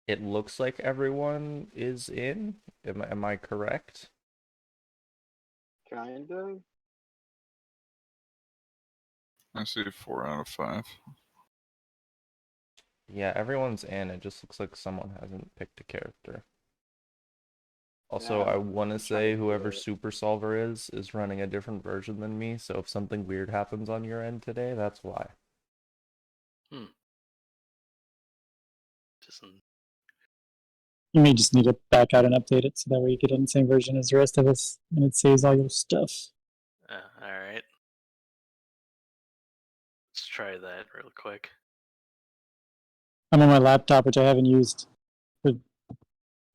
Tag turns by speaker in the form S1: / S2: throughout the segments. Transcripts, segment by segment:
S1: It looks like everyone is in. Am I correct?
S2: Kind of.
S3: I see 4 out of 5.
S1: Yeah, everyone's in. It just looks like someone hasn't picked a character. Also,
S2: Yeah,
S1: I want to
S2: I'm trying to
S1: say
S2: do
S1: whoever
S2: it.
S1: Super Solver is running a different version than me, so if something weird happens on your end today, that's why.
S4: You may just need to back out and update it so that way you get on the same version as the rest of us and it saves all your stuff.
S5: Alright. Let's try that real quick.
S4: I'm on my laptop, which I haven't used.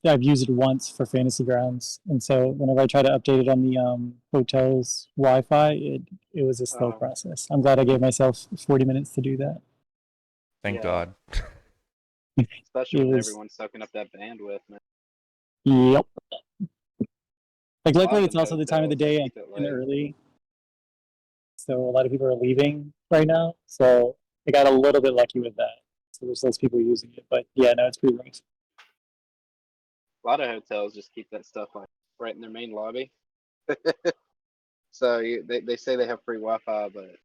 S4: I've used it once for Fantasy Grounds, and so whenever I try to update it on the hotel's Wi-Fi, it was a slow process. I'm glad I gave myself 40 minutes to do that.
S1: Thank God.
S2: Especially when everyone's soaking up that bandwidth, man.
S4: Yep. Like, luckily, it's also the time of the day and early, so a lot of people are leaving right now. So I got a little bit lucky with that. So there's less people using it, but yeah, no, it's pretty rough.
S2: A lot of hotels just keep that stuff like right in their main lobby. So they say they have free Wi-Fi, but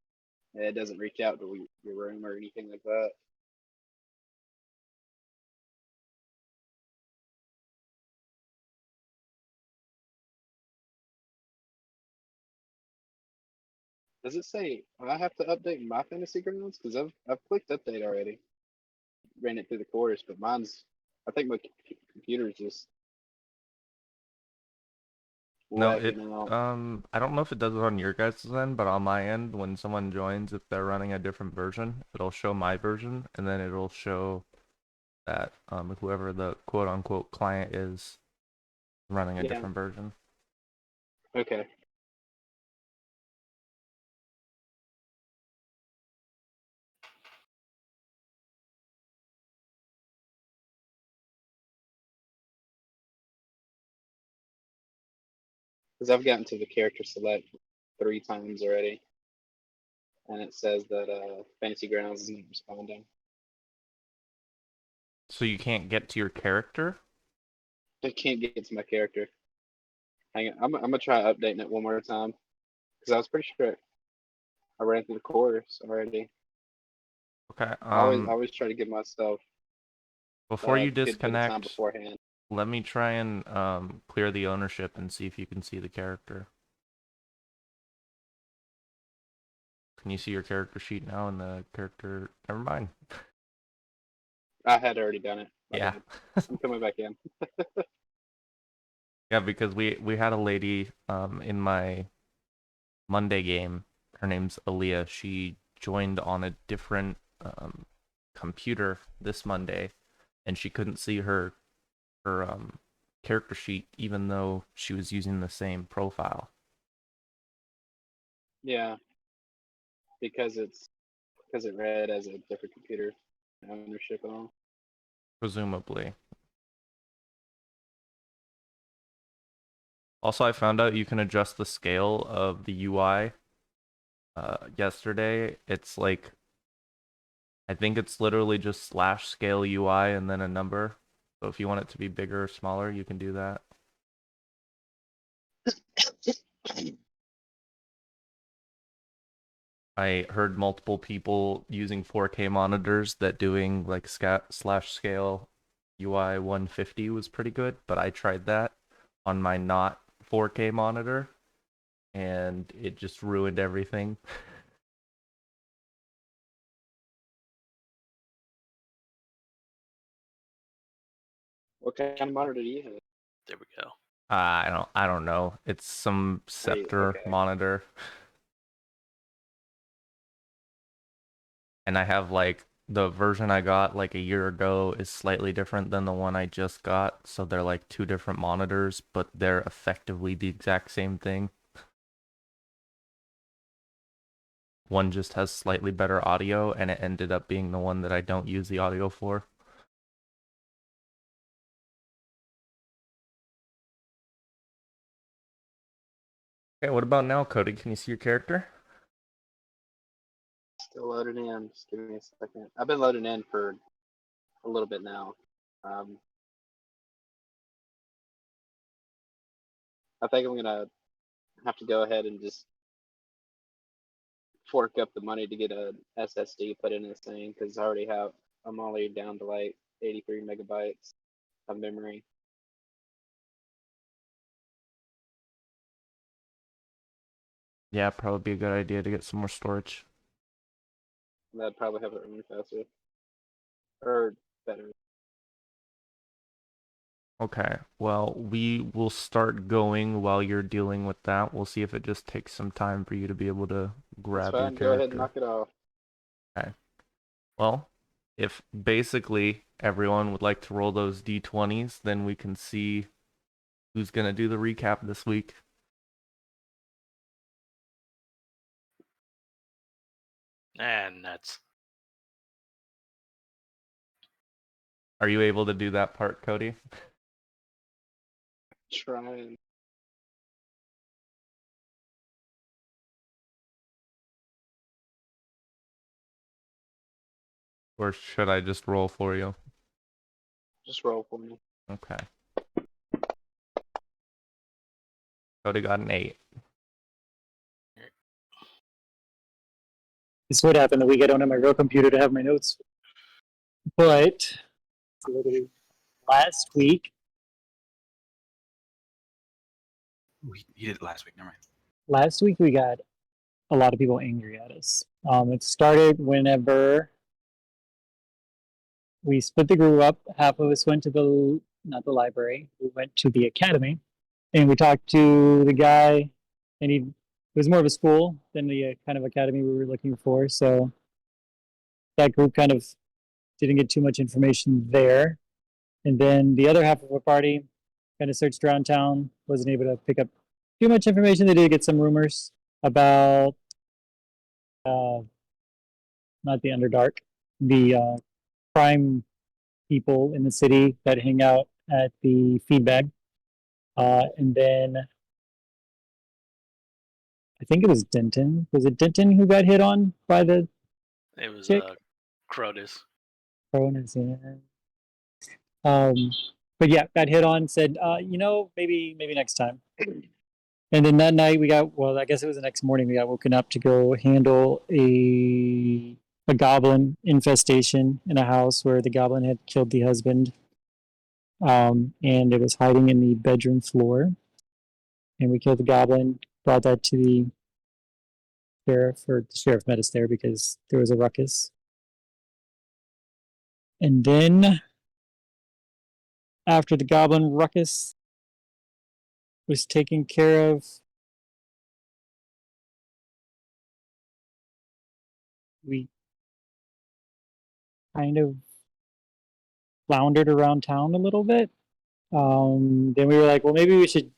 S2: it doesn't reach out to your room or anything like that. Does it say I have to update my Fantasy Grounds? Because I've clicked update already, ran it through the course, but I think my computer's just
S1: No,
S2: lagging out.
S1: I don't know if it does it on your guys' end, but on my end, when someone joins, if they're running a different version, it'll show my version, and then it'll show that whoever the quote-unquote client is running a different version.
S2: Okay. Because I've gotten to the character select 3 times already, and it says that Fantasy Grounds isn't responding.
S1: So you can't get to your character?
S2: I can't get to my character. Hang on, I'm gonna try updating it one more time, because I was pretty sure I ran through the course already.
S1: Okay.
S2: I always try to give myself
S1: before you
S2: good bit of time
S1: disconnect,
S2: beforehand.
S1: let me try and clear the ownership and see if you can see the character. Can you see your character sheet now in the character? Never mind.
S2: I had already done it.
S1: Yeah.
S2: I'm coming back in.
S1: Yeah, because we had a lady in my Monday game. Her name's Aaliyah. She joined on a different computer this Monday, and she couldn't see her character sheet even though she was using the same profile.
S2: Yeah, because it read as a different computer ownership and all.
S1: Presumably. Also, I found out you can adjust the scale of the UI. Yesterday, it's like, I think it's literally just slash scale UI and then a number. So if you want it to be bigger or smaller, you can do that. I heard multiple people using 4K monitors that doing like slash scale UI 150 was pretty good, but I tried that on my not 4K monitor and it just ruined everything.
S2: What kind of monitor do you have?
S5: There we go.
S1: I don't know. It's some Scepter monitor. And I have like the version I got like a year ago is slightly different than the one I just got, so they're like 2 different monitors, but they're effectively the exact same thing. One just has slightly better audio, and it ended up being the one that I don't use the audio for. Okay, what about now, Cody? Can you see your character?
S2: Still loading in. Just give me a second. I've been loading in for a little bit now. Um, I think I'm gonna have to go ahead and just fork up the money to get a SSD put in this thing because I already have. I'm only down to like 83 megabytes of memory.
S1: Yeah, probably be a good idea to get some more storage.
S2: That'd probably have it run faster or better.
S1: Okay, well, we will start going while you're dealing with that. We'll see if it just takes some time for you to be able to
S2: That's
S1: grab your
S2: fine. Go ahead and
S1: character.
S2: knock it off.
S1: Okay. Well, if basically everyone would like to roll those d20s, then we can see who's going to do the recap this week.
S5: And nuts.
S1: Are you able to do that part, Cody?
S2: Trying.
S1: Or should I just roll for you?
S2: Just roll for me.
S1: Okay. Cody got an 8.
S4: This would happen the week I don't have my real computer to have my notes. But last week,
S6: He did it last week. Never mind.
S4: we got a lot of people angry at us. It started whenever we split the group up. Half of us went to not the library. We went to the academy, and we talked to the guy, and it was more of a school than the kind of academy we were looking for. So that group kind of didn't get too much information there. And then the other half of our party kind of searched around town, wasn't able to pick up too much information. They did get some rumors about not the Underdark, the crime people in the city that hang out at the feedback. And then I think it was Denton. Was it Denton who got hit on by the
S5: It was
S4: chick?
S5: Crotus.
S4: Cronus, yeah. But yeah, got hit on. Said, maybe next time. And then that night we got, well, I guess it was the next morning we got woken up to go handle a goblin infestation in a house where the goblin had killed the husband. And it was hiding in the bedroom floor. And we killed the goblin, brought that to the sheriff, or the sheriff met us there because there was a ruckus. And then after the goblin ruckus was taken care of, we kind of floundered around town a little bit. Then we were like, well, maybe we should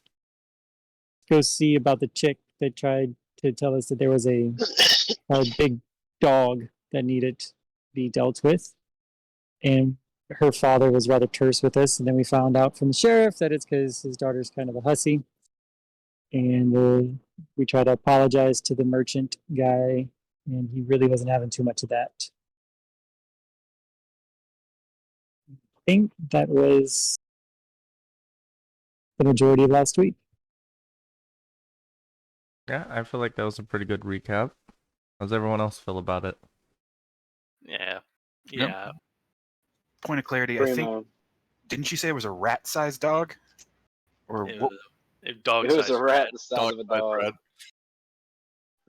S4: go see about the chick that tried to tell us that there was a big dog that needed to be dealt with. And her father was rather terse with us. And then we found out from the sheriff that it's because his daughter's kind of a hussy. And we tried to apologize to the merchant guy, and he really wasn't having too much of that. I think that was the majority of last week.
S1: Yeah, I feel like that was a pretty good recap. How's everyone else feel about it?
S5: Yeah.
S6: Yep.
S5: Yeah.
S6: Point of clarity. I think.
S2: Primo.
S6: Didn't you say it was a rat-sized dog? Or
S5: It
S6: what?
S5: was a dog
S2: It was
S5: sized
S2: a rat
S5: rat.
S2: the size of a dog.
S6: rat.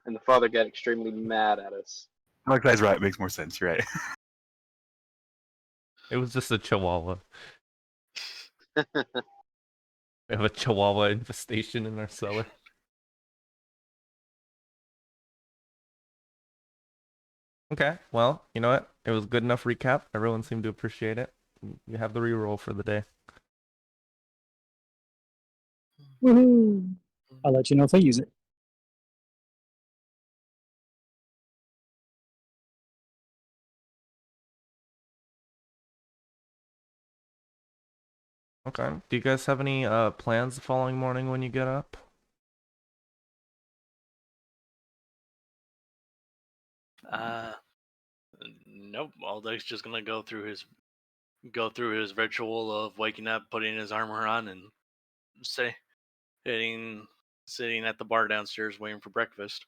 S2: And the father got extremely mad at us.
S6: Dog-sized rat makes more sense. You're right.
S1: It was just a chihuahua. We have a chihuahua infestation in our cellar. Okay, well, you know what? It was good enough recap. Everyone seemed to appreciate it. You have the reroll for the day.
S4: Woohoo! I'll let you know if I use it.
S1: Okay. Do you guys have any plans the following morning when you get up?
S5: Nope. Aldeck's just gonna go through his go through his ritual of waking up, putting his armor on, and say, sitting at the bar downstairs waiting for breakfast.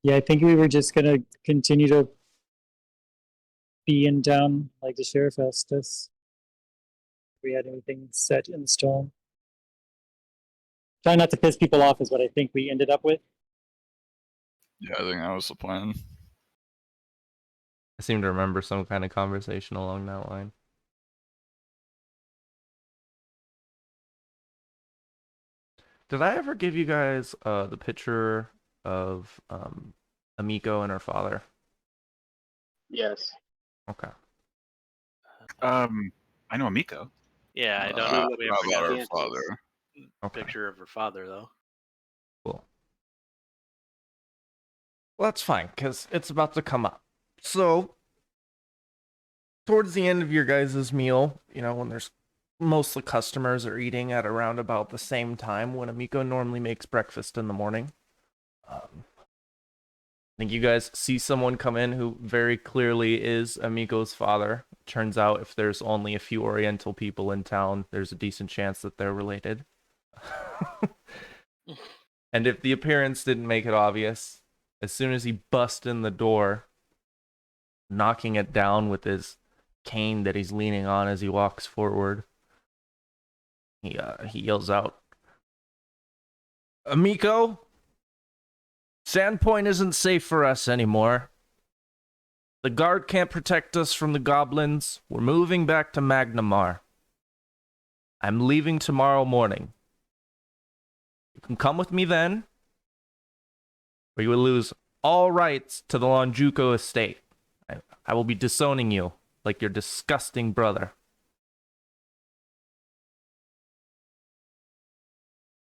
S4: Yeah, I think we were just gonna continue to be in town like the sheriff asked us. If we had anything set in stone. Try not to piss people off is what I think we ended up with.
S3: Yeah, I think that was the plan.
S1: I seem to remember some kind of conversation along that line. Did I ever give you guys the picture of Amiko and her father?
S2: Yes.
S1: Okay.
S6: I know Amiko.
S5: Yeah, I don't
S2: She
S5: know.
S2: looked
S5: We
S3: Not
S5: ever got
S3: about
S5: a
S3: her father.
S1: Okay.
S5: picture of her father, though.
S1: Cool. Well, that's fine, because it's about to come up. So, towards the end of your guys' meal, when there's most of the customers are eating at around about the same time when Amiko normally makes breakfast in the morning. I think you guys see someone come in who very clearly is Amiko's father. Turns out if there's only a few Oriental people in town, there's a decent chance that they're related. And if the appearance didn't make it obvious, as soon as he busts in the door, knocking it down with his cane that he's leaning on as he walks forward, he yells out, "Amiko, Sandpoint isn't safe for us anymore. The guard can't protect us from the goblins. We're moving back to Magnamar. I'm leaving tomorrow morning. You can come with me then, or you will lose all rights to the Lonjuko estate. I will be disowning you like your disgusting brother."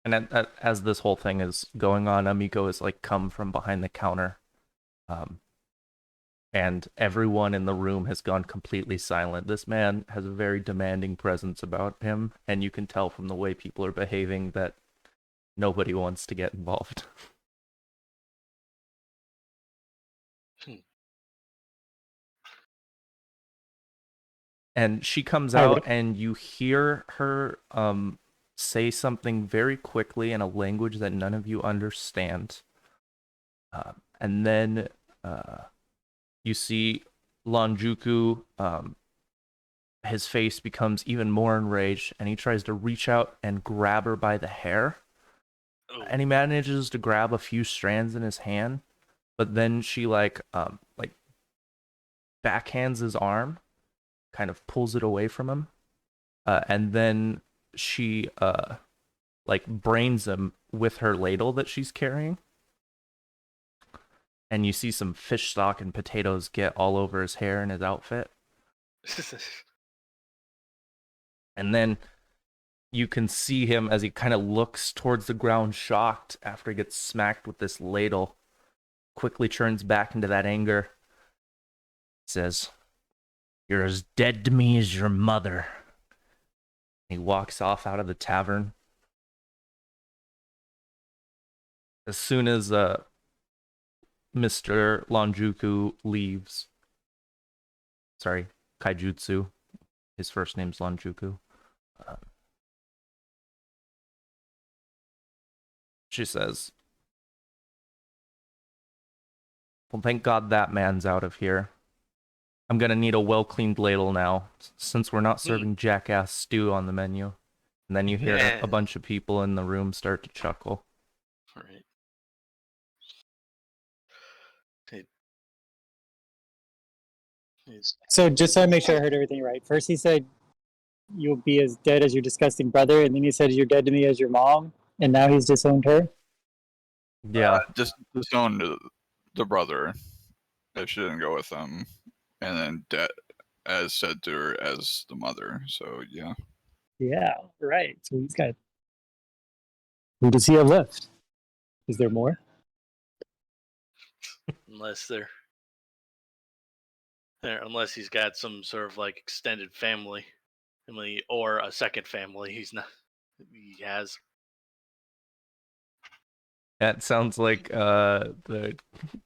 S1: And as this whole thing is going on, Amiko is like come from behind the counter. And everyone in the room has gone completely silent. This man has a very demanding presence about him, and you can tell from the way people are behaving that nobody wants to get involved. And she comes out, and you hear her say something very quickly in a language that none of you understand. And then you see Lonjuku, his face becomes even more enraged, and he tries to reach out and grab her by the hair.
S5: Oh.
S1: And he manages to grab a few strands in his hand, but then she backhands his arm, kind of pulls it away from him, and then she brains him with her ladle that she's carrying. And you see some fish stock and potatoes get all over his hair and his outfit. And then you can see him as he kind of looks towards the ground, shocked after he gets smacked with this ladle, quickly turns back into that anger, says, "You're as dead to me as your mother." He walks off out of the tavern. As soon as Mr. Lonjuku leaves, sorry, Kaijutsu, his first name's Lonjuku, she says, "Well, thank God that man's out of here. I'm gonna need a well-cleaned ladle now, since we're not serving jackass stew on the menu." And then you hear a bunch of people in the room start to chuckle.
S5: Right.
S4: So just so I make sure I heard everything right. First he said, "You'll be as dead as your disgusting brother," and then he said, "You're dead to me as your mom," and now he's disowned her?
S1: Yeah.
S3: Just disowned the brother if she didn't go with him, and then as said to her as the mother. So yeah.
S4: Yeah, right. So he's got. Who does he have left? Is there more?
S5: Unless he's got some sort of extended family, or a second family. He has.
S1: That sounds like the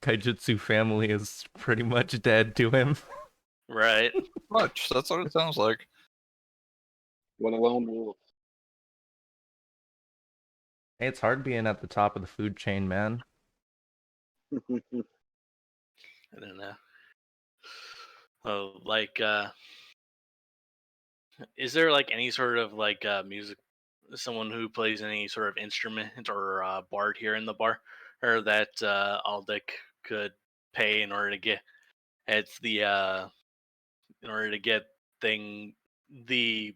S1: Kaijutsu family is pretty much dead to him.
S5: Right.
S3: Much. That's what it sounds like.
S2: What a lone wolf.
S1: Hey, it's hard being at the top of the food chain, man.
S5: I don't know. Oh, is there like any sort of like music, someone who plays any sort of instrument or bard here in the bar, or that Aldic could pay in order to get it's the in order to get the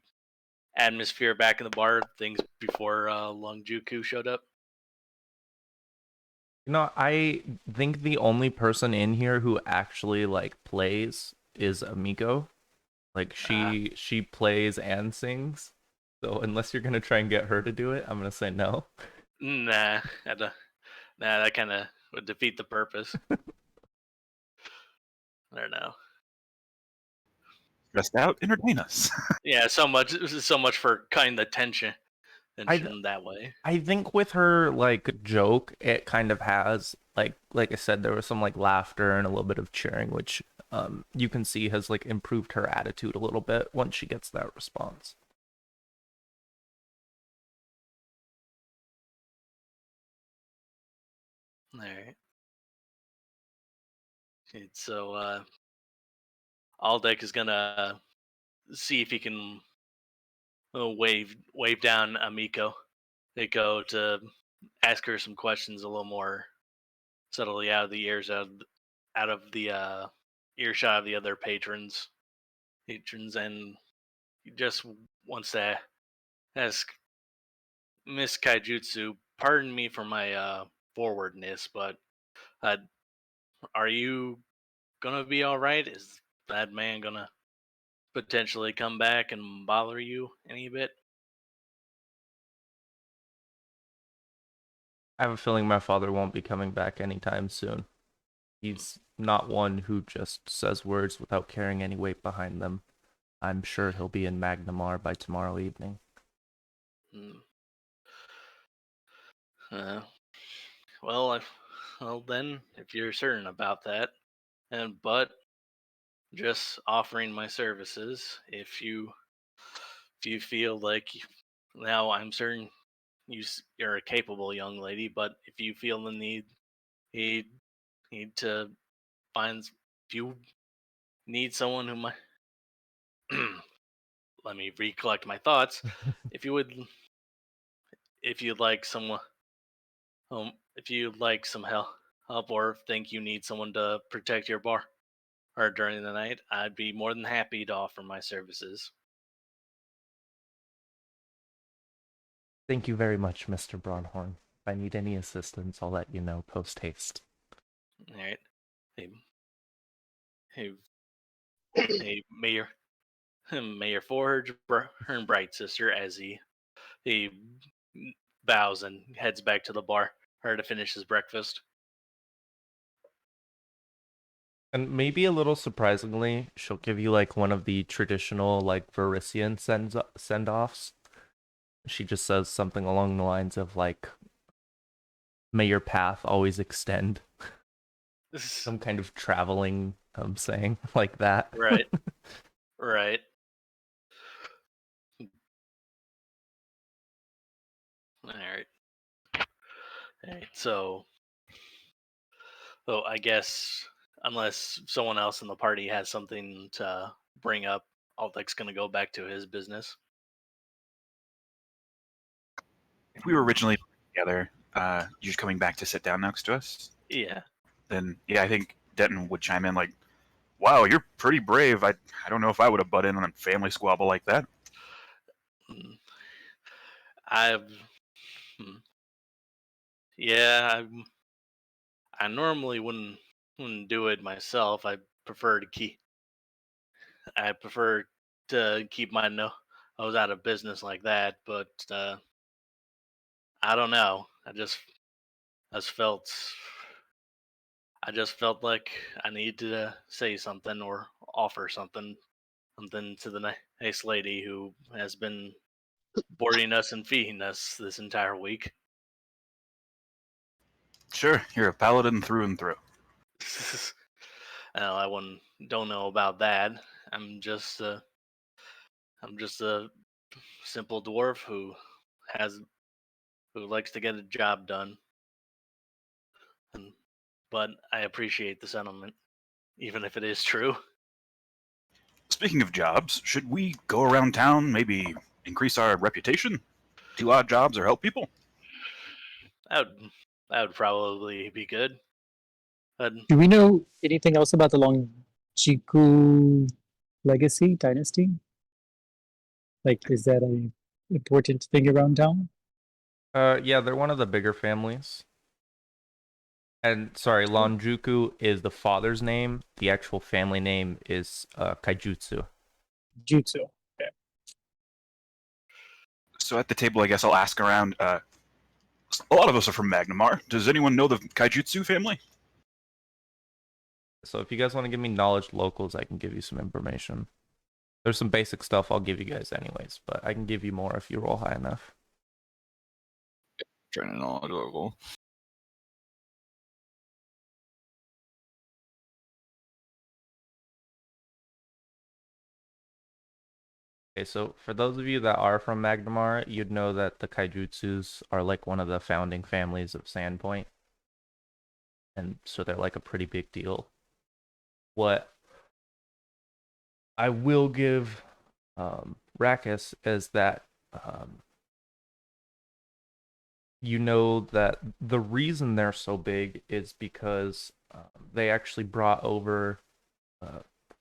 S5: atmosphere back in the bar, things before Longjuku showed up?
S1: I think the only person in here who actually like plays is Amiko. Like she plays and sings. So unless you're gonna try and get her to do it, I'm gonna say no.
S5: Nah, nah, that kind of would defeat the purpose. I don't know.
S6: Stressed out, entertain us.
S5: Yeah, so much for kind of tension
S1: I
S5: that way.
S1: I think with her like joke, it kind of has like I said, there was some like laughter and a little bit of cheering, which you can see has like improved her attitude a little bit once she gets that response.
S5: All right. So Aldeck is gonna see if he can wave down Amiko. They go to ask her some questions a little more subtly out of the ears out of the earshot of the other patrons, and he just wants to ask Miss Kaijutsu, pardon me for my forwardness, but uh, are you gonna be all right? Is that man gonna potentially come back and bother you any bit?
S1: I have a feeling my father won't be coming back anytime soon. He's not one who just says words without carrying any weight behind them. I'm sure he'll be in Magnamar by tomorrow evening.
S5: Hmm. Uh, well, well then, if you're certain about that, but just offering my services, if you feel like now I'm certain you're a capable young lady, but if you feel the need need to find if you need someone who might let me recollect my thoughts. If you would, if you'd like someone, if you'd like some help, or think you need someone to protect your bar or during the night, I'd be more than happy to offer my services.
S1: Thank you very much, Mr. Bronhorn. If I need any assistance, I'll let you know post haste.
S5: All right. Hey, hey, hey, Mayor, Mayor Forge, her bright sister, as he bows and heads back to the bar, her to finish his breakfast.
S1: And maybe a little surprisingly, she'll give you like one of the traditional like Varisian send-offs. She just says something along the lines of like, "May your path always extend." Some kind of traveling saying like that.
S5: Right, right. All right. All right. So I guess unless someone else in the party has something to bring up, Altek's gonna go back to his business.
S6: If we were originally together, you just coming back to sit down next to us,
S5: Yeah.
S6: then yeah, I think Denton would chime in like, "Wow, you're pretty brave. I don't know if I would have butt in on a family squabble like that."
S5: Mm. I've hmm, yeah, I normally wouldn't do it myself. I prefer to keep my nose out of business like that, but I don't know. I just felt I just felt like I needed to say something or offer something to the nice lady who has been boarding us and feeding us this entire week.
S6: Sure, you're a paladin through and through.
S5: Well, don't know about that. I'm just a simple dwarf has who likes to get a job done. And, but I appreciate the sentiment, even if it is true.
S6: Speaking of jobs, should we go around town, maybe increase our reputation? Do odd jobs or help people?
S5: That would probably be good. But
S4: Do we know anything else about the Longjiku legacy dynasty? Like, is that a important thing around town?
S1: Yeah, they're one of the bigger families. And sorry, Lonjuku is the father's name. The actual family name is Kaijutsu.
S4: Jutsu.
S6: So at the table, I guess I'll ask around. A lot of us are from Magnamar. Does anyone know the Kaijutsu family?
S1: So if you guys want to give me knowledge locals, I can give you some information. There's some basic stuff I'll give you guys anyways, but I can give you more if you roll high enough.
S3: Trying to knowledge level.
S1: Okay, so for those of you that are from Magnamar, you'd know that the Kaijutsus are like one of the founding families of Sandpoint. And so they're like a pretty big deal. What I will give Rakis is that you know that the reason they're so big is because they actually brought over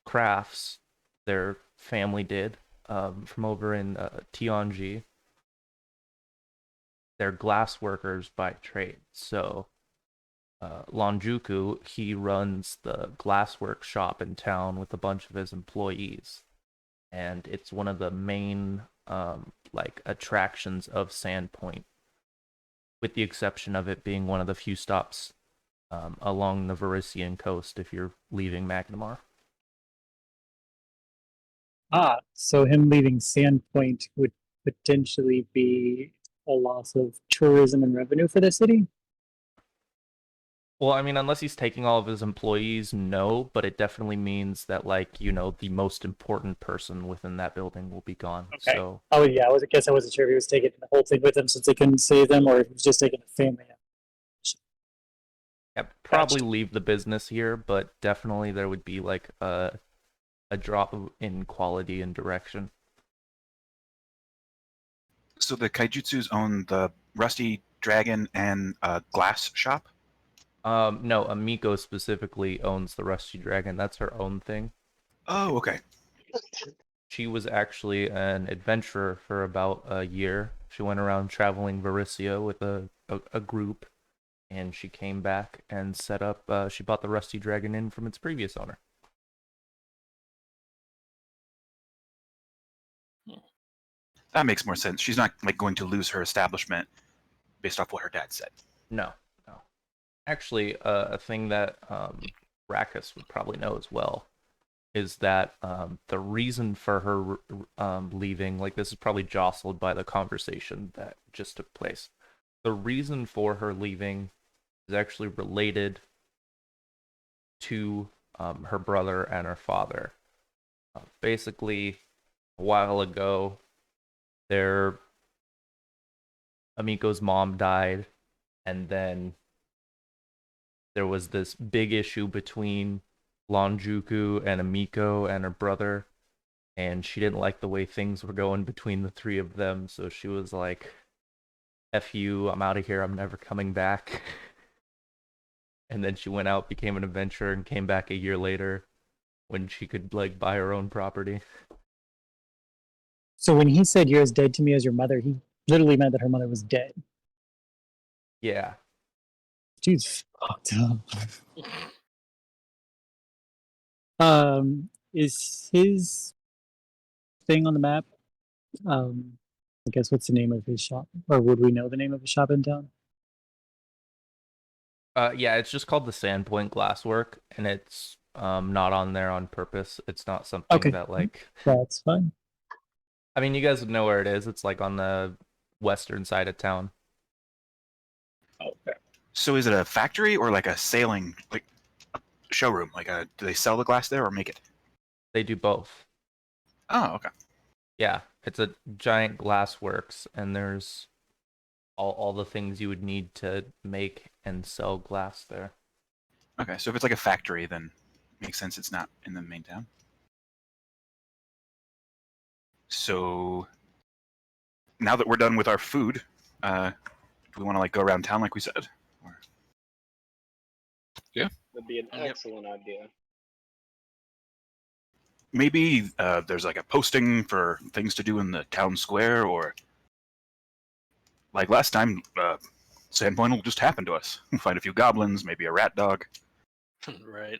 S1: crafts, their family did, from over in Tianji. They're glass workers by trade. So Lonjuku, he runs the glasswork shop in town with a bunch of his employees. And it's one of the main like attractions of Sandpoint, with the exception of it being one of the few stops along the Varisian coast if you're leaving Magnamar.
S4: So him leaving Sandpoint would potentially be a loss of tourism and revenue for the city?
S1: Well, I mean, unless he's taking all of his employees, no, but it definitely means that, like, you know, the most important person within that building will be gone.
S4: Okay.
S1: So,
S4: Oh yeah, I guess I wasn't sure if he was taking the whole thing with him since they couldn't save them, or if he was just taking a family.
S1: yeah, probably
S4: Gotcha.
S1: leave the business here, but definitely there would be, like, a drop in quality and direction.
S6: So the Kaijutsus own the Rusty Dragon and Glass Shop?
S1: No, Amiko specifically owns the Rusty Dragon. That's her own thing.
S6: Oh, okay.
S1: She was actually an adventurer for about a year. She went around traveling Varisia with a group, and she came back and set up. She bought the Rusty Dragon in from its previous owner.
S6: That makes more sense. She's not like going to lose her establishment based off what her dad said.
S1: No, no. Actually, a thing that Rakus would probably know as well is that the reason for her leaving, like this is probably jostled by the conversation that just took place. The reason for her leaving is actually related to her brother and her father. Basically, a while ago, Amiko's mom died, and then there was this big issue between Lonjuku and Amiko and her brother, and she didn't like the way things were going between the three of them, so she was like, F you, I'm out of here, I'm never coming back. And then she went out, became an adventurer, and came back a year later when she could, like, buy her own property.
S4: So when he said you're as dead to me as your mother, he literally meant that her mother was dead.
S1: Yeah.
S4: She's fucked up. Is his thing on the map? I guess what's the name of his shop, or would we know the name of his shop in town?
S1: Yeah, it's just called the Sandpoint Glasswork, and it's not on there on purpose. It's not something
S4: Okay.
S1: that, like,
S4: That's fine.
S1: I mean, you guys would know where it is. It's like on the western side of town.
S4: Okay.
S6: So is it a factory or like a sailing like showroom? Like do they sell the glass there or make it?
S1: They do both.
S6: Oh, okay.
S1: Yeah, it's a giant glass works, and there's all the things you would need to make and sell glass there.
S6: Okay, so if it's like a factory, then it makes sense it's not in the main town. So now that we're done with our food, do we want to like go around town like we said? Or...
S2: That'd be an
S5: Yep.
S2: excellent idea.
S6: Maybe there's like a posting for things to do in the town square, or like last time, Sandpoint will just happen to us. We'll find a few goblins, maybe a rat dog.
S5: Right.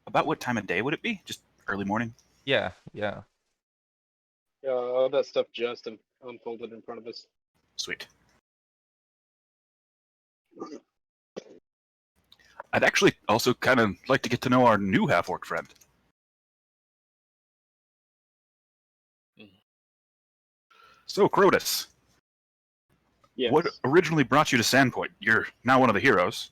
S6: About what time of day would it be? Just early morning?
S1: Yeah, yeah.
S2: Yeah, all that stuff just unfolded in front of us.
S6: Sweet. I'd actually also kind of like to get to know our new half-orc friend.
S5: Mhm.
S6: So, Crotus,
S2: Yes.
S6: what originally brought you to Sandpoint? You're now one of the heroes.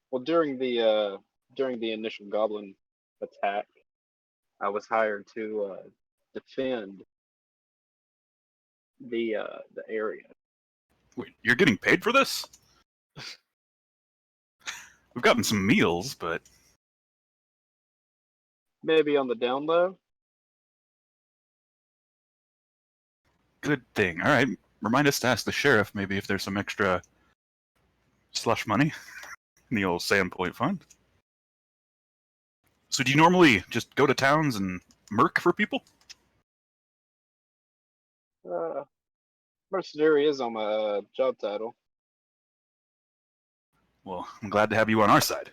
S2: Well, during the initial goblin attack, I was hired to defend the area.
S6: Wait, you're getting paid for this? We've gotten some meals, but
S2: Maybe on the down low.
S6: good thing. All right, remind us to ask the sheriff maybe if there's some extra slush money in the old Sandpoint fund. So do you normally just go to towns and murk for people?
S2: Mercenary is on my job title.
S6: Well, I'm glad to have you on our side.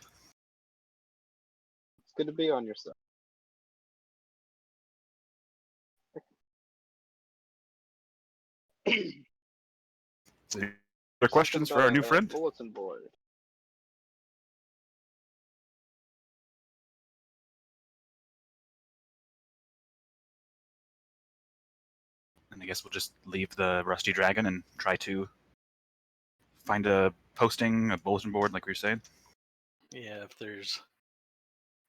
S2: It's good to be on your side.
S6: So, other questions for our new friend?
S2: Bulletin board.
S6: And I guess we'll just leave the Rusty Dragon and try to find a posting, a bulletin board, like we were saying.
S5: Yeah, if there's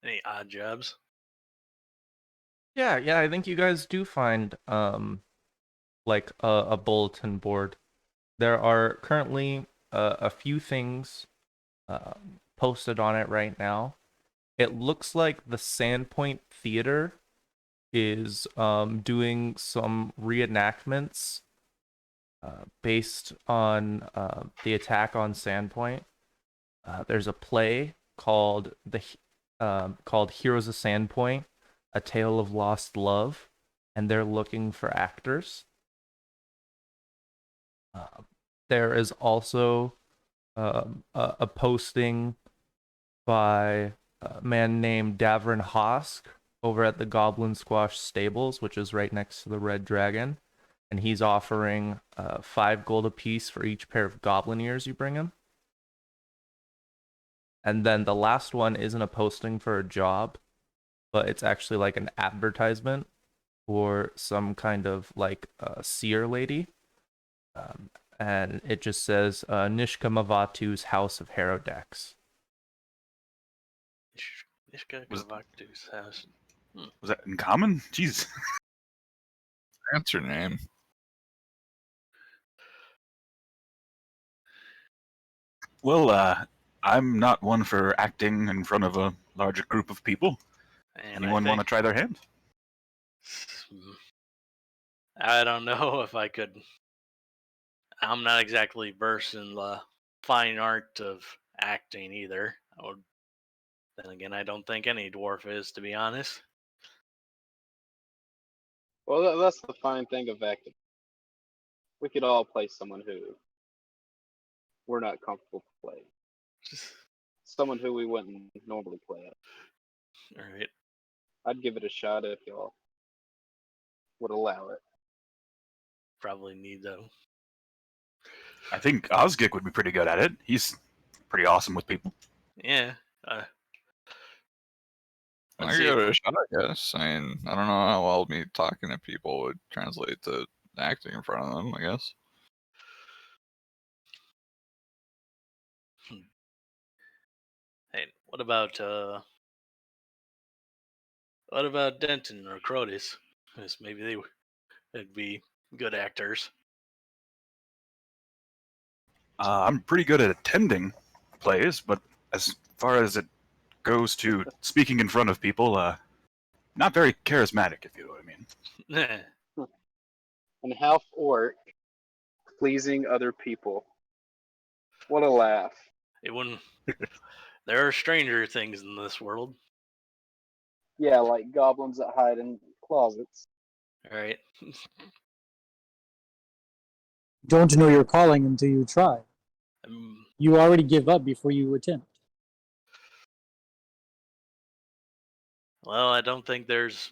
S5: any odd jobs.
S1: Yeah, I think you guys do find like a bulletin board. There are currently a few things posted on it right now. It looks like the Sandpoint Theater is doing some reenactments based on the attack on Sandpoint. There's a play called called Heroes of Sandpoint, A Tale of Lost Love, and they're looking for actors. There is also a posting by a man named Davrin Hosk over at the Goblin Squash Stables, which is right next to the Red Dragon, and he's offering 5 gold apiece for each pair of goblin ears you bring him. And then the last one isn't a posting for a job, but it's actually like an advertisement for some kind of like seer lady. And it just says Nishka Mavatu's House of Herodex.
S5: Ishka
S6: Was-
S5: Gavaktu's house.
S6: Was that in common? Jeez.
S3: That's her name.
S6: Well, I'm not one for acting in front of a larger group of people.
S5: And
S6: Anyone want to try their hand?
S5: I don't know if I could. I'm not exactly versed in the fine art of acting either. Then again, I don't think any dwarf is, to be honest.
S2: Well, that's the fine thing of acting. We could all play someone who we're not comfortable playing. Someone who we wouldn't normally play at.
S5: All right.
S2: I'd give it a shot if y'all would allow it.
S5: Probably need though.
S6: I think Osgik would be pretty good at it. He's pretty awesome with people.
S5: Yeah.
S3: I
S5: Let's see
S3: give
S5: if
S3: it a shot, I guess. I mean, I don't know how well me talking to people would translate to acting in front of them, I guess.
S5: Hey, what about Denton or Crotis? Because maybe they'd be good actors.
S6: I'm pretty good at attending plays, but as far as it goes to speaking in front of people, not very charismatic, if you know what I mean.
S2: And half orc pleasing other people. What a laugh.
S5: It wouldn't. There are stranger things in this world,
S2: Yeah, like goblins that hide in closets.
S5: right?
S4: Don't know your calling until you try.
S5: Um,
S4: You already give up before you attempt.
S5: well, I don't think there's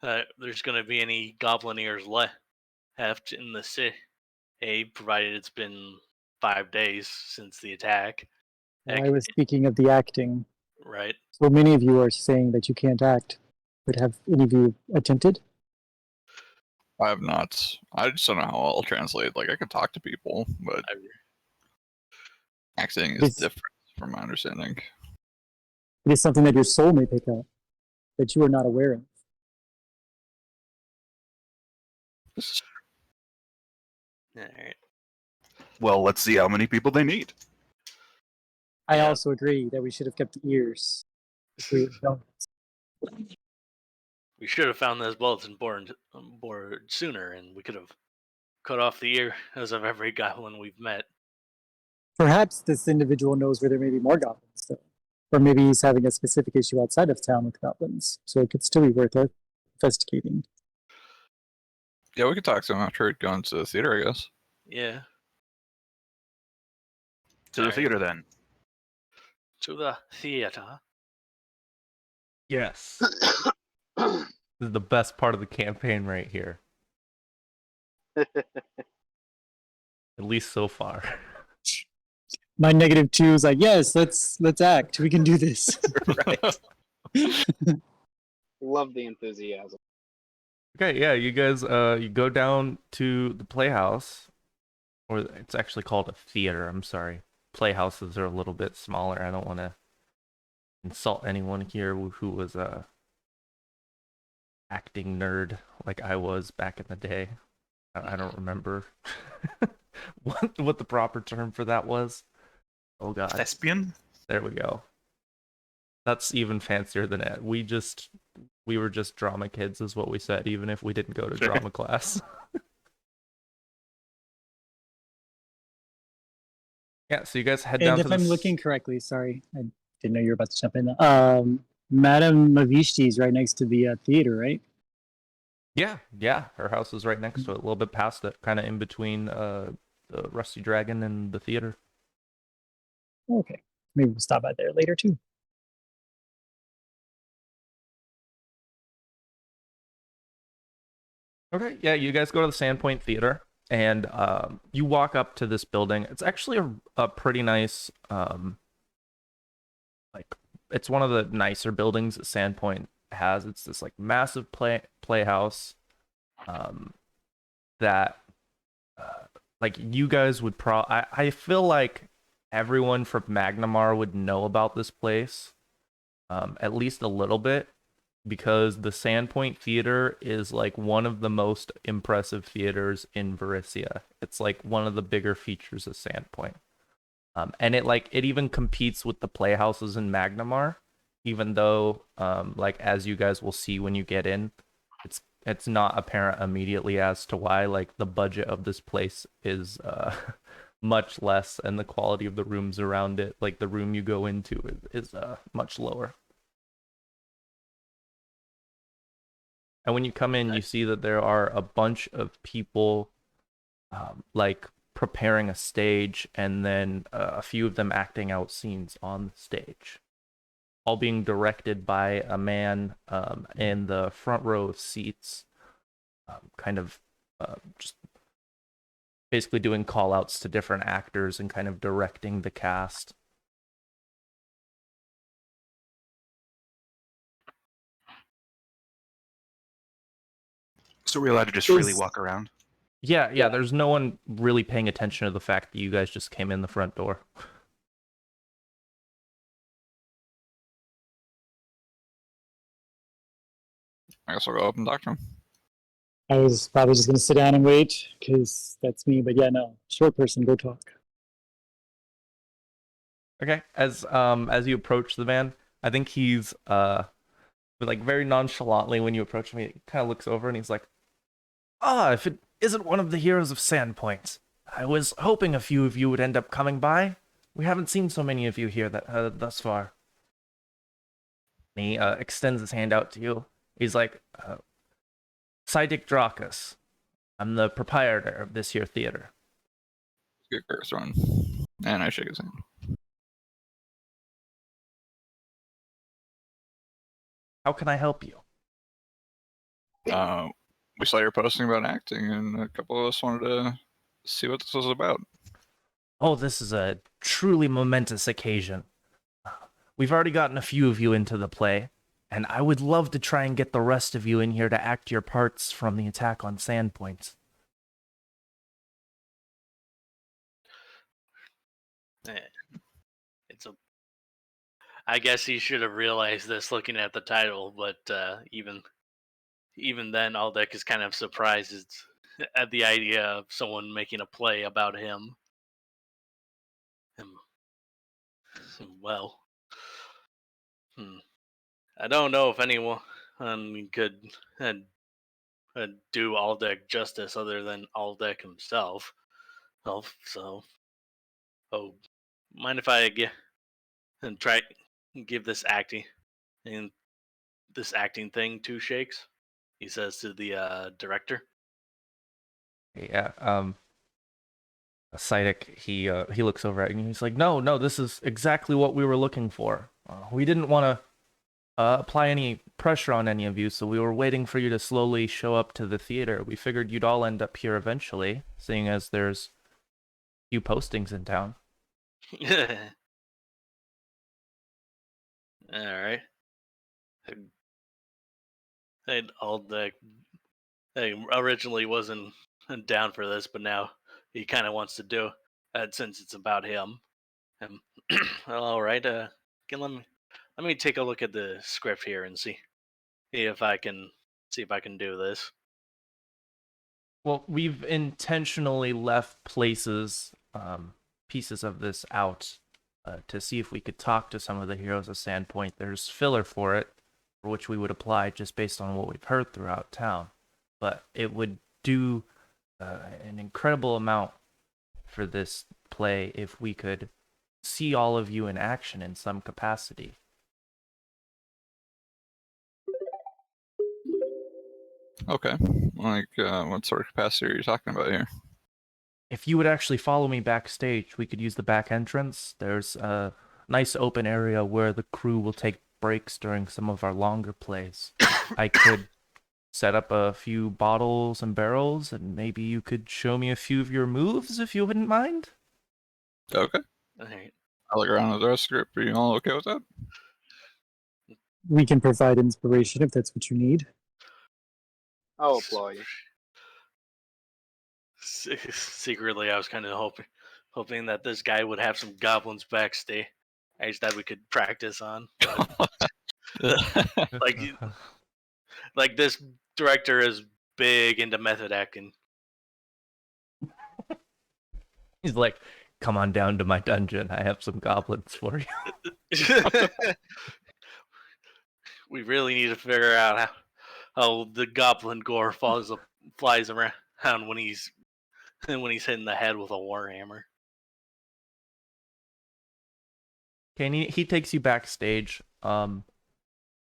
S5: there's going to be any goblin ears left in the city, provided it's been 5 days since the attack.
S4: I was speaking of the acting.
S5: Right?
S4: So many of you are saying that you can't act, but have any of you attempted?
S3: I have not. I just don't know how I'll translate. Like, I could talk to people, but acting is different from my understanding.
S4: It is something that your soul may pick up that you are not aware of.
S5: All right.
S6: Well, let's see how many people they need.
S4: I
S5: Yeah.
S4: also agree that we should have kept the ears. We
S5: should have found this bulletin board sooner, and we could have cut off the ears of every goblin we've met.
S4: Perhaps this individual knows where there may be more goblins, though. Or maybe he's having a specific issue outside of town with goblins, so it could still be worth investigating.
S3: Yeah, we could talk to him after going to the theater, I guess.
S5: Yeah.
S6: To the theater, then.
S5: To the theater.
S1: Yes. This is the best part of the campaign right here. At least so far.
S4: My -2 is like, yes, let's act. We can do this.
S6: Right.
S2: Love the enthusiasm.
S1: Okay, yeah, you guys you go down to the Playhouse, or it's actually called a theater, I'm sorry. Playhouses are a little bit smaller. I don't want to insult anyone here who was a acting nerd like I was back in the day. I don't remember what the proper term for that was. Oh god.
S6: Thespian?
S1: There we go. That's even fancier than it. We were just drama kids is what we said, even if we didn't go to drama class. Yeah, so you guys head down
S4: And
S1: to
S4: if I'm looking correctly, sorry, I didn't know you were about to jump in. Madame Mavishti's right next to the theater, right?
S1: Yeah, her house is right next to it, a little bit past it, kind of in between the Rusty Dragon and the theater.
S4: Okay, maybe we'll stop by there later too.
S1: Okay, yeah, you guys go to the Sandpoint Theater, and you walk up to this building. It's actually a pretty nice, like, it's one of the nicer buildings that Sandpoint has. It's this like massive playhouse, that, like, you guys would I feel like everyone from Magnamar would know about this place, at least a little bit, because the Sandpoint Theater is like one of the most impressive theaters in Varisia. It's like one of the bigger features of Sandpoint. And it even competes with the playhouses in Magnamar, even though, like, as you guys will see when you get in, it's not apparent immediately as to why. Like, the budget of this place is much less, and the quality of the rooms around it, like the room you go into, is much lower. And when you come in, you see that there are a bunch of people, like, preparing a stage, and then a few of them acting out scenes on the stage, all being directed by a man in the front row of seats, kind of just basically doing call outs to different actors and kind of directing the cast.
S6: So we're allowed to just freely
S4: Is-
S6: walk around?
S1: Yeah,
S4: Yeah.
S1: there's no one really paying attention to the fact that you guys just came in the front door.
S3: I guess I'll go up and talk to him.
S4: I was probably just gonna sit down and wait because that's me. But yeah, no, short person, go talk.
S1: Okay. As you approach the man, I think he's like very nonchalantly when you approach him, he kind of looks over and he's like, "Ah, if it isn't one of the heroes of Sandpoint, I was hoping a few of you would end up coming by. We haven't seen so many of you here that thus far." And he extends his hand out to you. He's like, "Psychic Dracus. I'm the proprietor of this here theater."
S3: Get Curse run. And I shake his hand.
S1: How can I help you?
S3: We saw your posting about acting, and a couple of us wanted to see what this was about.
S1: Oh, this is a truly momentous occasion. We've already gotten a few of you into the play, and I would love to try and get the rest of you in here to act your parts from the attack on Sandpoint.
S5: Eh, It's a. I guess he should have realized this looking at the title, but even then, Aldeck is kind of surprised at the idea of someone making a play about him. Um, Well, I don't know if anyone could uh, do Aldeck justice other than Aldeck himself. So, oh, mind if I get and try give and this acting thing two shakes? He says to the director.
S1: Yeah, Psychic, he looks over at you and he's like, no, this is exactly what we were looking for. We didn't want to apply any pressure on any of you, so we were waiting for you to slowly show up to the theater. We figured you'd all end up here eventually, seeing as there's few postings in town.
S5: All right. Aldeck originally wasn't down for this, but now he kind of wants to do it since it's about him. Um, all right. Let me take a look at the script here and see if I can do this.
S1: Well, we've intentionally left pieces of this out to see if we could talk to some of the heroes of Sandpoint. There's filler for it, for which we would apply just based on what we've heard throughout town. But it would do an incredible amount for this play if we could see all of you in action in some capacity.
S3: Okay. Like, what sort of capacity are you talking about here?
S1: If you would actually follow me backstage, we could use the back entrance. There's a nice open area where the crew will take breaks during some of our longer plays. I could set up a few bottles and barrels, and maybe you could show me a few of your moves if you wouldn't mind.
S3: Okay.
S5: All right.
S3: I'll look around at the rest of the group. Are you all okay with that?
S4: We can provide inspiration if that's what you need.
S2: I'll applaud you.
S5: Secretly, I was kind of hoping that this guy would have some goblins backstage that we could practice on. Like, like this director is big into method acting.
S1: He's like, "Come on down to my dungeon. I have some goblins for you."
S5: We really need to figure out how the goblin gore flies around when he's hitting the head with a warhammer.
S1: Okay, and he takes you backstage, and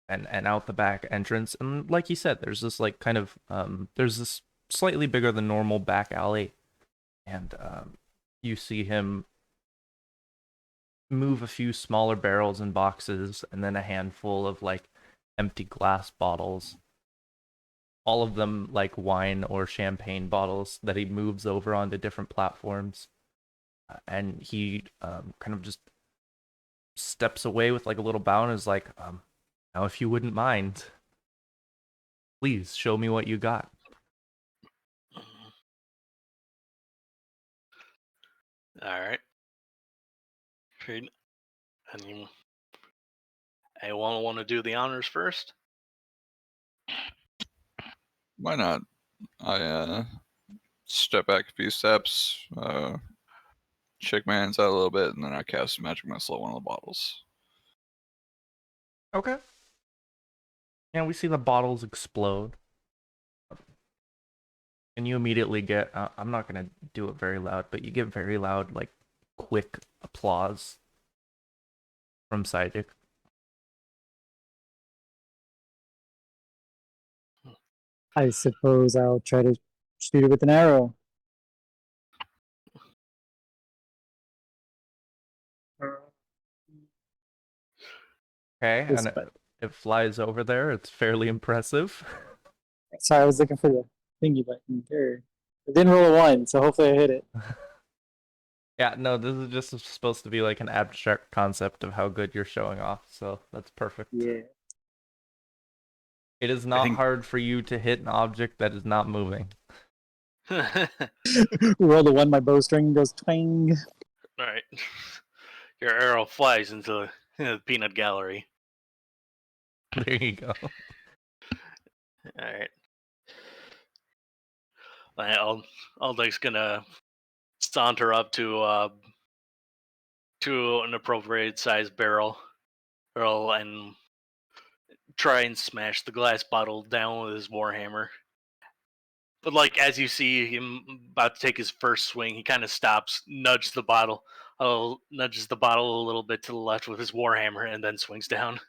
S1: out the back entrance, and like he said, there's this like kind of there's this slightly bigger than normal back alley, and you see him move a few smaller barrels and boxes, and then a handful of like empty glass bottles, all of them like wine or champagne bottles that he moves over onto different platforms, and he kind of just steps away with like a little bow and is like, now if you wouldn't mind, please show me what you got.
S5: All right. And anyone want to do the honors first?
S3: Why not? I step back a few steps, shake my hands out a little bit, and then I cast magic missile at one of the bottles.
S1: Okay. And we see the bottles explode. And you immediately get, I'm not going to do it very loud, but you get very loud, like, quick applause from Psychic.
S4: I suppose I'll try to shoot it with an arrow.
S1: Okay,
S4: Yes,
S1: and
S4: but-
S1: it flies over there. It's fairly impressive.
S4: Sorry, I was looking for the thingy button. There. I didn't roll a 1, so hopefully I hit it.
S1: Yeah, no, this is just supposed to be like an abstract concept of how good you're showing off, so that's perfect.
S4: Yeah.
S1: It is not
S6: think-
S1: hard for you to hit an object that is not moving.
S4: Roll the 1, my bowstring goes twang.
S5: All right. Your arrow flies into the peanut gallery.
S1: There you go.
S5: All right. Aldec's gonna saunter up to an appropriate sized barrel and try and smash the glass bottle down with his warhammer. But like as you see him about to take his first swing, he kind of stops, nudges the bottle a little bit to the left with his warhammer, and then swings down.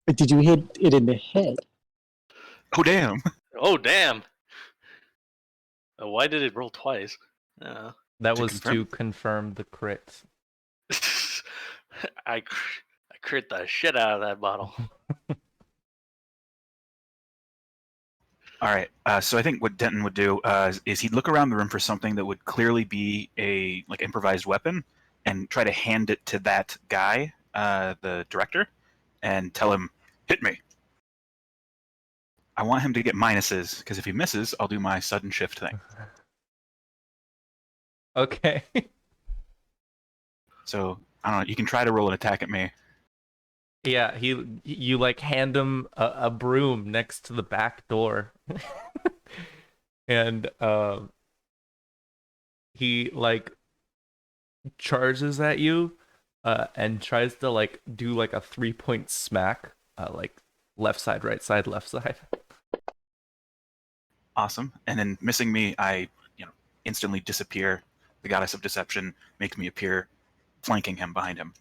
S4: But did you hit it in the head?
S6: Oh damn!
S5: Oh damn! Why did it roll twice?
S1: That
S6: To
S1: was
S6: confirm.
S1: to confirm the crit.
S5: I crit the shit out of that bottle.
S6: All right. So I think what Denton would do is he'd look around the room for something that would clearly be a like improvised weapon, and try to hand it to that guy, the director, and tell him, "Hit me." I want him to get minuses because if he misses, I'll do my sudden shift thing.
S1: Okay.
S6: So I don't know. You can try to roll an attack at me.
S1: Yeah, you like hand him a broom next to the back door. And he like charges at you and tries to like do like a 3-point smack, like left side, right side, left side.
S6: Awesome. And then missing me, I instantly disappear. The goddess of deception makes me appear, flanking him behind him.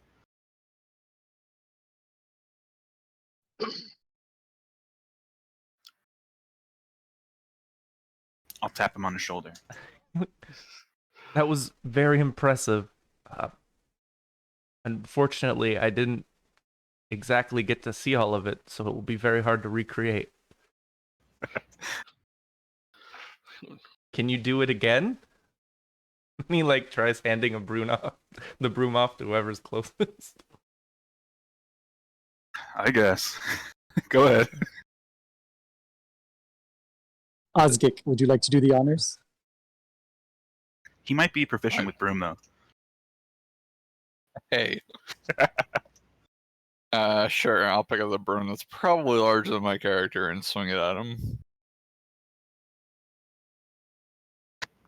S6: I'll tap him on the shoulder.
S1: That was very impressive. Unfortunately, I didn't exactly get to see all of it, so it will be very hard to recreate. Can you do it again? He like tries handing the broom off to whoever's closest.
S6: I guess. Go ahead.
S4: Osgik, would you like to do the honors?
S6: He might be proficient with broom, though.
S3: Hey. Sure, I'll pick up the broom that's probably larger than my character and swing it at him.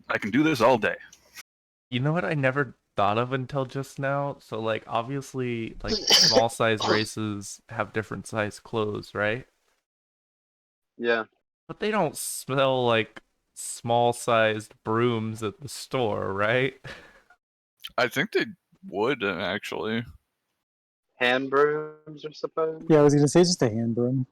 S6: I can do this all day.
S1: You know what I never thought of until just now? So like obviously like small size races have different size clothes, right?
S2: Yeah.
S1: But they don't sell like small sized brooms at the store, right?
S3: I think they would, actually.
S2: Hand brooms, I suppose.
S4: Yeah, I was gonna say just a hand broom.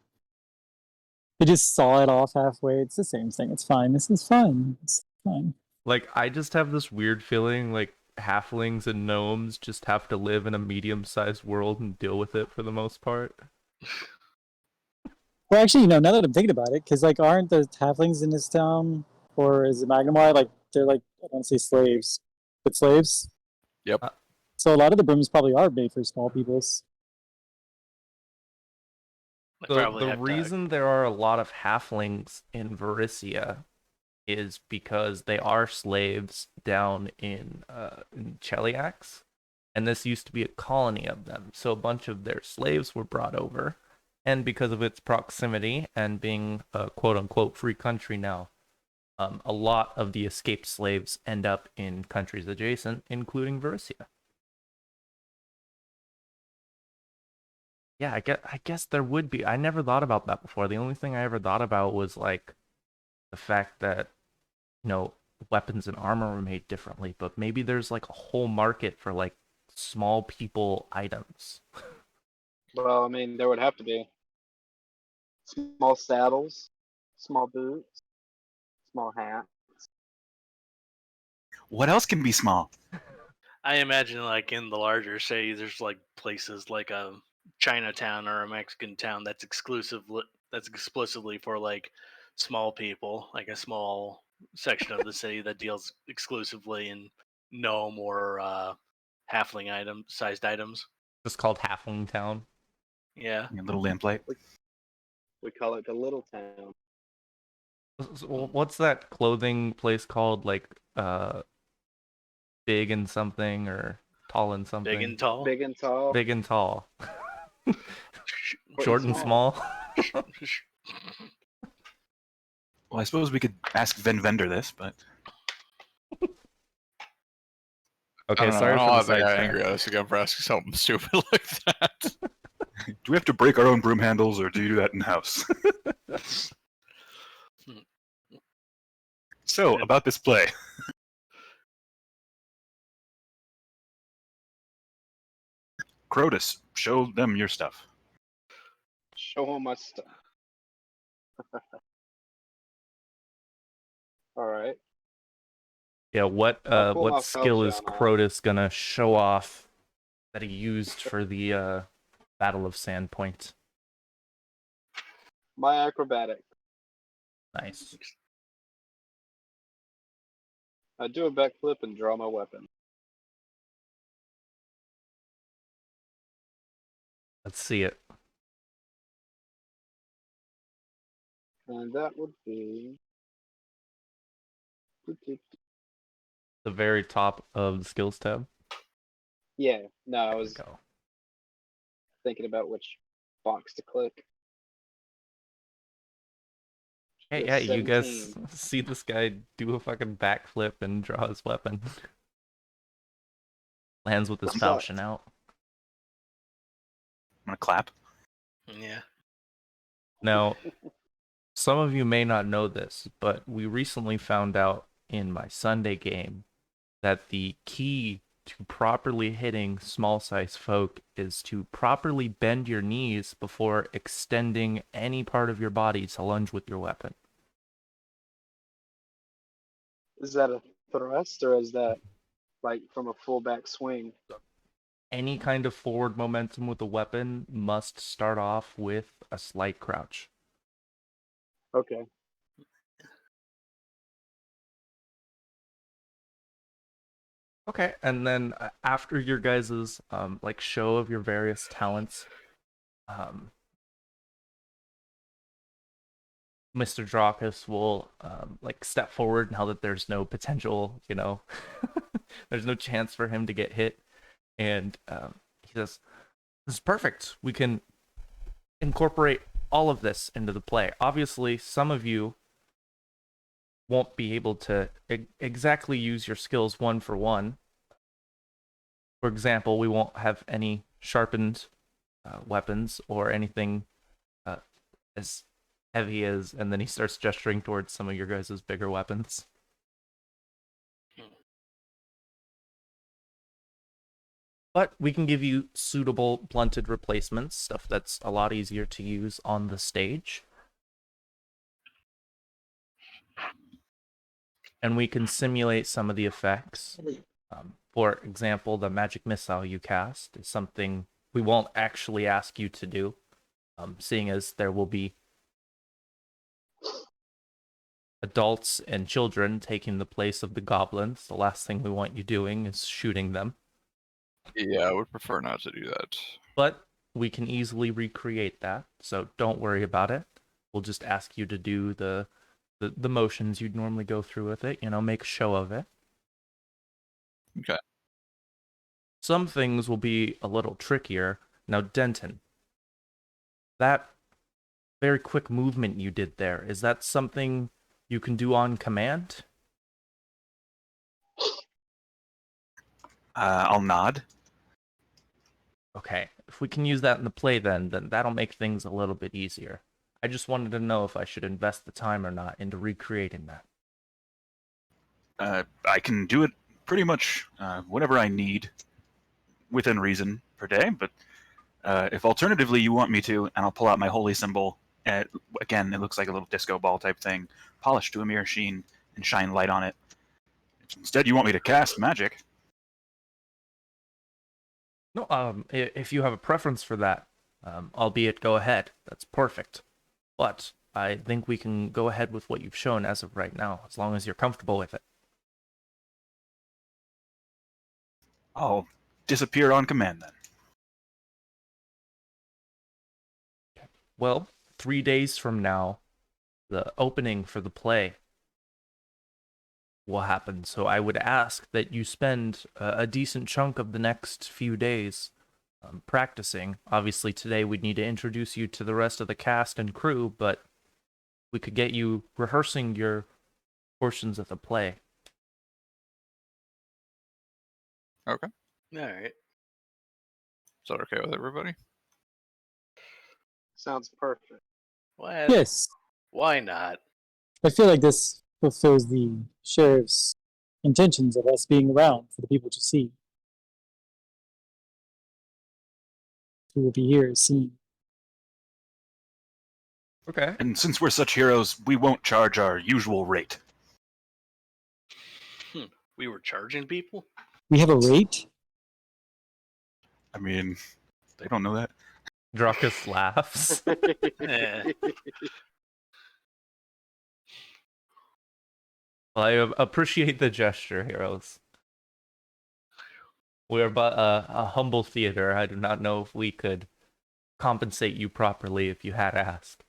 S4: You just saw it off halfway. It's the same thing. It's fine. This is fine. It's fine.
S1: Like I just have this weird feeling like halflings and gnomes just have to live in a medium-sized world and deal with it for the most part.
S4: Well, actually, now that I'm thinking about it, because like, aren't the halflings in this town, or is it Magnemar? Like, they're like, I don't say slaves, but slaves.
S3: Yep.
S4: So a lot of the brooms probably are made for small peoples.
S5: They probably
S1: The
S5: have to-
S1: reason there are a lot of halflings in Varissia is because they are slaves down in Cheliax, and this used to be a colony of them. So a bunch of their slaves were brought over, and because of its proximity and being a quote-unquote free country now, a lot of the escaped slaves end up in countries adjacent, including Varissia. Yeah, I guess there would be. I never thought about that before. The only thing I ever thought about was like the fact that, weapons and armor were made differently, but maybe there's like a whole market for like small people items.
S2: Well, I mean, there would have to be small saddles, small boots, small hat.
S6: What else can be small?
S5: I imagine like in the larger city, there's like places like a Chinatown or a Mexican town that's explicitly for like small people, like a small section of the city that deals exclusively in gnome or halfling sized items.
S1: Just called Halfling Town.
S5: Yeah.
S6: A little lamplight.
S2: We call it the little town.
S1: What's that clothing place called? Like big and something or tall and something?
S5: Big and tall.
S2: Big and tall.
S1: Big and tall.
S2: Short
S1: Short and small.
S6: Well, I suppose we could ask Ven Vendor this, but
S1: Okay,
S3: I
S1: sorry
S3: don't
S1: for
S3: know
S1: the
S3: if they got
S1: sidetrack.
S3: angry at us again for asking something stupid like that.
S6: do we have to break our own broom handles, or do you do that in house? So, about this play. Crotus, show them your stuff.
S2: Show them my stuff. All right.
S1: Yeah, what
S2: I'll pull my
S1: what skill is
S2: Falchion out.
S1: Crotus gonna show off that he used for the Battle of Sandpoint?
S2: My acrobatic.
S1: Nice.
S2: I do a backflip and draw my weapon.
S1: Let's see it.
S2: And that would be
S1: The very top of the skills tab.
S2: yeah. No, I
S1: There we
S2: was
S1: go.
S2: thinking about which box to click.
S1: Hey,
S2: Just
S1: yeah, you guys
S2: 17.
S1: see this guy do a fucking backflip and draw his weapon. Lands with his
S2: Sucked.
S1: falchion out.
S6: I'm gonna clap.
S5: Yeah.
S1: Now, some of you may not know this, but we recently found out in my Sunday game that the key to properly hitting small size folk is to properly bend your knees before extending any part of your body to lunge with your weapon.
S2: Is that a thrust or is that like from a full back swing?
S1: Any kind of forward momentum with a weapon must start off with a slight crouch.
S2: Okay.
S1: Okay, and then after your guys's like show of your various talents, Mr. Dracus will like step forward now that there's no potential, there's no chance for him to get hit, and he says, "This is perfect. We can incorporate all of this into the play. Obviously, some of you won't be able to exactly use your skills one for one. For example, we won't have any sharpened weapons or anything as heavy as," and then he starts gesturing towards some of your guys' bigger weapons. But we can give you suitable blunted replacements, stuff that's a lot easier to use on the stage. And we can simulate some of the effects. For example, the magic missile you cast is something we won't actually ask you to do, seeing as there will be adults and children taking the place of the goblins. The last thing we want you doing is shooting them.
S3: Yeah, I would prefer not to do that.
S1: But we can easily recreate that, so don't worry about it. We'll just ask you to do the the motions you'd normally go through with it, make a show of it.
S3: Okay.
S1: Some things will be a little trickier. Now, Denton, that very quick movement you did there, is that something you can do on command?
S6: I'll nod.
S1: Okay, if we can use that in the play then that'll make things a little bit easier. I just wanted to know if I should invest the time or not into recreating that.
S6: I can do it pretty much whenever I need, within reason, per day. But if alternatively you want me to, and I'll pull out my holy symbol. Again, it looks like a little disco ball type thing, polished to a mere sheen, and shine light on it. If instead you want me to cast magic.
S1: No, if you have a preference for that, albeit go ahead, that's perfect. But I think we can go ahead with what you've shown as of right now, as long as you're comfortable with it.
S6: I'll disappear on command then.
S1: Well, 3 days from now, the opening for the play will happen. So I would ask that you spend a decent chunk of the next few days practicing. Obviously, today we'd need to introduce you to the rest of the cast and crew, but we could get you rehearsing your portions of the play.
S3: Okay.
S5: All right.
S3: Is that okay with everybody?
S2: Sounds perfect.
S5: Well,
S4: Yes,
S5: why not?
S4: I feel like this fulfills the sheriff's intentions of us being around for the people to see. Who will be here seen.
S1: Okay.
S6: And since we're such heroes, we won't charge our usual rate.
S5: We were charging people?
S4: We have a rate?
S6: I mean, they don't know that.
S1: Dracus laughs.
S5: Eh.
S1: Well, I appreciate the gesture, heroes. We are but a humble theater. I do not know if we could compensate you properly if you had asked.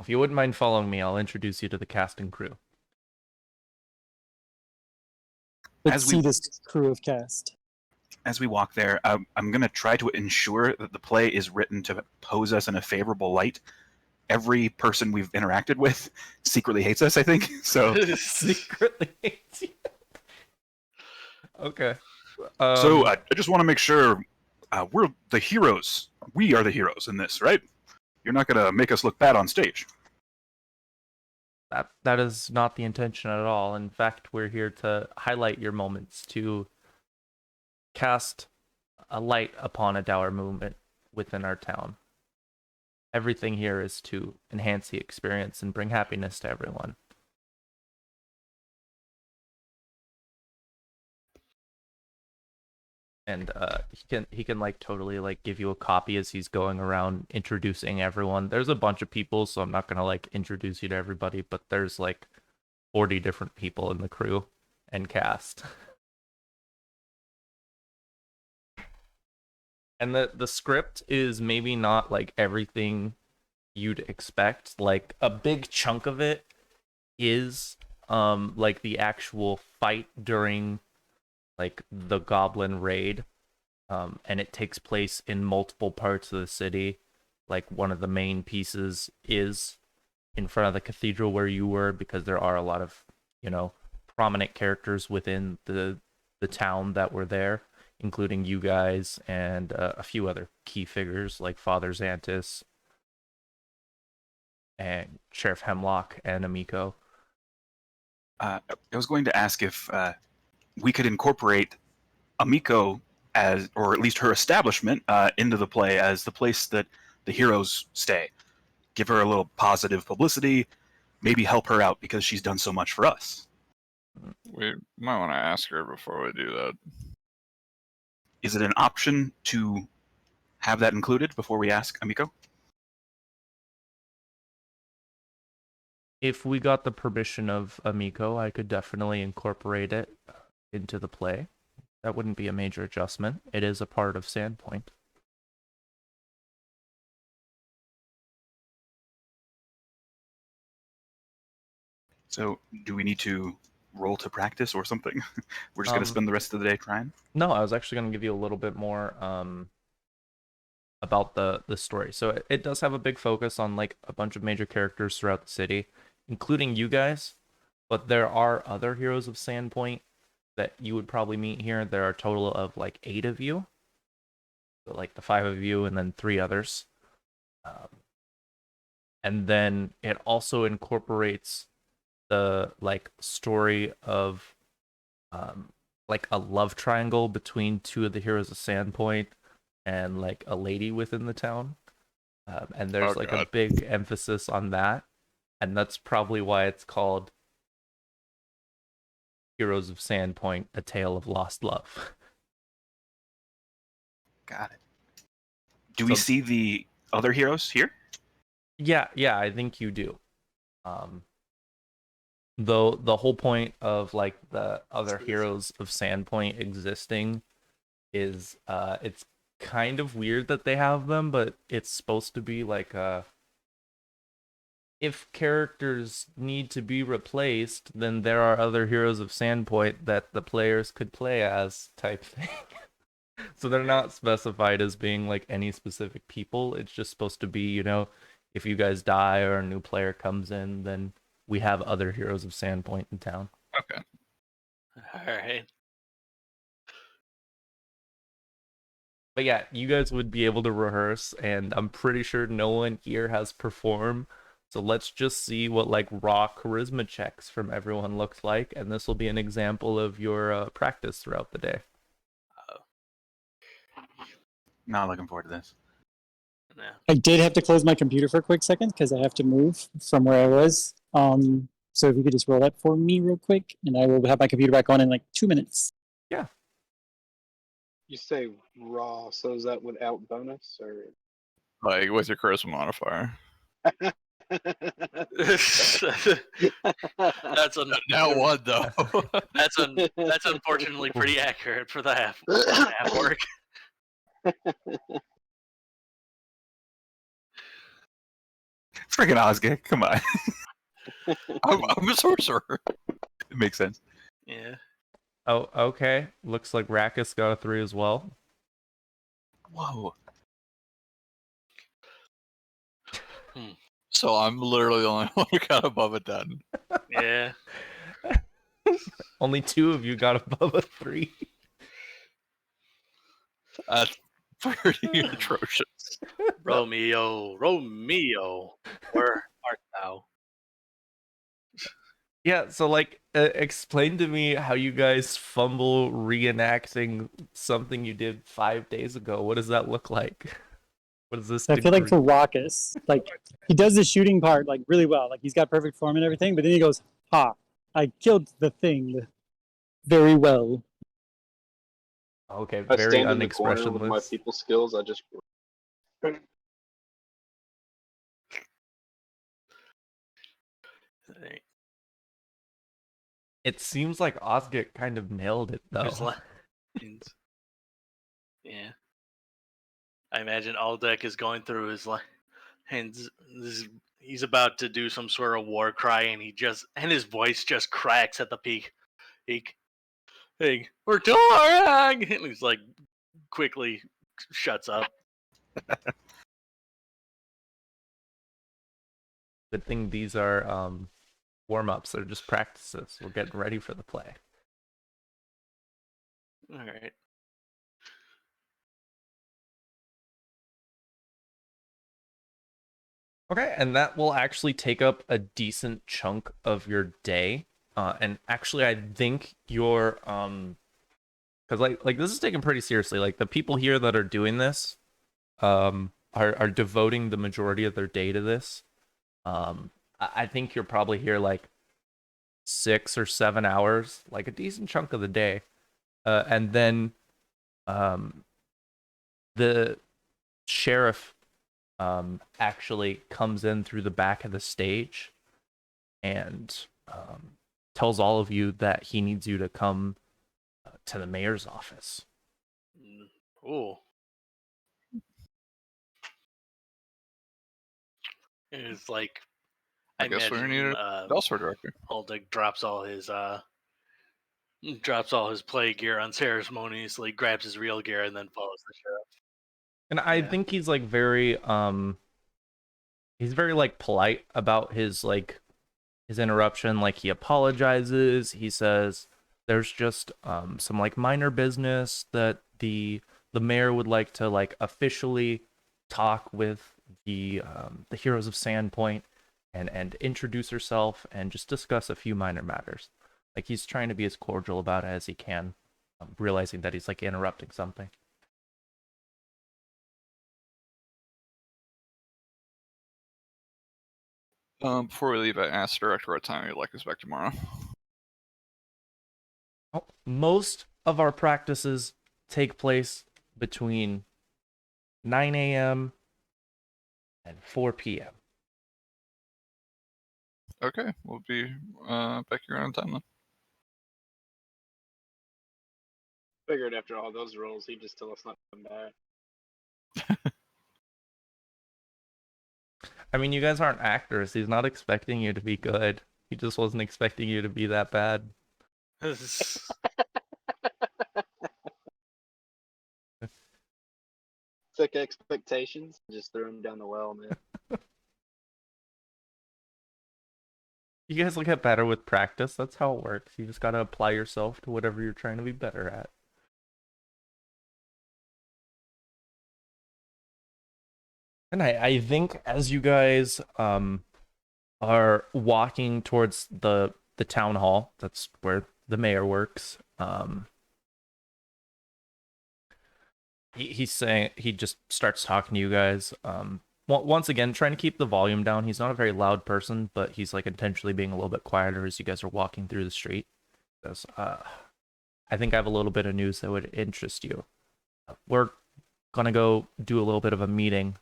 S1: If you wouldn't mind following me, I'll introduce you to the cast and crew.
S4: Let's
S6: As we-
S4: see this crew of cast.
S6: As we walk there, I'm going to try to ensure that the play is written to pose us in a favorable light. Every person we've interacted with secretly hates us, I think. So,
S1: Secretly hates you. Okay.
S6: I just want to make sure we're the heroes. We are the heroes in this, right? You're not going to make us look bad on stage.
S1: That is not the intention at all. In fact, we're here to highlight your moments, to cast a light upon a dour movement within our town. Everything here is to enhance the experience and bring happiness to everyone. And he can like totally like give you a copy as he's going around introducing everyone. There's a bunch of people, so I'm not gonna like introduce you to everybody, but there's like 40 different people in the crew and cast. And the script is maybe not like everything you'd expect. Like a big chunk of it is like the actual fight during like the goblin raid. And it takes place in multiple parts of the city. Like one of the main pieces is in front of the cathedral where you were, because there are a lot of, prominent characters within the town that were there, including you guys and a few other key figures like Father Xantis and Sheriff Hemlock and Amico.
S6: I was going to ask if we could incorporate Amico as, or at least her establishment, into the play as the place that the heroes stay. Give her a little positive publicity, maybe help her out because she's done so much for us.
S3: We might want to ask her before we do that.
S6: Is it an option to have that included before we ask Amico?
S1: If we got the permission of Amico, I could definitely incorporate it into the play. That wouldn't be a major adjustment. It is a part of Sandpoint.
S6: So, do we need to roll to practice or something? We're just gonna
S1: Um,
S6: spend the rest of the day trying.
S1: No, I was actually going to give you a little bit more about the story. So it does have a big focus on like a bunch of major characters throughout the city, including you guys. But there are other heroes of Sandpoint that you would probably meet here. There are a total of like 8 of you, so like the 5 of you and then 3 others. And then it also incorporates the like story of like a love triangle between 2 of the heroes of Sandpoint and like a lady within the town. And there's like a big emphasis on that, and that's probably why it's called Heroes of Sandpoint: A Tale of Lost Love.
S6: Got it. Do we see the other heroes here?
S1: Yeah, I think you do. Though the whole point of like the other heroes of Sandpoint existing is it's kind of weird that they have them, but it's supposed to be like if characters need to be replaced, then there are other heroes of Sandpoint that the players could play as type thing. So they're not specified as being like any specific people. It's just supposed to be, you know, if you guys die or a new player comes in, then we have other heroes of Sandpoint in town.
S3: Okay.
S5: All right.
S1: But yeah, you guys would be able to rehearse, and I'm pretty sure no one here has performed. So let's just see what like raw charisma checks from everyone looks like, and this will be an example of your practice throughout the day.
S6: Not looking forward to this.
S5: No.
S4: I did have to close my computer for a quick second because I have to move from where I was. So if you could just roll that for me real quick, and I will have my computer back on in like 2 minutes.
S1: Yeah.
S2: You say raw, so is that without bonus or?
S3: Like with your charisma modifier.
S5: That's
S3: Now what though?
S5: that's unfortunately pretty accurate for the half work.
S6: Freaking Osgek, come on. I'm a sorcerer. It makes sense.
S5: Yeah.
S1: Oh, okay. Looks like Rakus got a 3 as well.
S6: Whoa.
S3: So I'm literally the only one who got above a 10.
S5: Yeah.
S1: Only 2 of you got above a 3.
S3: That's pretty atrocious.
S5: Romeo, where art thou?
S1: Yeah, so like explain to me how you guys fumble reenacting something you did 5 days ago. What does that look like? What is this?
S4: I feel like
S1: degree?
S4: for Raucus, like he does the shooting part like really well. Like he's got perfect form and everything, but then he goes, "Ha! I killed the thing very well."
S1: Okay,
S2: I
S1: very
S2: stand in the corner with my
S1: unexpressionless.
S2: people skills. I just.
S1: It seems like Osgit kind of nailed it though.
S5: His lines. Yeah. I imagine Aldec is going through his lines. He's about to do some sort of war cry, and his voice just cracks at the peak. Hey, we're torn! And he's like quickly shuts up.
S1: Good thing these are warm-ups. They're just practices. We're getting ready for the play.
S5: All right.
S1: Okay, and that will actually take up a decent chunk of your day. And actually, I think your because like this is taken pretty seriously. Like the people here that are doing this, are devoting the majority of their day to this. I think you're probably here like 6 or 7 hours, like a decent chunk of the day, and then the sheriff actually comes in through the back of the stage and tells all of you that he needs you to come to the mayor's office.
S5: Ooh. It's like
S3: I guess we
S5: imagine
S3: need an elsewhere director.
S5: Aldig drops all his play gear unceremoniously, grabs his real gear, and then follows the sheriff.
S1: And I
S2: Yeah.
S1: think he's like very he's very like polite about his like his interruption. Like he apologizes. He says there's just some like minor business that the mayor would like to like officially talk with the heroes of Sandpoint and introduce herself and just discuss a few minor matters. Like he's trying to be as cordial about it as he can, realizing that he's like interrupting something.
S3: Before we leave, I asked the director what time he'd like us back tomorrow.
S1: Most of our practices take place between 9 a.m. and 4 p.m.
S3: Okay, we'll be back here on time then.
S2: Figured after all those rolls, he'd just tell us not to come back.
S1: I mean, you guys aren't actors. He's not expecting you to be good. He just wasn't expecting you to be that bad.
S2: Took expectations, just threw him down the well, man.
S1: You guys will get better with practice. That's how it works. You just gotta apply yourself to whatever you're trying to be better at. And I think as you guys are walking towards the town hall, that's where the mayor works. He's saying, he just starts talking to you guys. Once again, trying to keep the volume down. He's not a very loud person, but he's like intentionally being a little bit quieter as you guys are walking through the street. He says, I think I have a little bit of news that would interest you. We're gonna go do a little bit of a meeting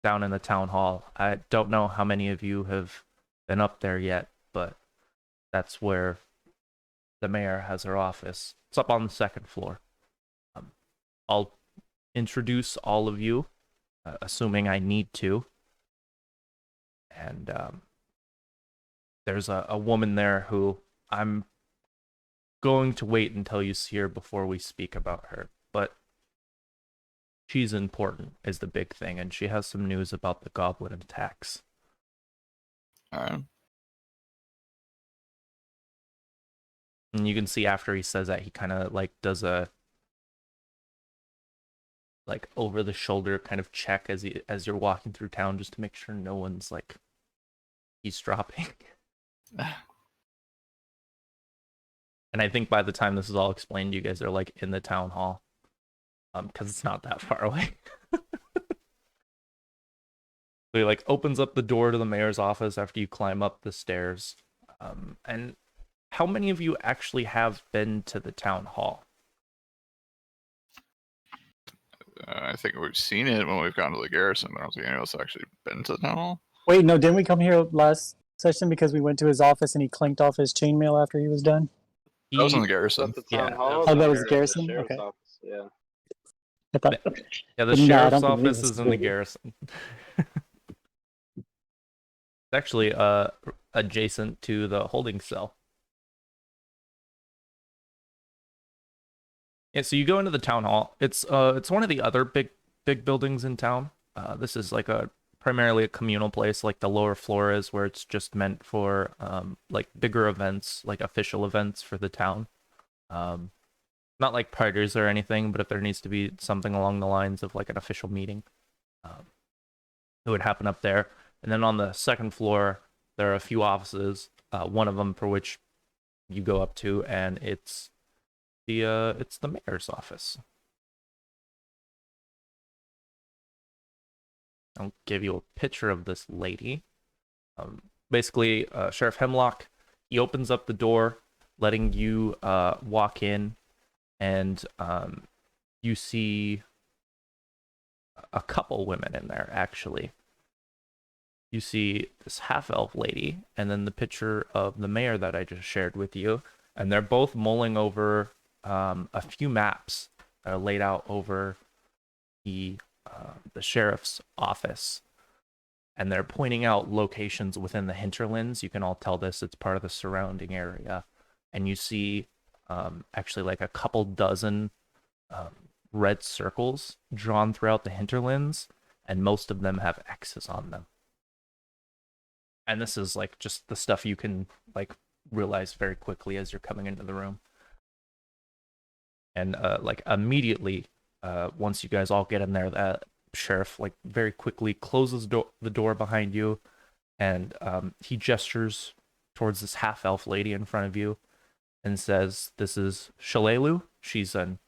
S1: down in the town hall. I don't know how many of you have been up there yet, but that's where the mayor has her office. It's up on the second floor. I'll introduce all of you, assuming I need to. And there's a woman there who I'm going to wait until you see her before we speak about her. But she's important is the big thing, and she has some news about the goblin attacks.
S3: Alright.
S1: And you can see after he says that, he kind of like does a like over the shoulder kind of check as you're walking through town, just to make sure no one's like eavesdropping. And I think by the time this is all explained, you guys are like in the town hall, because it's not that far away. So he like opens up the door to the mayor's office after you climb up the stairs. And how many of you actually have been to the town hall?
S3: I think we've seen it when we've gone to the garrison. I don't think anyone else actually been to the town hall.
S4: Wait, no, didn't we come here last session because we went to his office and he clinked off his chainmail after he was done?
S3: That was in the
S2: Is
S3: garrison.
S2: that the town
S1: Yeah.
S2: hall?
S4: Oh, that was
S2: or
S4: the garrison?
S2: sheriff's
S4: Okay.
S2: office? Yeah.
S4: I thought,
S1: Yeah, the
S4: But no, I
S1: sheriff's
S4: don't believe
S1: office
S4: it's
S1: is in the
S4: true.
S1: garrison. It's actually adjacent to the holding cell. Yeah, so you go into the town hall. It's one of the other big buildings in town. This is like primarily a communal place, like the lower floor is, where it's just meant for like bigger events, like official events for the town. Not like parties or anything, but if there needs to be something along the lines of like an official meeting, it would happen up there. And then on the second floor, there are a few offices. One of them for which you go up to, and it's the mayor's office. I'll give you a picture of this lady. Basically, Sheriff Hemlock, he opens up the door, letting you walk in, and you see a couple women in there, actually. You see this half-elf lady, and then the picture of the mayor that I just shared with you, and they're both mulling over a few maps that are laid out over the sheriff's office. and they're pointing out locations within the hinterlands. You can all tell this, it's part of the surrounding area. And you see actually like a couple dozen red circles drawn throughout the hinterlands, and most of them have X's on them. And this is like just the stuff you can like realize very quickly as you're coming into the room. And like immediately, once you guys all get in there, that sheriff like very quickly closes the door behind you, and he gestures towards this half-elf lady in front of you and says, "This is Shalelu. She's an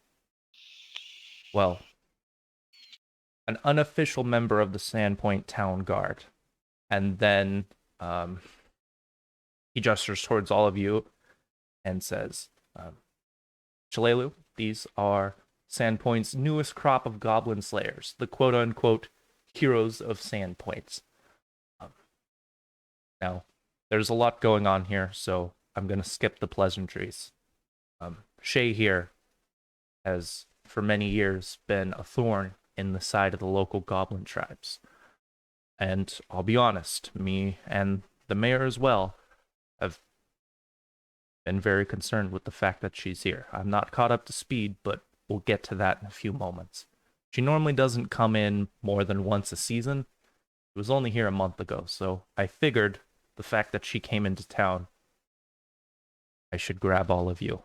S1: unofficial member of the Sandpoint Town Guard." And then he gestures towards all of you and says, "Shalelu, these are Sandpoint's newest crop of goblin slayers, the quote-unquote heroes of Sandpoint." Now, there's a lot going on here, so I'm going to skip the pleasantries. Shay here has, for many years, been a thorn in the side of the local goblin tribes. And I'll be honest, me and the mayor as well have been very concerned with the fact that she's here. I'm not caught up to speed, but we'll get to that in a few moments. She normally doesn't come in more than once a season. She was only here a month ago, so I figured the fact that she came into town, I should grab all of you.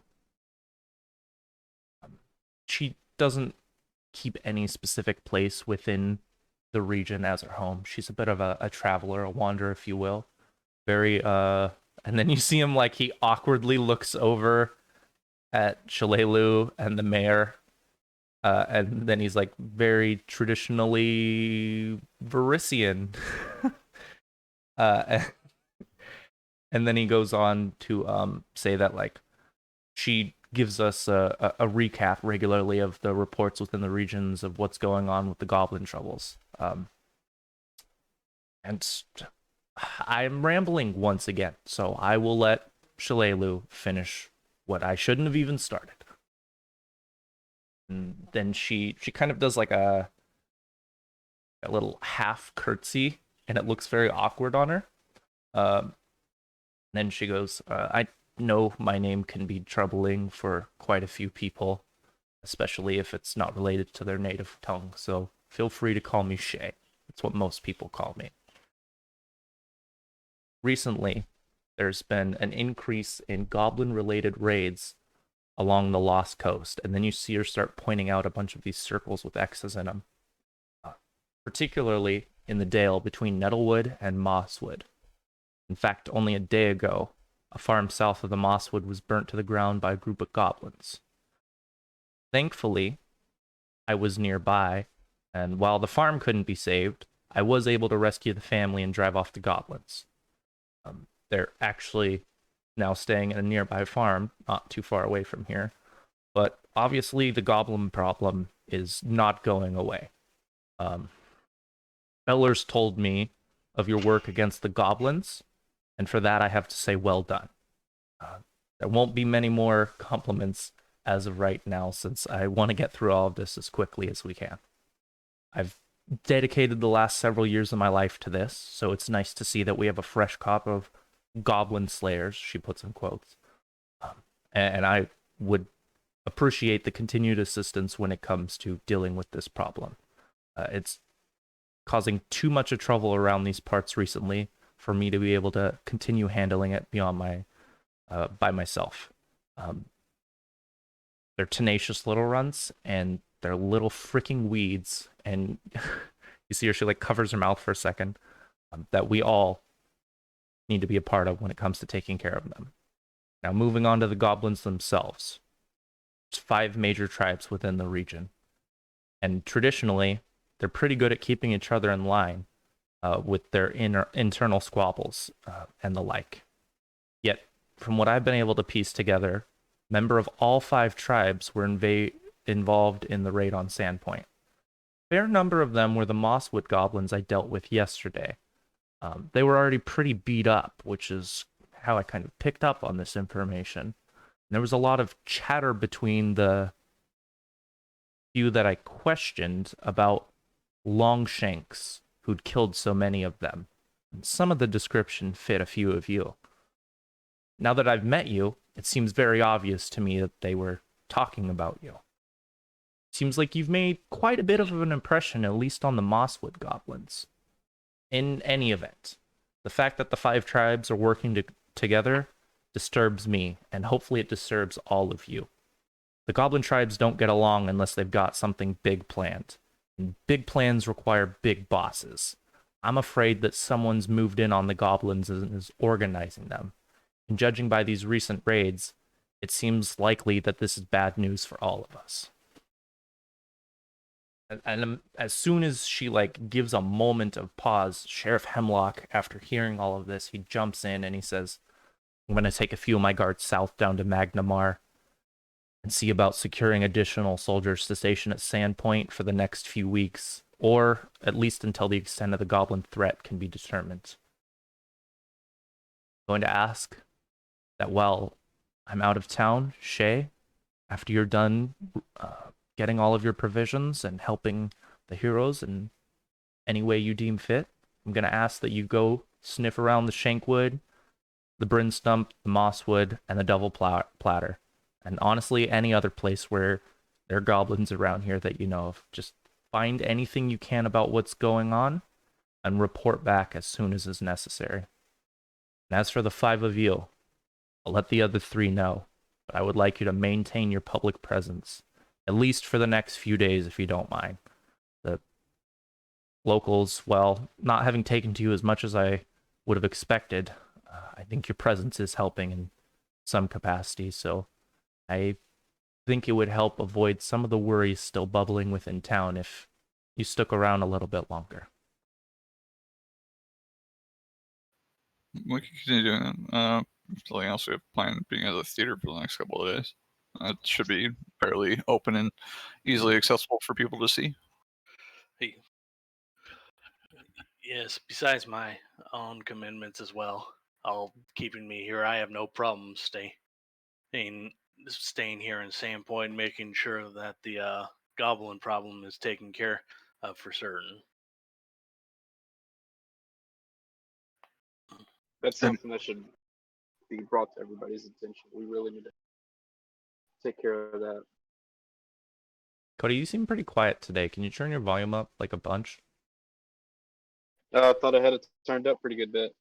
S1: She doesn't keep any specific place within the region as her home. She's a bit of a traveler, a wanderer, if you will. Very, and then you see him, like, he awkwardly looks over at Shalelu and the mayor, and then he's, like, very traditionally Varisian. And then he goes on to say that, like, she gives us a recap regularly of the reports within the regions of what's going on with the goblin troubles. And I'm rambling once again, so I will let Shalelu finish what I shouldn't have even started. And then she kind of does like a little half curtsy, and it looks very awkward on her. Then she goes, "I know my name can be troubling for quite a few people, especially if it's not related to their native tongue, so feel free to call me Shay. That's what most people call me. Recently, there's been an increase in goblin-related raids along the Lost Coast," and then you see her start pointing out a bunch of these circles with X's in them, particularly in the dale between Nettlewood and Mosswood. In fact, only a day ago, a farm south of the Mosswood was burnt to the ground by a group of goblins. Thankfully, I was nearby, and while the farm couldn't be saved, I was able to rescue the family and drive off the goblins. They're actually now staying at a nearby farm, not too far away from here, but obviously the goblin problem is not going away. Bellers told me of your work against the goblins, and for that I have to say well done. There won't be many more compliments as of right now, since I want to get through all of this as quickly as we can. I've dedicated the last several years of my life to this, so it's nice to see that we have a fresh crop of goblin slayers, she puts in quotes. And I would appreciate the continued assistance when it comes to dealing with this problem. It's causing too much of trouble around these parts recently for me to be able to continue handling it beyond by myself. They're tenacious little runts, and they're little freaking weeds, and you see her, she like covers her mouth for a second, that we all need to be a part of when it comes to taking care of them. Now, moving on to the goblins themselves. There's 5 major tribes within the region, and traditionally, they're pretty good at keeping each other in line with their internal squabbles and the like. Yet, from what I've been able to piece together, members of all 5 tribes were involved in the raid on Sandpoint. A fair number of them were the Mosswood goblins I dealt with yesterday. They were already pretty beat up, which is how I kind of picked up on this information. And there was a lot of chatter between the few that I questioned about Longshanks, who'd killed so many of them. And some of the description fit a few of you. Now that I've met you, it seems very obvious to me that they were talking about you. Seems like you've made quite a bit of an impression, at least on the Mosswood goblins. In any event, the fact that the 5 tribes are working together disturbs me, and hopefully it disturbs all of you. The goblin tribes don't get along unless they've got something big planned. And big plans require big bosses. I'm afraid that someone's moved in on the goblins and is organizing them. And judging by these recent raids, it seems likely that this is bad news for all of us. And as soon as she gives a moment of pause, Sheriff Hemlock, after hearing all of this, he jumps in and he says, I'm going to take a few of my guards south down to Magnamar and see about securing additional soldiers to station at Sandpoint for the next few weeks, or at least until the extent of the goblin threat can be determined. I'm going to ask that while I'm out of town, Shay, after you're done getting all of your provisions and helping the heroes in any way you deem fit, I'm going to ask that you go sniff around the Shankwood, the Bryn Stump, the Mosswood, and the Double Platter. And honestly, any other place where there are goblins around here that you know of. Just find anything you can about what's going on and report back as soon as is necessary. And as for the 5 of you, I'll let the other 3 know, but I would like you to maintain your public presence, at least for the next few days, if you don't mind. The locals, well, not having taken to you as much as I would have expected, I think your presence is helping in some capacity, so I think it would help avoid some of the worries still bubbling within town if you stuck around a little bit longer.
S3: We can continue doing that. Something else we have planned being at the theater for the next couple of days. It should be fairly open and easily accessible for people to see.
S5: Hey. Yes, besides my own commitments as well, all keeping me here, I have no problem staying here in Sandpoint, making sure that the goblin problem is taken care of for certain.
S2: That's something that should be brought to everybody's attention. We really need to take care of that.
S1: Cody, you seem pretty quiet today. Can you turn your volume up like a bunch?
S2: I thought I had it turned up pretty good bit.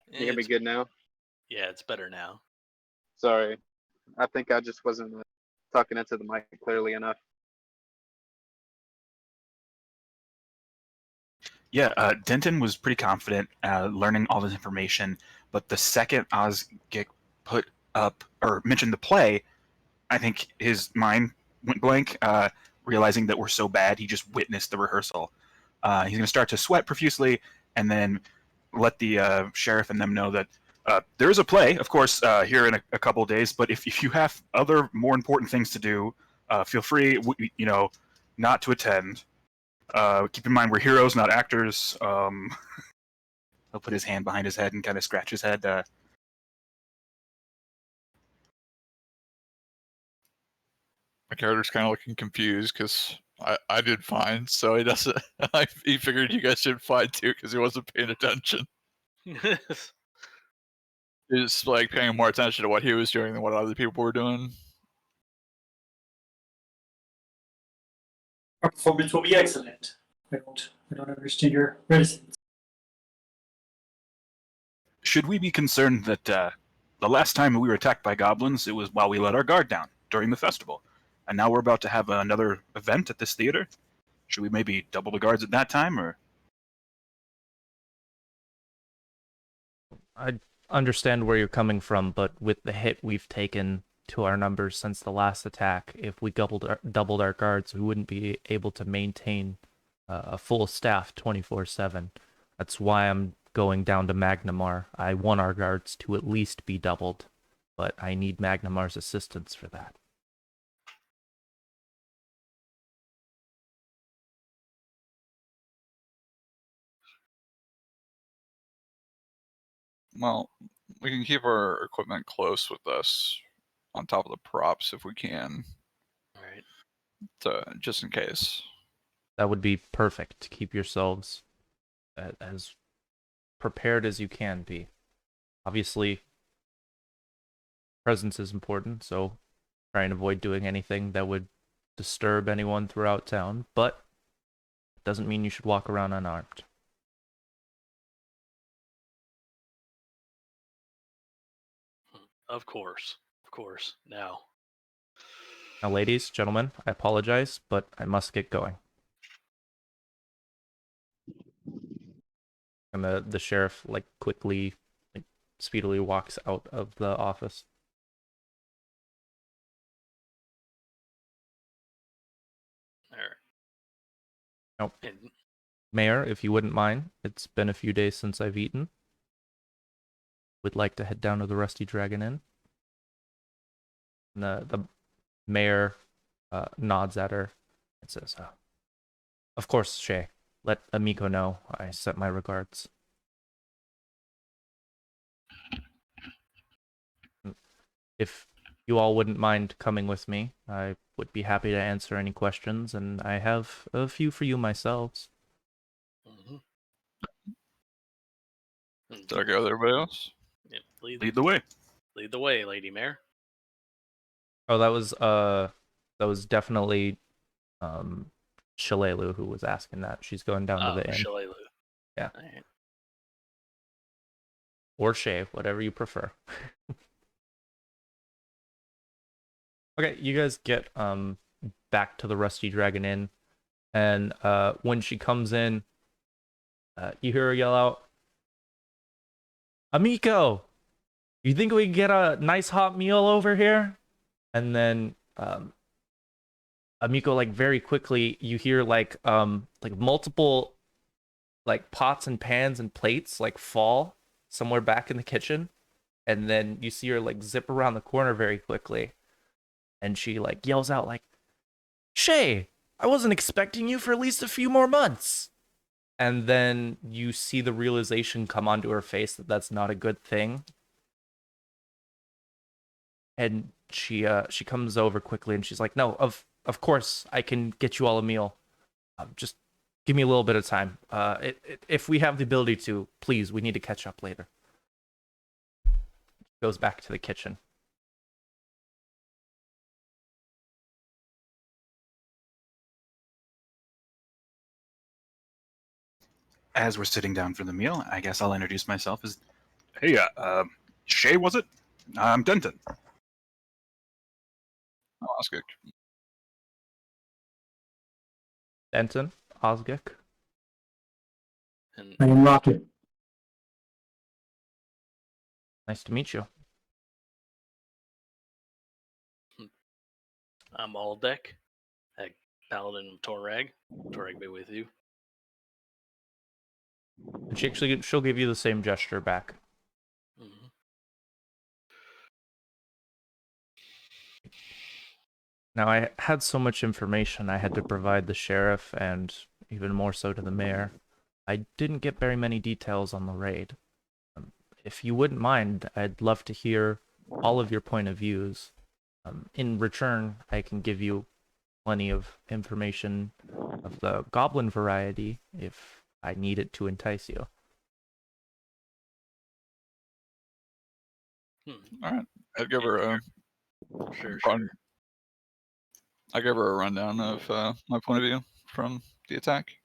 S2: You hear me
S5: It's-
S2: good now?
S5: Yeah, it's better now.
S2: Sorry. I think I just wasn't talking into the mic clearly enough.
S6: Yeah, Denton was pretty confident learning all this information, but the second Oz get put up or mentioned the play, I think his mind went blank, realizing that we're so bad, he just witnessed the rehearsal. He's going to start to sweat profusely and then let the sheriff and them know that there is a play, of course, here in a couple of days, but if you have other more important things to do, feel free, not to attend. Keep in mind, we're heroes, not actors. He'll put his hand behind his head and kind of scratch his head.
S3: My character's kind of looking confused because I did fine, so he doesn't. He figured you guys did fine too because he wasn't paying attention. He's paying more attention to what he was doing than what other people were doing.
S4: Our performance will be excellent. I don't understand your reticence.
S6: Should we be concerned that the last time we were attacked by goblins, it was while we let our guard down during the festival, and now we're about to have another event at this theater? Should we maybe double the guards at that time, or?
S1: I understand where you're coming from, but with the hit we've taken to our numbers since the last attack, if we doubled our guards, we wouldn't be able to maintain a full staff 24/7. That's why I'm going down to Magnamar. I want our guards to at least be doubled, but I need Magnamar's assistance for that.
S3: Well, we can keep our equipment close with us, on top of the props if we can,
S5: All right.
S3: just in case.
S1: That would be perfect to keep yourselves as prepared as you can be. Obviously, presence is important, so try and avoid doing anything that would disturb anyone throughout town, but it doesn't mean you should walk around unarmed.
S5: Of course. Of course. Now.
S1: Now, ladies, gentlemen, I apologize, but I must get going. And the sheriff quickly, speedily walks out of the office.
S5: All right.
S1: Nope.
S5: And
S1: Mayor, if you wouldn't mind, it's been a few days since I've eaten. Would like to head down to the Rusty Dragon Inn. And the mayor nods at her and says, "Of course, Shay. Let Amiko know I sent my regards." If you all wouldn't mind coming with me, I would be happy to answer any questions, and I have a few for you myself.
S5: mhm.
S3: Did I go with everybody else?
S5: Yeah,
S6: Lead the way.
S5: lead the way, Lady Mayor.
S1: Oh, that was definitely Shalelu who was asking that. She's going down to
S5: Oh,
S1: the inn.
S5: Shalelu.
S1: Yeah.
S5: All right.
S1: Or Shay, whatever you prefer. Okay, you guys get back to the Rusty Dragon Inn, and when she comes in, you hear her yell out, "Amiko, you think we can get a nice hot meal over here?" And then Amiko, very quickly, you hear multiple pots and pans and plates fall somewhere back in the kitchen, and then you see her zip around the corner very quickly, and she yells out "Shay, I wasn't expecting you for at least a few more months." And then you see the realization come onto her face that that's not a good thing. And she comes over quickly and she's like, "No, of course I can get you all a meal. Just give me a little bit of time. If we have the ability to, please, we need to catch up later." Goes back to the kitchen.
S6: As we're sitting down for the meal, I guess I'll introduce myself as, "Hey, Shay, was it? I'm Denton."
S3: Oh, that's good.
S1: Denton, Osgik.
S5: And
S4: I am Rocket.
S1: Nice to meet you.
S5: I'm Aldec, a paladin of Torag. Torag be with you.
S1: And she'll give you the same gesture back.
S5: Mhm.
S1: Now, I had so much information I had to provide the sheriff, and even more so to the mayor. I didn't get very many details on the raid. If you wouldn't mind, I'd love to hear all of your point of views. In return, I can give you plenty of information of the goblin variety if I need it to entice you.
S3: All right. I'd give her a
S5: Sure,
S3: run.
S5: sure.
S3: I give her a rundown of my point of view from the attack.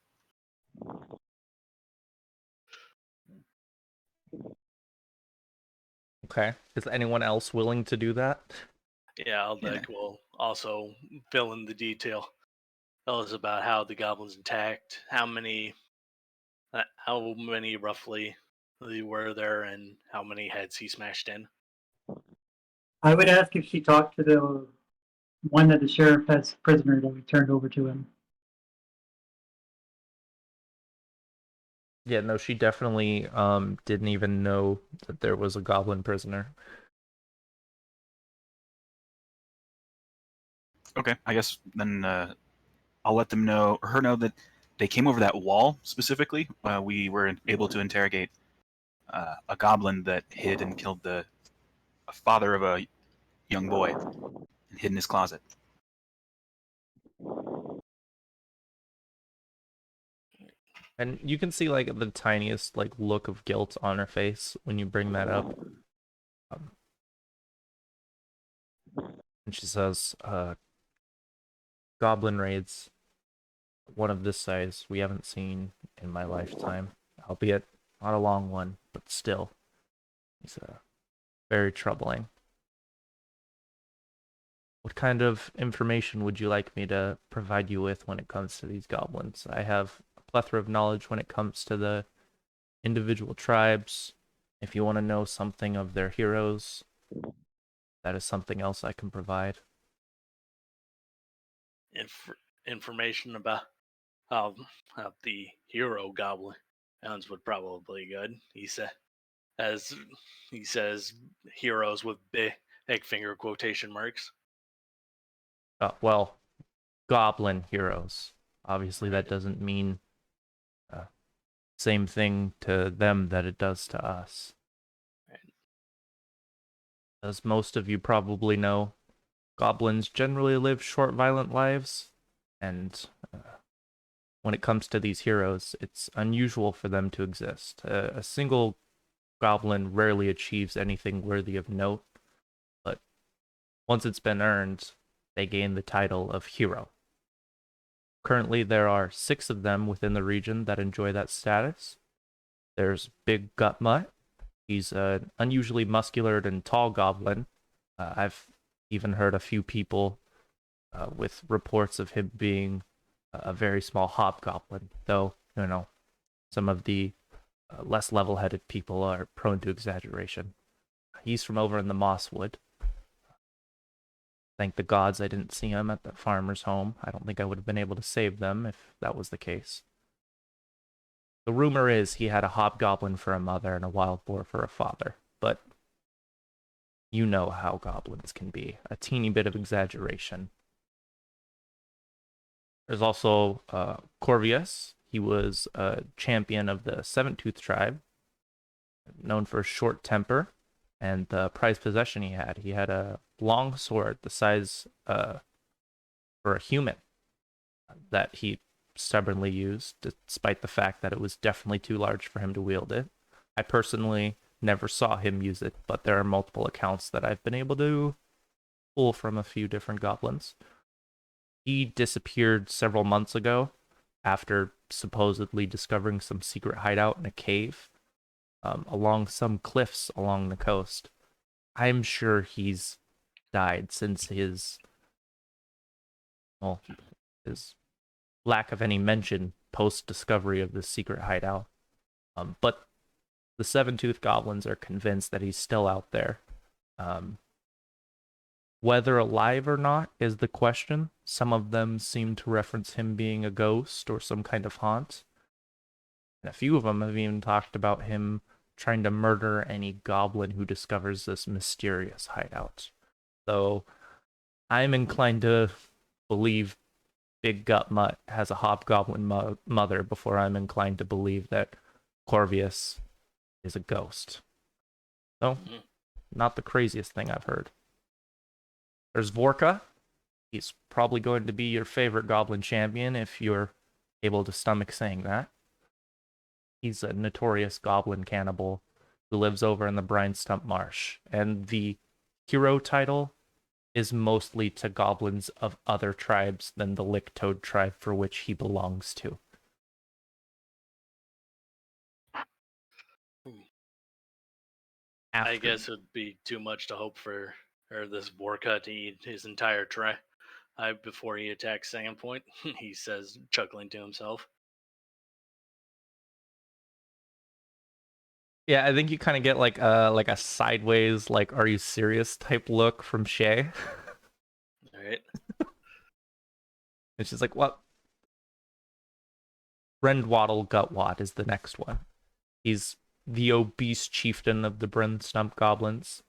S1: Okay. Is anyone else willing to do that?
S5: Yeah, Aldec will also fill in the detail. Tell us about how the goblins attacked, how many roughly were there, and how many heads he smashed in.
S4: I would ask if she talked to the one that the sheriff has prisoner that we turned over to him.
S1: Yeah, no, she definitely didn't even know that there was a goblin prisoner.
S6: Okay, I guess then I'll let them know, or her know, that they came over that wall specifically. We were able to interrogate a goblin that hid and killed the father of a young boy and hid in his closet.
S1: And you can see like the tiniest like look of guilt on her face when you bring that up. And she says, goblin raids, one of this size, we haven't seen in my lifetime, albeit not a long one, but still, it's very troubling. What kind of information would you like me to provide you with when it comes to these goblins? I have a plethora of knowledge when it comes to the individual tribes. If you want to know something of their heroes, that is something else I can provide.
S5: Information about the hero goblin hounds would probably be good. He says heroes with big finger quotation marks.
S1: Well, goblin heroes. Obviously, that
S5: Right.
S1: doesn't mean same thing to them that it does to us.
S5: Right.
S1: As most of you probably know, goblins generally live short, violent lives, and when it comes to these heroes, it's unusual for them to exist. A single goblin rarely achieves anything worthy of note, but once it's been earned, they gain the title of hero. Currently, there are 6 of them within the region that enjoy that status. There's Big Gut Mutt. He's an unusually muscular and tall goblin. I've even heard a few people with reports of him being a very small hobgoblin, though, some of the less level-headed people are prone to exaggeration. He's from over in the Mosswood. Thank the gods I didn't see him at the farmer's home. I don't think I would have been able to save them if that was the case. The rumor is he had a hobgoblin for a mother and a wild boar for a father, but you know how goblins can be. A teeny bit of exaggeration. There's also Corvius. He was a champion of the Seven-Tooth tribe, known for his short temper and the prized possession he had. He had a long sword the size for a human that he stubbornly used, despite the fact that it was definitely too large for him to wield it. I personally never saw him use it, but there are multiple accounts that I've been able to pull from a few different goblins. He disappeared several months ago after supposedly discovering some secret hideout in a cave along some cliffs along the coast. I'm sure he's died since his lack of any mention post-discovery of this secret hideout. But the Seven-Tooth Goblins are convinced that he's still out there. Whether alive or not is the question. Some of them seem to reference him being a ghost or some kind of haunt. And a few of them have even talked about him trying to murder any goblin who discovers this mysterious hideout. So I'm inclined to believe Big Gut Mutt has a hobgoblin mother before I'm inclined to believe that Corvius is a ghost. So, not the craziest thing I've heard. There's Vorka. He's probably going to be your favorite goblin champion if you're able to stomach saying that. He's a notorious goblin cannibal who lives over in the Brine Stump Marsh, and the hero title is mostly to goblins of other tribes than the Licktoad tribe for which he belongs to.
S5: I guess it would be too much to hope for this Vorka to eat his entire tribe before he attacks Sandpoint. He says, chuckling to himself.
S1: Yeah, I think you kind of get like a sideways, like, are you serious type look from Shay.
S5: All right.
S1: And she's like, what? Rendwaddle Gutwad is the next one. He's the obese chieftain of the Bryn Stump Goblins.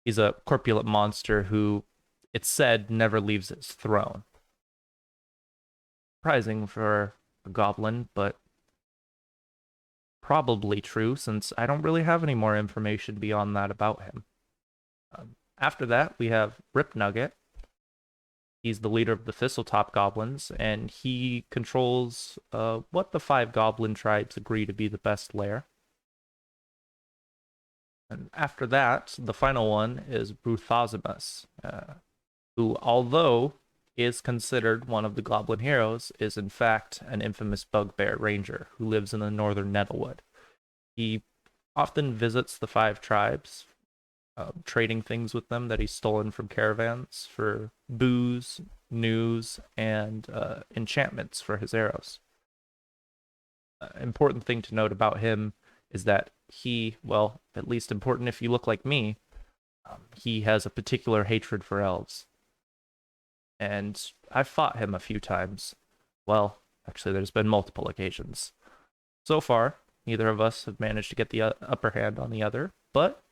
S1: He's a corpulent monster who, it's said, never leaves his throne. Surprising for a goblin, but probably true, since I don't really have any more information beyond that about him. After that, we have Rip Nugget. He's the leader of the Thistletop Goblins, and he controls what the 5 goblin tribes agree to be the best lair. And after that, the final one is Bruthazimus, who, although is considered one of the goblin heroes, is in fact an infamous bugbear ranger who lives in the northern Nettlewood. He often visits the 5 tribes, trading things with them that he's stolen from caravans for booze, news, and enchantments for his arrows. Important thing to note about him is that he, well, at least important if you look like me, he has a particular hatred for elves. And I've fought him a few times. Well, actually, there's been multiple occasions. So far, neither of us have managed to get the upper hand on the other, but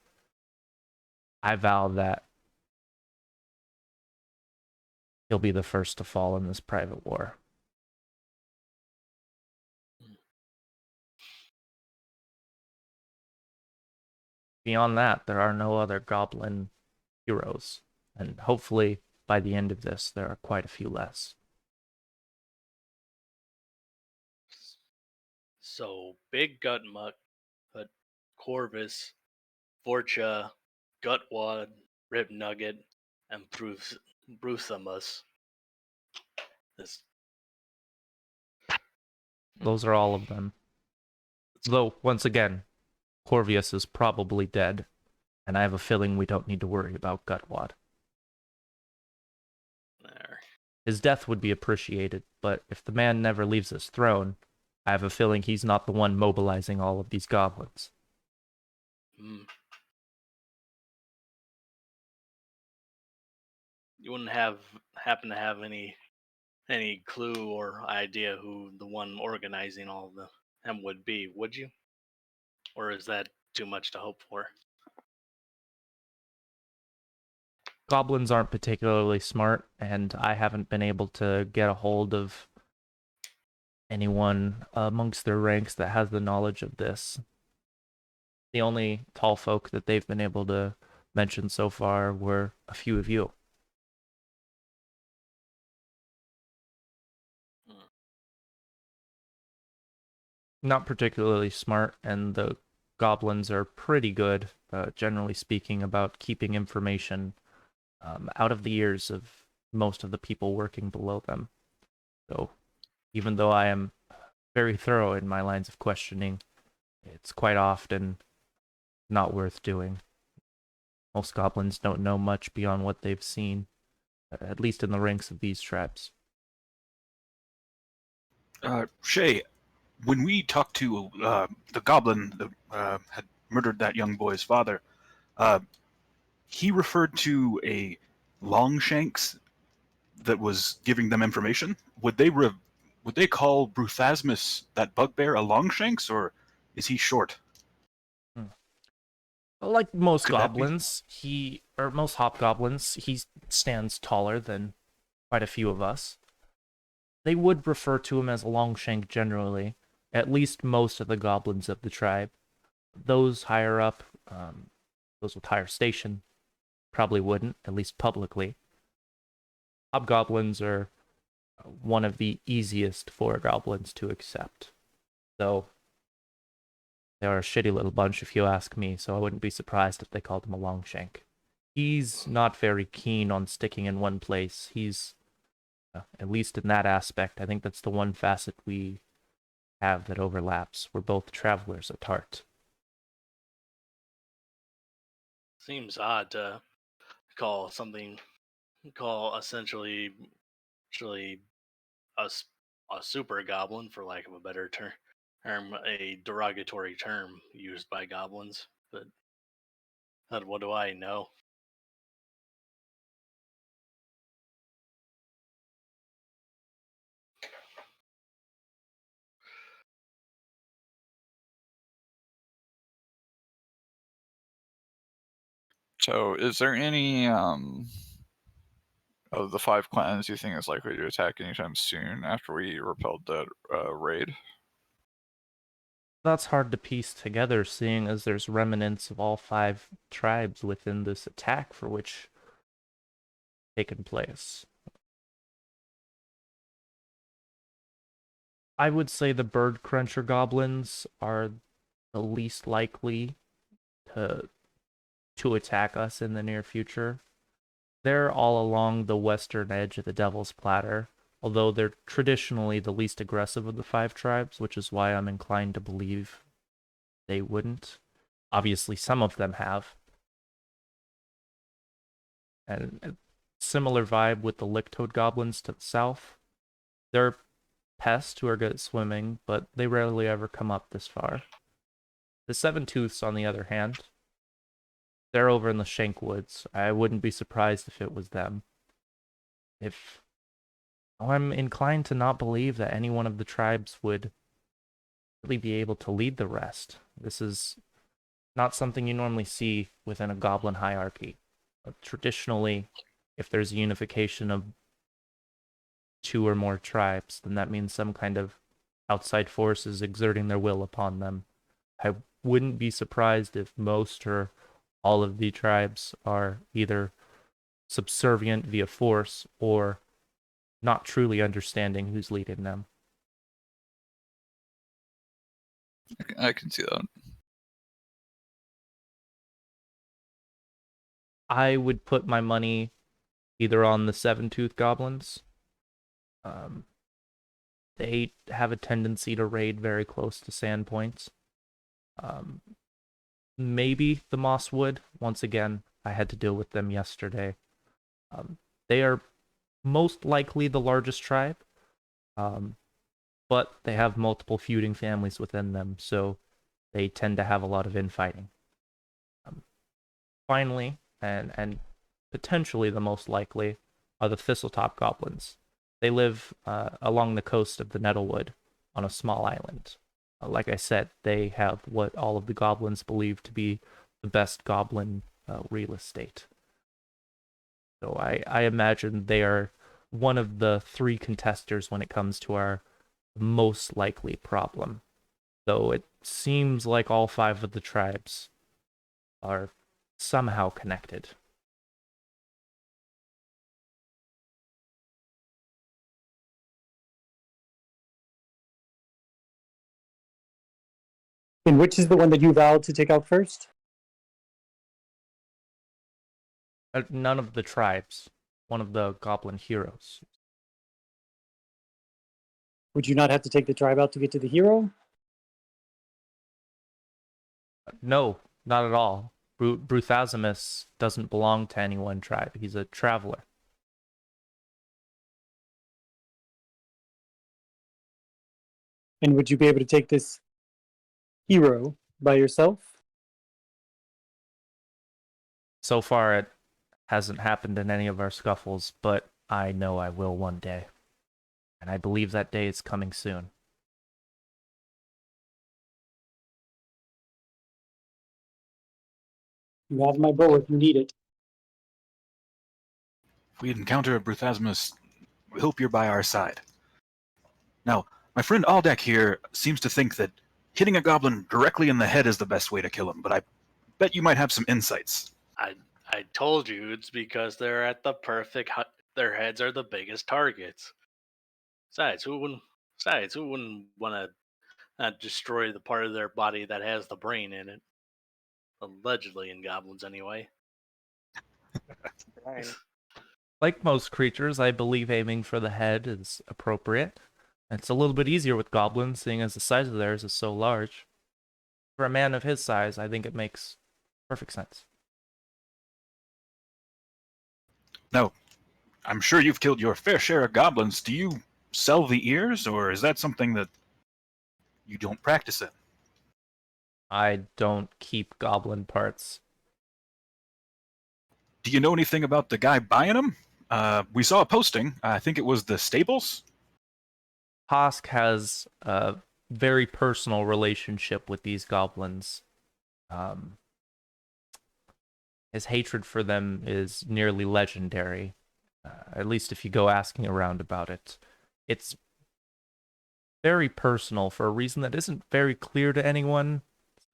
S1: I vow that he'll be the first to fall in this private war. Beyond that, there are no other goblin heroes, and hopefully by the end of this, there are quite a few less.
S5: So Big Gutmuck, Corvus, Forcha, Gutwad, Rib Nugget, and Bruthamus. This
S1: Those are all of them. Though, once again, Corvius is probably dead, and I have a feeling we don't need to worry about Gutwad.
S5: there.
S1: His death would be appreciated, but if the man never leaves his throne, I have a feeling he's not the one mobilizing all of these goblins.
S5: Mm. You wouldn't happen to have any clue or idea who the one organizing all of them would be, would you? Or is that too much to hope for?
S1: Goblins aren't particularly smart, and I haven't been able to get a hold of anyone amongst their ranks that has the knowledge of this. The only tall folk that they've been able to mention so far were a few of you. Not particularly smart, and the goblins are pretty good, generally speaking, about keeping information out of the ears of most of the people working below them. So, even though I am very thorough in my lines of questioning, it's quite often not worth doing. Most goblins don't know much beyond what they've seen, at least in the ranks of these tribes.
S6: Shay, when we talked to the goblin that had murdered that young boy's father, he referred to a Longshanks that was giving them information. Would they call Bruthasmus, that bugbear, a Longshanks, or is he short?
S1: Like most
S6: Could that be?
S1: goblins, most hobgoblins, he stands taller than quite a few of us. They would refer to him as a Longshank generally, at least most of the goblins of the tribe. Those higher up, those with higher station, probably wouldn't, at least publicly. Hobgoblins are one of the easiest for goblins to accept. Though they are a shitty little bunch if you ask me, so I wouldn't be surprised if they called him a Longshank. He's not very keen on sticking in one place. He's, at least in that aspect, I think that's the one facet we have that overlaps. We're both travelers at heart.
S5: Seems odd to call essentially a super goblin, for lack of a better term, a derogatory term used by goblins. But what do I know?
S3: So, is there any of the 5 clans you think is likely to attack anytime soon after we repelled that raid?
S1: That's hard to piece together, seeing as there's remnants of all 5 tribes within this attack for which taken place. I would say the bird cruncher goblins are the least likely to attack us in the near future. They're all along the western edge of the Devil's Platter, although they're traditionally the least aggressive of the 5 tribes, which is why I'm inclined to believe they wouldn't. Obviously, some of them have. And a similar vibe with the Licktoad goblins to the south. They're pests who are good at swimming, but they rarely ever come up this far. The Seven Tooths, on the other hand, they're over in the Shank Woods. I wouldn't be surprised if it was them. I'm inclined to not believe that any one of the tribes would really be able to lead the rest. This is not something you normally see within a goblin hierarchy. Traditionally, if there's a unification of 2 or more tribes, then that means some kind of outside force is exerting their will upon them. I wouldn't be surprised if most or all of the tribes are either subservient via force or not truly understanding who's leading them.
S3: I can see that.
S1: I would put my money either on the Seven-Tooth Goblins. They have a tendency to raid very close to sand points. Maybe the Mosswood. Once again, I had to deal with them yesterday. They are most likely the largest tribe, but they have multiple feuding families within them, so they tend to have a lot of infighting. Finally, and potentially the most likely, are the Thistletop Goblins. They live along the coast of the Nettlewood on a small island. Like I said, they have what all of the goblins believe to be the best goblin real estate. So I imagine they are one of the 3 contesters when it comes to our most likely problem. Though it seems like all 5 of the tribes are somehow connected.
S4: And which is the one that you vowed to take out first?
S1: None of the tribes. One of the goblin heroes.
S4: Would you not have to take the tribe out to get to the hero?
S1: No, not at all. Bruthasimus doesn't belong to any one tribe. He's a traveler.
S4: And would you be able to take this hero by yourself?
S1: So far, it hasn't happened in any of our scuffles, but I know I will one day. And I believe that day is coming soon.
S4: You have my bow if you need it.
S6: If we encounter a Bruthasmus, we hope you're by our side. Now, my friend Aldak here seems to think that hitting a goblin directly in the head is the best way to kill him, but I bet you might have some insights.
S5: I told you it's because they're at the perfect. Their heads are the biggest targets. Besides, who wouldn't want to destroy the part of their body that has the brain in it? Allegedly, in goblins, anyway.
S2: Right.
S1: Like most creatures, I believe aiming for the head is appropriate. It's a little bit easier with goblins, seeing as the size of theirs is so large. For a man of his size, I think it makes perfect sense.
S6: Now, I'm sure you've killed your fair share of goblins. Do you sell the ears, or is that something that you don't practice in?
S1: I don't keep goblin parts.
S6: Do you know anything about the guy buying them? We saw a posting. I think it was the stables.
S1: Hosk has a very personal relationship with these goblins. His hatred for them is nearly legendary, at least if you go asking around about it. It's very personal for a reason that isn't very clear to anyone,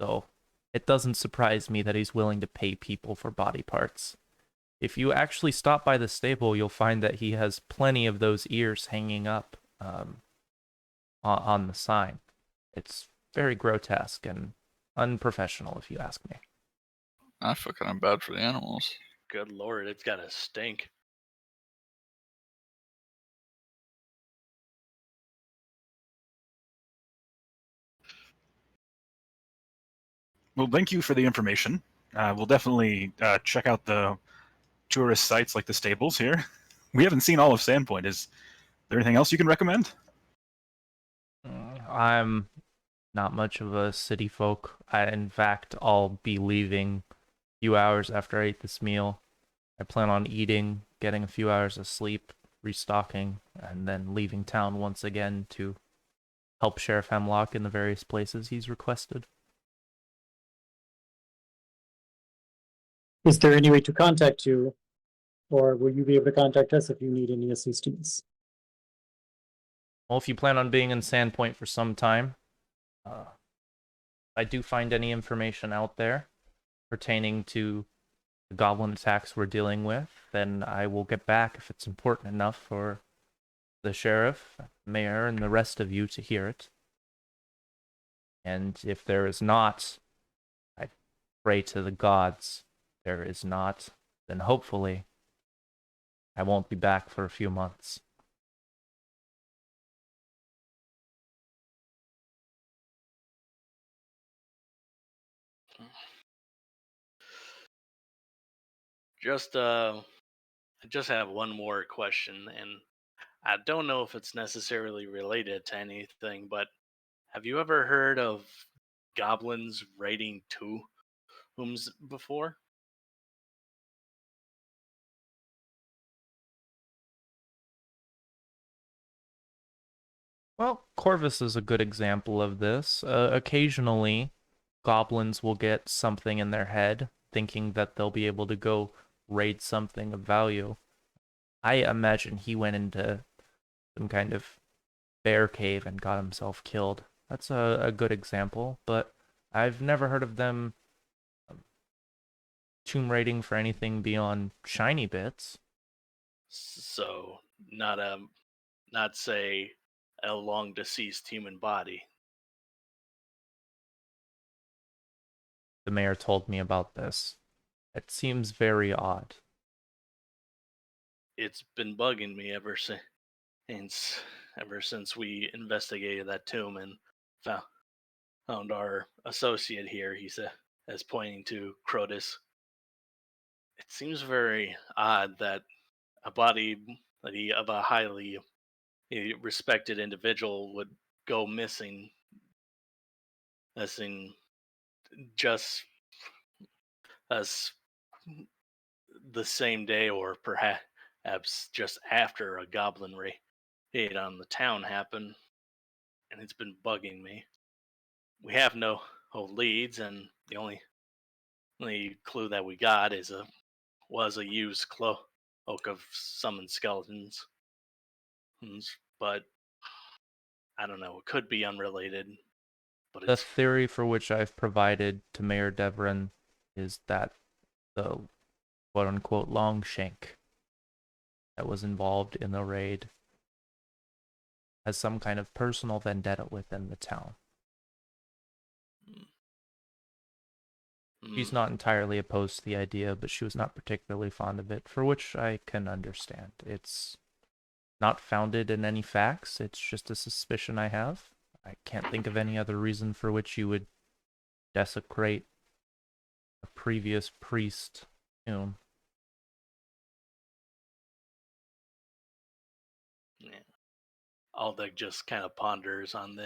S1: so it doesn't surprise me that he's willing to pay people for body parts. If you actually stop by the stable, you'll find that he has plenty of those ears hanging up. on the sign. It's very grotesque and unprofessional, if you ask me.
S3: I feel kind of bad for the animals.
S5: Good lord, it's got to stink.
S6: Well, thank you for the information. We'll definitely check out the tourist sites like the stables here. We haven't seen all of Sandpoint. Is there anything else you can recommend?
S1: I'm not much of a city folk. In fact, I'll be leaving a few hours after I eat this meal. I plan on eating, getting a few hours of sleep, restocking, and then leaving town once again to help Sheriff Hemlock in the various places he's requested.
S4: Is there any way to contact you, or will you be able to contact us if you need any assistance?
S1: Well, if you plan on being in Sandpoint for some time, if I do find any information out there pertaining to the goblin attacks we're dealing with, then I will get back if it's important enough for the sheriff, mayor, and the rest of you to hear it. And if there is not, I pray to the gods there is not, then hopefully I won't be back for a few months.
S5: I just have one more question, and I don't know if it's necessarily related to anything, but have you ever heard of goblins raiding tombs before?
S1: Well, Corvus is a good example of this. Occasionally, goblins will get something in their head, thinking that they'll be able to go raid something of value. I imagine he went into some kind of bear cave and got himself killed. That's a good example, but I've never heard of them tomb raiding for anything beyond shiny bits.
S5: So not say a long deceased human body.
S1: The mayor told me about this. It seems very odd.
S5: It's been bugging me ever since we investigated that tomb and found our associate here. He said, as pointing to Crotus. It seems very odd that a body of a highly respected individual would go missing just as the same day or perhaps just after a goblin raid on the town happened, and it's been bugging me. We have no leads, and the only clue that we got was a used cloak of summoned skeletons. But I don't know. It could be unrelated, but
S1: The
S5: it's
S1: theory for which I've provided to Mayor Deverin is that the quote-unquote Longshank that was involved in the raid has some kind of personal vendetta within the town. She's not entirely opposed to the idea, but she was not particularly fond of it, for which I can understand. It's not founded in any facts, it's just a suspicion I have. I can't think of any other reason for which you would desecrate a previous priest tomb.
S5: yeah. Aldec just kind of ponders on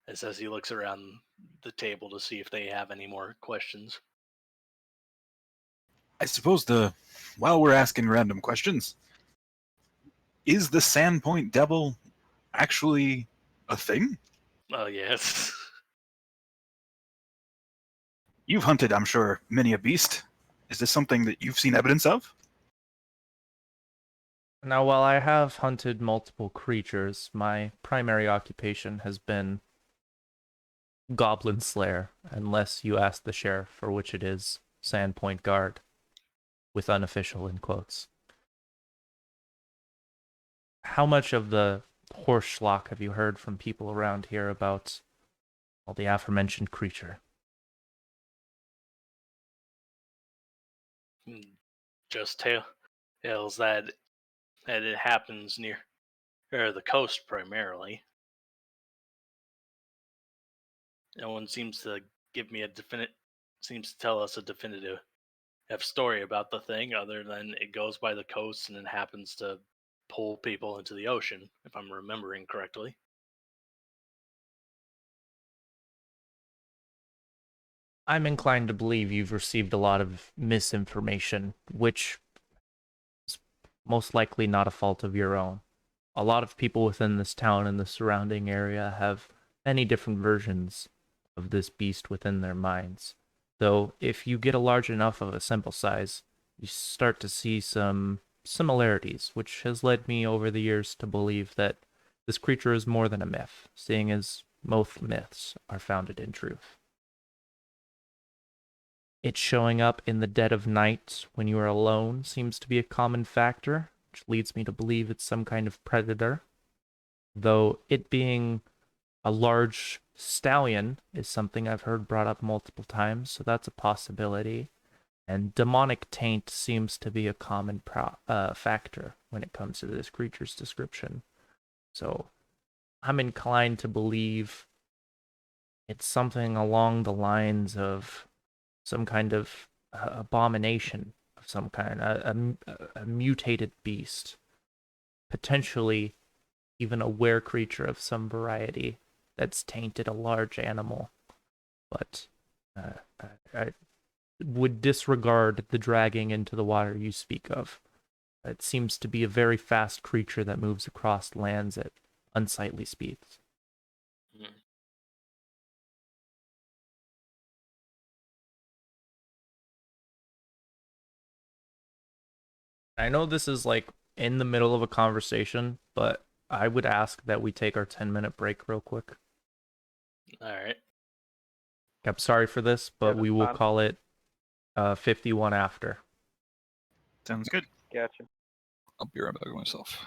S5: as he looks around the table to see if they have any more questions.
S6: I suppose while we're asking random questions, is the Sandpoint Devil actually a thing?
S5: Oh yes.
S6: You've hunted, I'm sure, many a beast. Is this something that you've seen evidence of?
S1: Now, while I have hunted multiple creatures, my primary occupation has been Goblin Slayer, unless you ask the sheriff, for which it is Sandpoint Guard, with unofficial in quotes. How much of the horse schlock have you heard from people around here about all the aforementioned creature?
S5: Just tales that it happens near the coast primarily. No one seems to give me seems to tell us a definitive story about the thing other than it goes by the coast and it happens to pull people into the ocean, if I'm remembering correctly.
S1: I'm inclined to believe you've received a lot of misinformation, which is most likely not a fault of your own. A lot of people within this town and the surrounding area have many different versions of this beast within their minds. Though, if you get a large enough of a sample size, you start to see some similarities, which has led me over the years to believe that this creature is more than a myth, seeing as most myths are founded in truth. It showing up in the dead of night when you are alone seems to be a common factor, which leads me to believe it's some kind of predator. Though it being a large stallion is something I've heard brought up multiple times, so that's a possibility. And demonic taint seems to be a common factor when it comes to this creature's description. So I'm inclined to believe it's something along the lines of some kind of abomination of some kind, a mutated beast, potentially even a were creature of some variety that's tainted a large animal. But I would disregard the dragging into the water you speak of. It seems to be a very fast creature that moves across lands at unsightly speeds.
S5: Hmm.
S1: I know this is like in the middle of a conversation, but I would ask that we take our 10-minute break real quick.
S5: All right.
S1: I'm sorry for this, but
S7: Yeah,
S1: we
S7: that's
S1: will
S7: fine.
S1: call it 51 after.
S6: Sounds good.
S7: Gotcha.
S3: I'll be right back myself.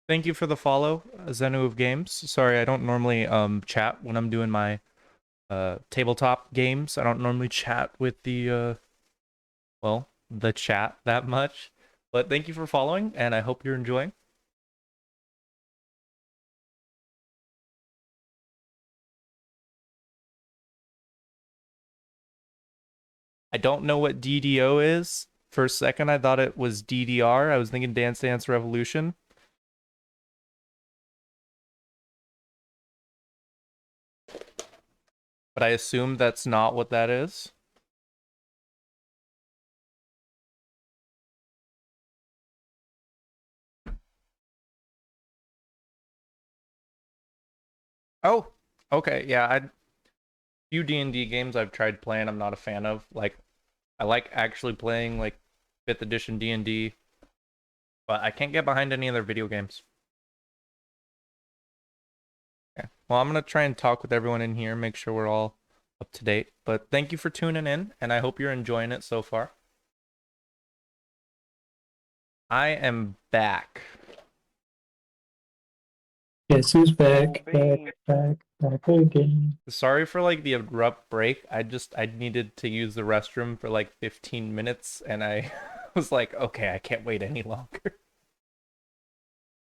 S1: Thank you for the follow, Zenu of Games. Sorry, I don't normally chat when I'm doing my tabletop games. I don't normally chat with the the chat that much. But thank you for following, and I hope you're enjoying. I don't know what DDO is. For a second, I thought it was DDR. I was thinking Dance Dance Revolution. But I assume that's not what that is. Oh, okay. Yeah, few D&D games I've tried playing I'm not a fan of. Like, I like actually playing like 5th edition D&D, but I can't get behind any of their video games. Okay. Well, I'm going to try and talk with everyone in here, make sure we're all up to date. But thank you for tuning in, and I hope you're enjoying it so far. I am back.
S4: Guess who's back? Back again.
S1: Sorry for like the abrupt break. I needed to use the restroom for like 15 minutes, and I was like, okay, I can't wait any longer.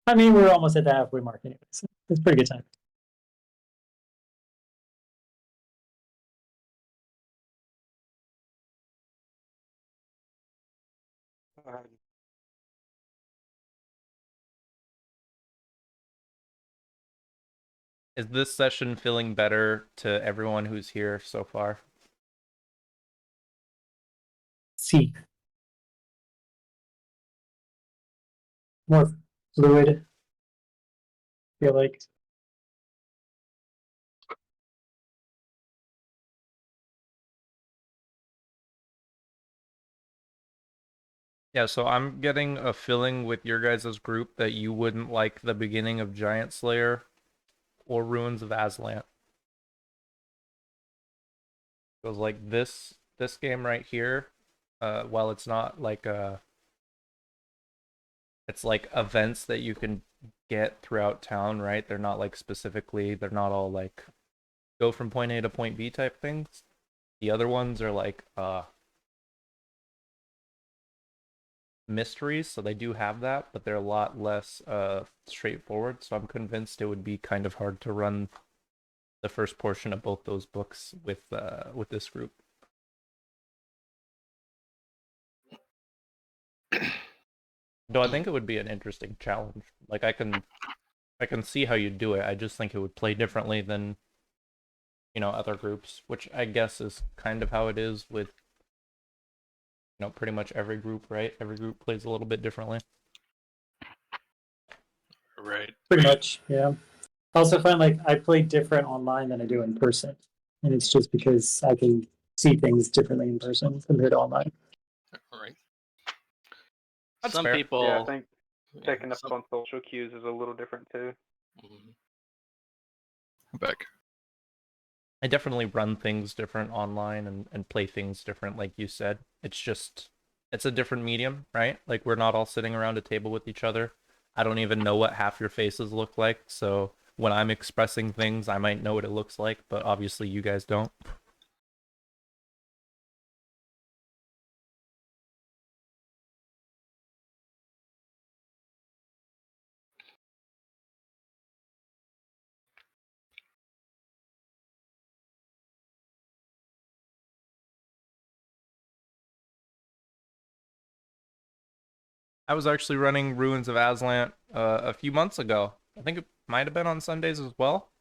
S4: I mean, we're almost at the halfway mark anyway, so it's a pretty good time.
S1: Is this session feeling better to everyone who's here so far?
S4: See. More fluid. Feel like.
S1: Yeah, so I'm getting a feeling with your guys' group that you wouldn't like the beginning of Giant Slayer or Ruins of Aslant. Because like this game right here, while it's not like it's like events that you can get throughout town, right? They're not like specifically, they're not all like go from point A to point B type things. The other ones are like mysteries, so they do have that, but they're a lot less straightforward. So I'm convinced it would be kind of hard to run the first portion of both those books with this group. Though I think it would be an interesting challenge. Like I can see how you do it. I just think it would play differently than other groups, which I guess is kind of how it is with pretty much every group, right? Every group plays a little bit differently.
S5: Right.
S4: Pretty much, yeah. I also find like I play different online than I do in person. And it's just because I can see things differently in person compared to online.
S5: Right.
S1: That's
S5: Some
S1: fair.
S5: people.
S2: Yeah, I think
S5: yeah,
S2: picking up on social cues is a little different too.
S5: Mhm.
S3: I'm back.
S1: I definitely run things different online and play things different, like you said. It's a different medium, right? Like we're not all sitting around a table with each other. I don't even know what half your faces look like, so when I'm expressing things, I might know what it looks like, but obviously you guys don't. I was actually running Ruins of Aslant a few months ago. I think it might have been on Sundays as well.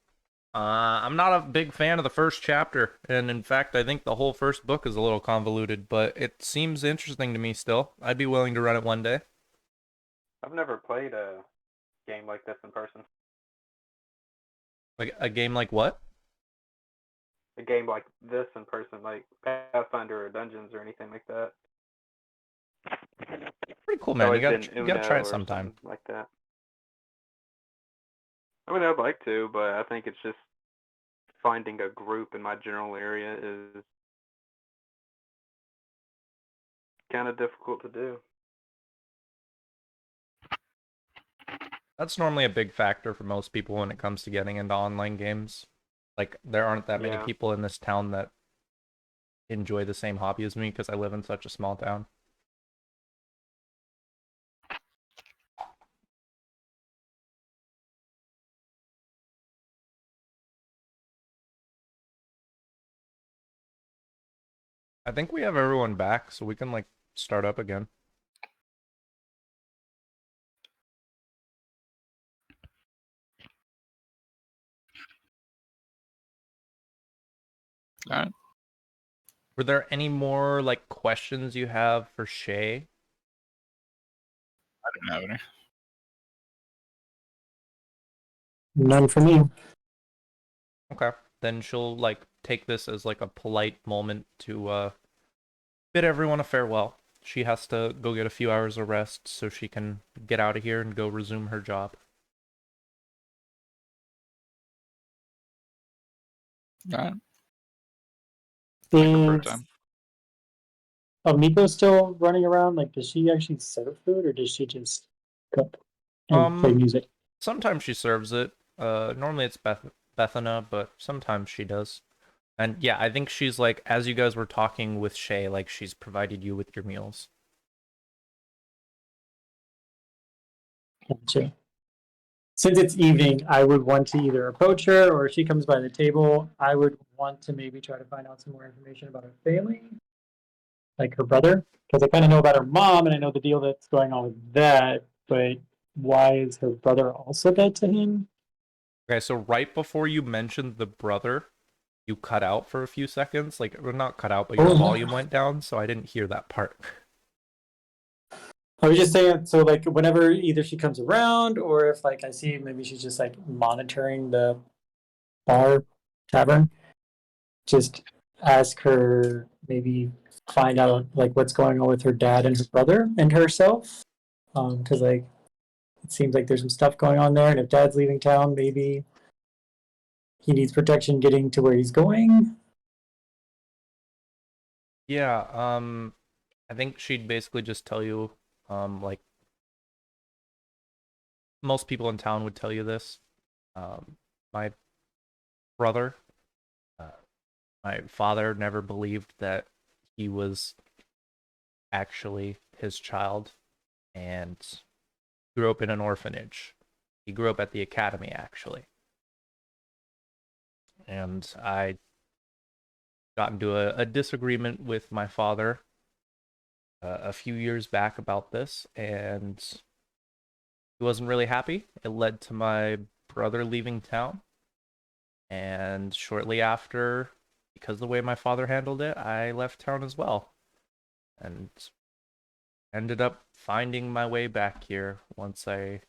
S1: I'm not a big fan of the first chapter, and in fact, I think the whole first book is a little convoluted, but it seems interesting to me still. I'd be willing to run it one day.
S2: I've never played a game like this in person.
S1: Like a game like what?
S2: A game like this in person, like Pathfinder or Dungeons or anything like that.
S1: Pretty cool,
S2: It's
S1: man.
S2: always been
S1: You gotta try
S2: Uno
S1: it
S2: or
S1: sometime.
S2: something like that. I mean, I'd like to, but I think it's just finding a group in my general area is kind of difficult to do.
S1: That's normally a big factor for most people when it comes to getting into online games. Like, there aren't that many
S2: Yeah.
S1: people in this town that enjoy the same hobby as me because I live in such a small town. I think we have everyone back, so we can like start up again.
S3: All right.
S1: Were there any more like questions you have for Shay?
S3: I don't have any.
S4: None for me.
S1: Okay. Then she'll like take this as like a polite moment to bid everyone a farewell. She has to go get a few hours of rest so she can get out of here and go resume her job.
S3: All right. Thank her for her
S4: Is
S3: time.
S4: Miko still running around? Like, does she actually serve food or does she just cook and play music?
S1: Sometimes she serves it. Normally it's Bethana, but sometimes she does. And yeah, I think she's like, as you guys were talking with Shay, like she's provided you with your meals.
S4: Gotcha. Since it's evening, I would want to either approach her or if she comes by the table, I would want to maybe try to find out some more information about her family, like her brother, because I kind of know about her mom and I know the deal that's going on with that, but why is her brother also dead to him?
S1: Okay, so right before you mentioned the brother, you cut out for a few seconds. Like, well, not cut out, but your
S4: Oh.
S1: volume went down, so I didn't hear that part.
S4: I was just saying, so like whenever either she comes around or if like I see maybe she's just like monitoring the bar tavern, just ask her, maybe find out like what's going on with her dad and her brother and herself. Because like it seems like there's some stuff going on there, and if dad's leaving town, maybe he needs protection getting to where he's going.
S1: Yeah, I think she'd basically just tell you, like most people in town would tell you this. My brother, uh, my father never believed that he was actually his child and grew up in an orphanage. He grew up at the academy, actually. And I got into a disagreement with my father a few years back about this, and he wasn't really happy. It led to my brother leaving town. And shortly after, because of the way my father handled it, I left town as well. And ended up finding my way back here once I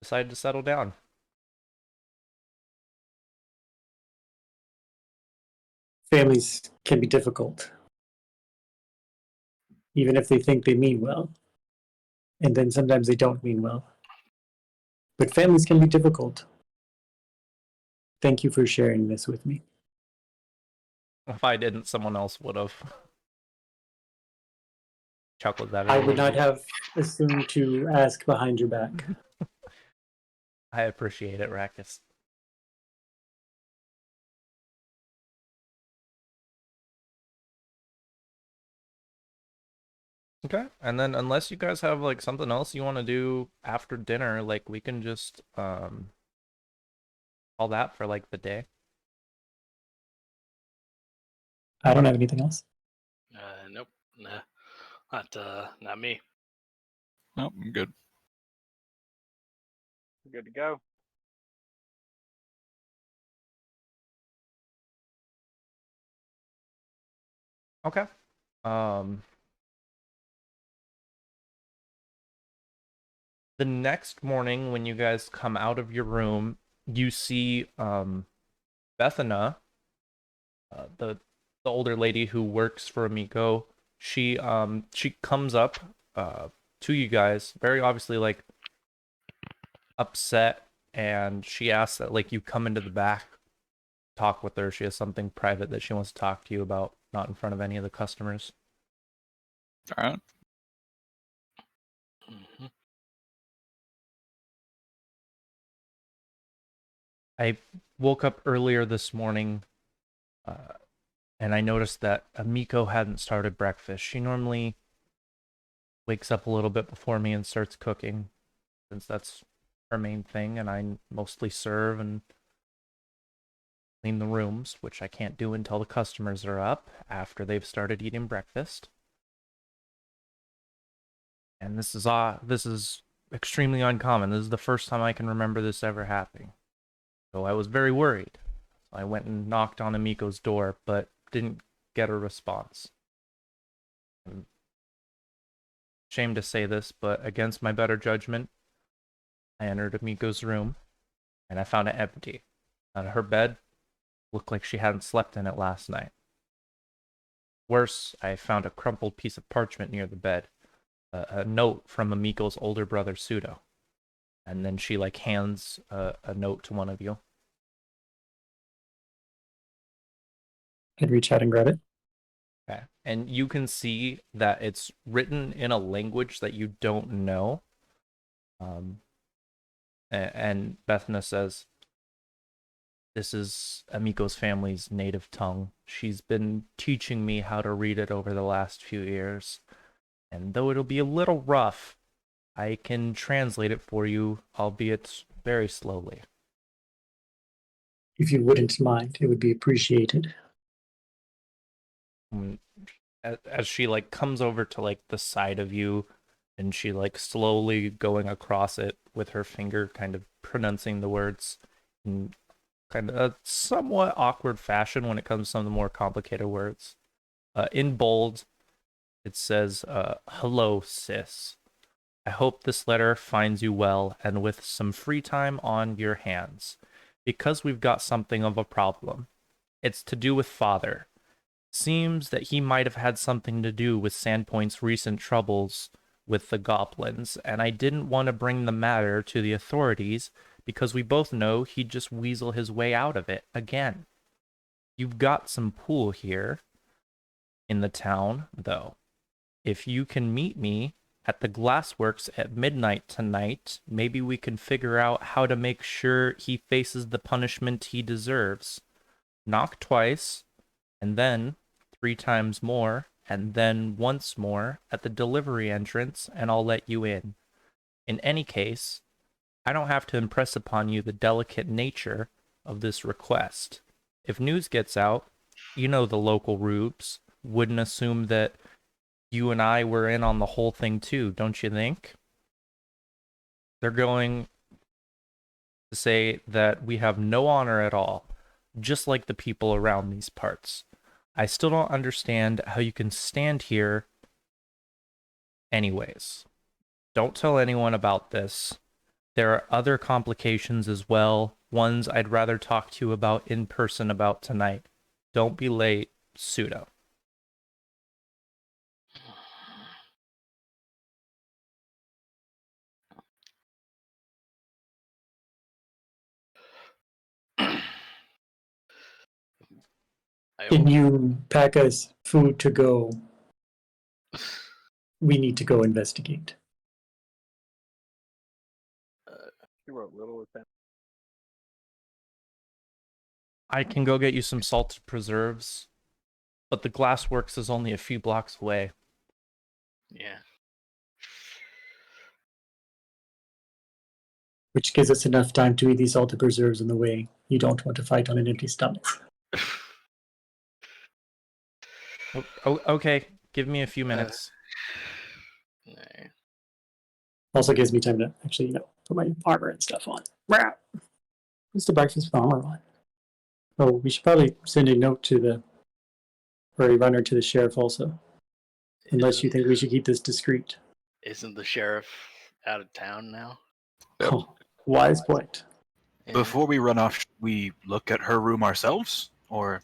S1: decided to settle down.
S4: Families can be difficult, even if they think they mean well. And then sometimes they don't mean well. But families can be difficult. Thank you for sharing this with me.
S1: If I didn't, someone else would have. Chuckled at it
S4: I
S1: a
S4: would
S1: little
S4: not
S1: bit.
S4: have assumed to ask behind your back.
S1: I appreciate it, Rakis. Okay, and then unless you guys have like something else you want to do after dinner, like we can just call that for like the day.
S4: I don't have anything else.
S5: Nope. Nah, not me.
S3: Nope, I'm good.
S2: Good to go.
S1: Okay. The next morning when you guys come out of your room, you see Bethana, the older lady who works for Amico. She comes up to you guys, very obviously like upset, and she asks that like you come into the back, talk with her. She has something private that she wants to talk to you about, not in front of any of the customers.
S3: All right.
S5: Mhm.
S1: I woke up earlier this morning, and I noticed that Amiko hadn't started breakfast. She normally wakes up a little bit before me and starts cooking, since that's her main thing, and I mostly serve and clean the rooms, which I can't do until the customers are up after they've started eating breakfast. And this is extremely uncommon. This is the first time I can remember this ever happening. So I was very worried. I went and knocked on Amiko's door, but didn't get a response. I'm ashamed to say this, but against my better judgment, I entered Amiko's room, and I found it empty. Her bed looked like she hadn't slept in it last night. Worse, I found a crumpled piece of parchment near the bed, a note from Amiko's older brother, Pseudo. And then she hands a note to one of you.
S4: I'd reach out and grab it.
S1: Okay. And you can see that it's written in a language that you don't know. And Bethna says, "This is Amiko's family's native tongue. She's been teaching me how to read it over the last few years. And though it'll be a little rough, I can translate it for you, albeit very slowly."
S4: If you wouldn't mind, it would be appreciated.
S1: As she comes over to the side of you, and she slowly going across it with her finger, kind of pronouncing the words in kind of a somewhat awkward fashion when it comes to some of the more complicated words. In bold, it says, "Hello, sis. I hope this letter finds you well and with some free time on your hands, because we've got something of a problem. It's to do with Father. Seems that he might have had something to do with Sandpoint's recent troubles with the goblins, and I didn't want to bring the matter to the authorities because we both know he'd just weasel his way out of it again. You've got some pool here in the town, though. If you can meet me at the glassworks at midnight tonight, maybe we can figure out how to make sure he faces the punishment he deserves. Knock twice, and then 3 times more, and then once more at the delivery entrance, and I'll let you in. In any case, I don't have to impress upon you the delicate nature of this request. If news gets out, you know the local rubes wouldn't assume that you and I were in on the whole thing too, don't you think? They're going to say that we have no honor at all, just like the people around these parts. I still don't understand how you can stand here anyways. Don't tell anyone about this. There are other complications as well, ones I'd rather talk to you about in person about tonight. Don't be late, Pseudo."
S4: Can you pack us food to go? We need to go investigate.
S2: He wrote little with that.
S1: I can go get you some salted preserves, but the glassworks is only a few blocks away.
S5: Yeah.
S4: Which gives us enough time to eat these salted preserves on the way. You don't want to fight on an empty stomach.
S1: Oh, okay, give me a few minutes.
S5: Alright.
S4: Also gives me time to actually, put my armor and stuff on. What's the breakfast with armor on? Oh, we should probably send a note to or a runner to the sheriff also. Unless you think we should keep this discreet.
S5: Isn't the sheriff out of town now?
S3: Yep.
S4: Oh, wise point.
S5: Yeah.
S6: Before we run off, should we look at her room ourselves? Or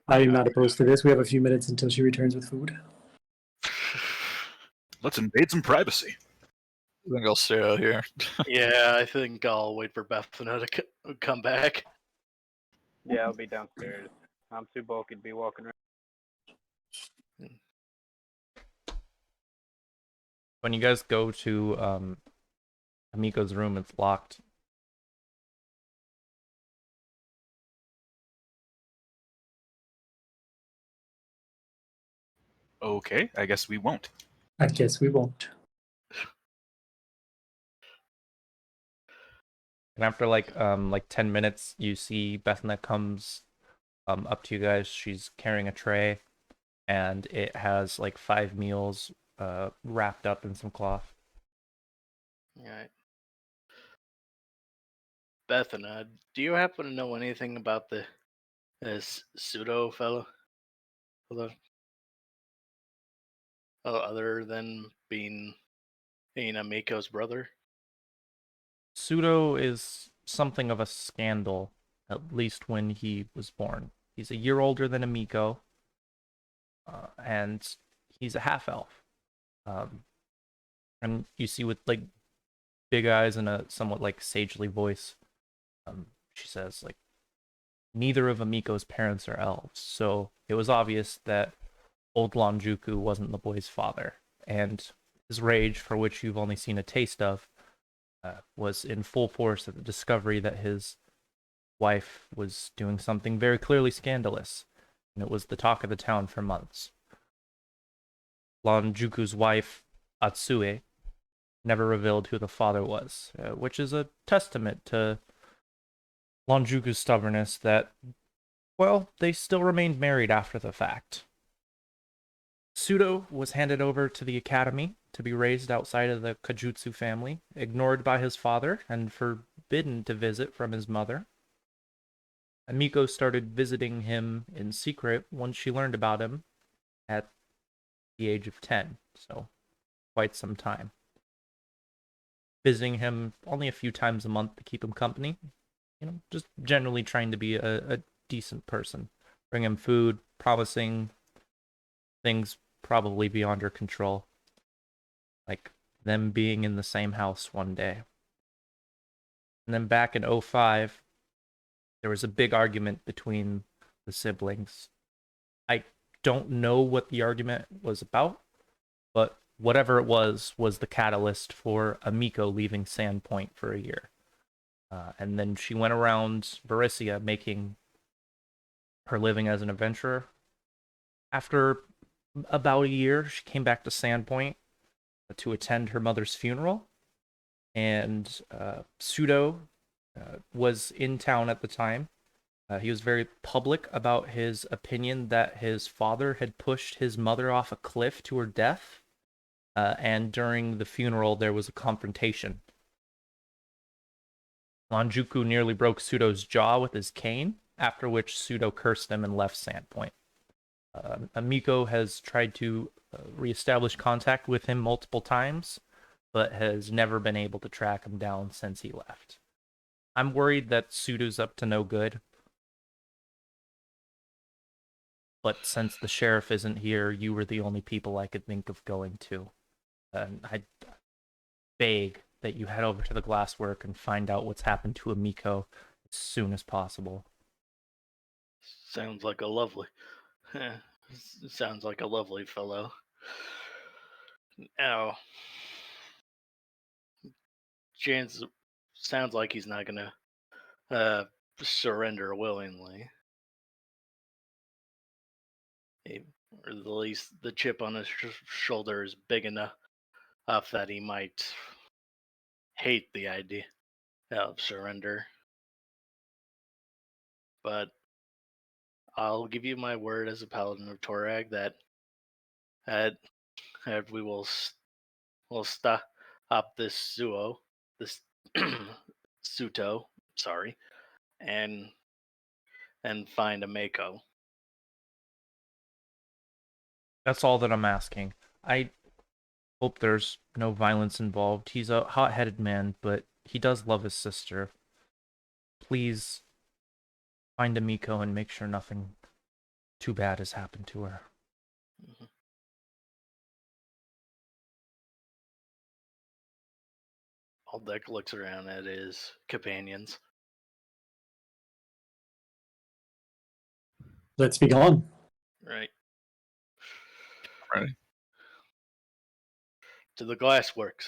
S4: I am not opposed to this. We have a few minutes until she returns with food.
S6: let's invade some privacy?
S3: I think I'll stay out here.
S5: Yeah, I think I'll wait for Bethana to come back.
S2: Yeah, I'll be downstairs. I'm too bulky to be walking around.
S1: When you guys go to Amiko's room. It's locked.
S6: Okay, I guess we won't.
S7: I guess we won't.
S1: And after like 10 minutes, you see Bethna comes up to you guys. She's carrying a tray, and it has like 5 meals wrapped up in some cloth.
S5: All right. Bethana, do you happen to know anything about this pseudo fellow? Oh, other than being Amiko's brother?
S1: Pseudo is something of a scandal, at least when he was born. He's a year older than Amiko, and he's a half elf. And you see with like big eyes and a somewhat like sagely voice, she says like, neither of Amiko's parents are elves, so it was obvious that old Lonjuku wasn't the boy's father, and his rage, for which you've only seen a taste of, was in full force at the discovery that his wife was doing something very clearly scandalous, and it was the talk of the town for months. Lonjuku's wife, Atsue, never revealed who the father was, which is a testament to Lonjuku's stubbornness that, well, they still remained married after the fact. Pseudo was handed over to the academy to be raised outside of the Kajutsu family, ignored by his father, and forbidden to visit from his mother. Amiko started visiting him in secret once she learned about him at the age of 10, so quite some time. Visiting him only a few times a month to keep him company, just generally trying to be a decent person. Bring him food, promising things probably beyond her control, like them being in the same house one day. And then back in 05, there was a big argument between the siblings. I don't know what the argument was about, but whatever it was the catalyst for Amiko leaving Sandpoint for a year. And then she went around Varisia making her living as an adventurer. After about a year, she came back to Sandpoint to attend her mother's funeral, and Pseudo was in town at the time. He was very public about his opinion that his father had pushed his mother off a cliff to her death, and during the funeral there was a confrontation. Lonjuku nearly broke Pseudo's jaw with his cane, after which Pseudo cursed him and left Sandpoint. Amiko has tried to reestablish contact with him multiple times, but has never been able to track him down since he left. I'm worried that Pseudo's up to no good, but since the sheriff isn't here, you were the only people I could think of going to. And I beg that you head over to the glasswork and find out what's happened to Amiko as soon as possible.
S5: Sounds like a lovely fellow. Now, Chance sounds like he's not gonna surrender willingly. Or at least the chip on his shoulder is big enough that he might hate the idea of surrender. But I'll give you my word as a paladin of Torag that we will stop this this Suto, sorry, and find a Mako.
S1: That's all that I'm asking. I hope there's no violence involved. He's a hot-headed man, but he does love his sister. Please find Amiko and make sure nothing too bad has happened to her.
S5: Mm-hmm. Aldeck looks around at his companions.
S7: Let's be gone.
S5: Right.
S3: Ready?
S5: To the glassworks.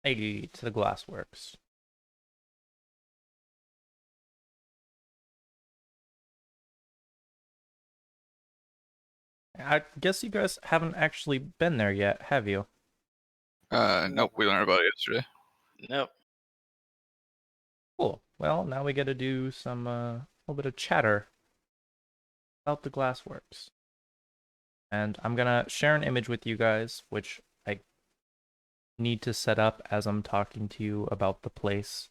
S1: Hey, to the glassworks. I guess you guys haven't actually been there yet, have you?
S3: Nope, we learned about it yesterday.
S5: Nope.
S1: Cool. Well, now we get to do some little bit of chatter about the glassworks. And I'm gonna share an image with you guys, which I need to set up as I'm talking to you about the place.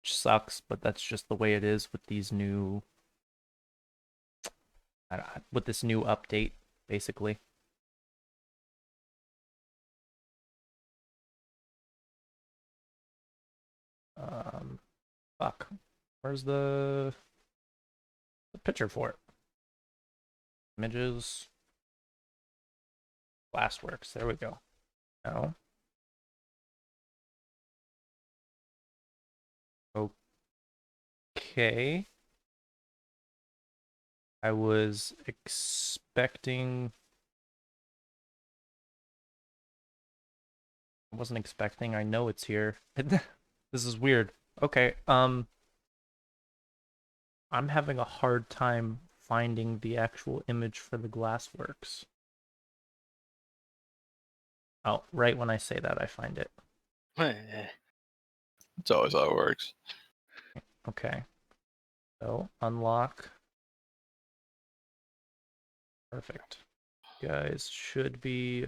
S1: Which sucks, but that's just the way it is with these new with this new update, basically. Fuck. Where's the picture for it? Images. Glassworks. There we go. No. Okay. I was expecting. I wasn't expecting. I know it's here. This is weird. Okay. I'm having a hard time finding the actual image for the glassworks. Oh, right when I say that, I find it.
S3: It's always how it works.
S1: Okay. So, unlock. Perfect. You guys should be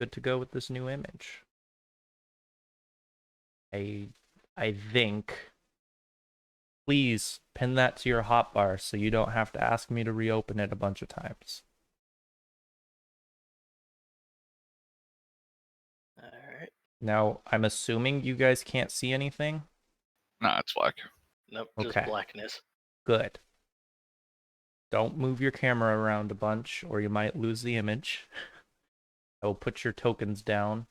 S1: good to go with this new image. I think. Please pin that to your hotbar so you don't have to ask me to reopen it a bunch of times.
S5: Alright.
S1: Now, I'm assuming you guys can't see anything?
S3: Nah, it's black.
S5: Nope,
S1: Okay.
S5: just blackness.
S1: Good. Don't move your camera around a bunch or you might lose the image. I will put your tokens down.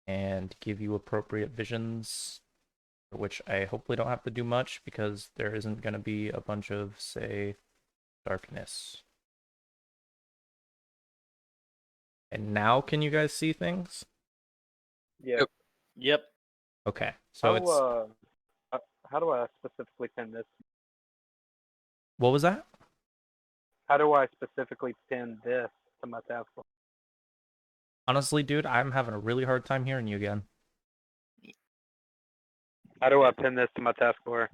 S1: And give you appropriate visions, for which I hopefully don't have to do much because there isn't going to be a bunch of, say, darkness. And now can you guys see things?
S2: Yeah.
S5: Yep.
S1: Okay, so it's...
S2: How do I specifically pin this?
S1: What was that?
S2: How do I specifically pin this to my taskbar?
S1: Honestly, dude, I'm having a really hard time hearing you again.
S2: How do I pin this to my taskbar?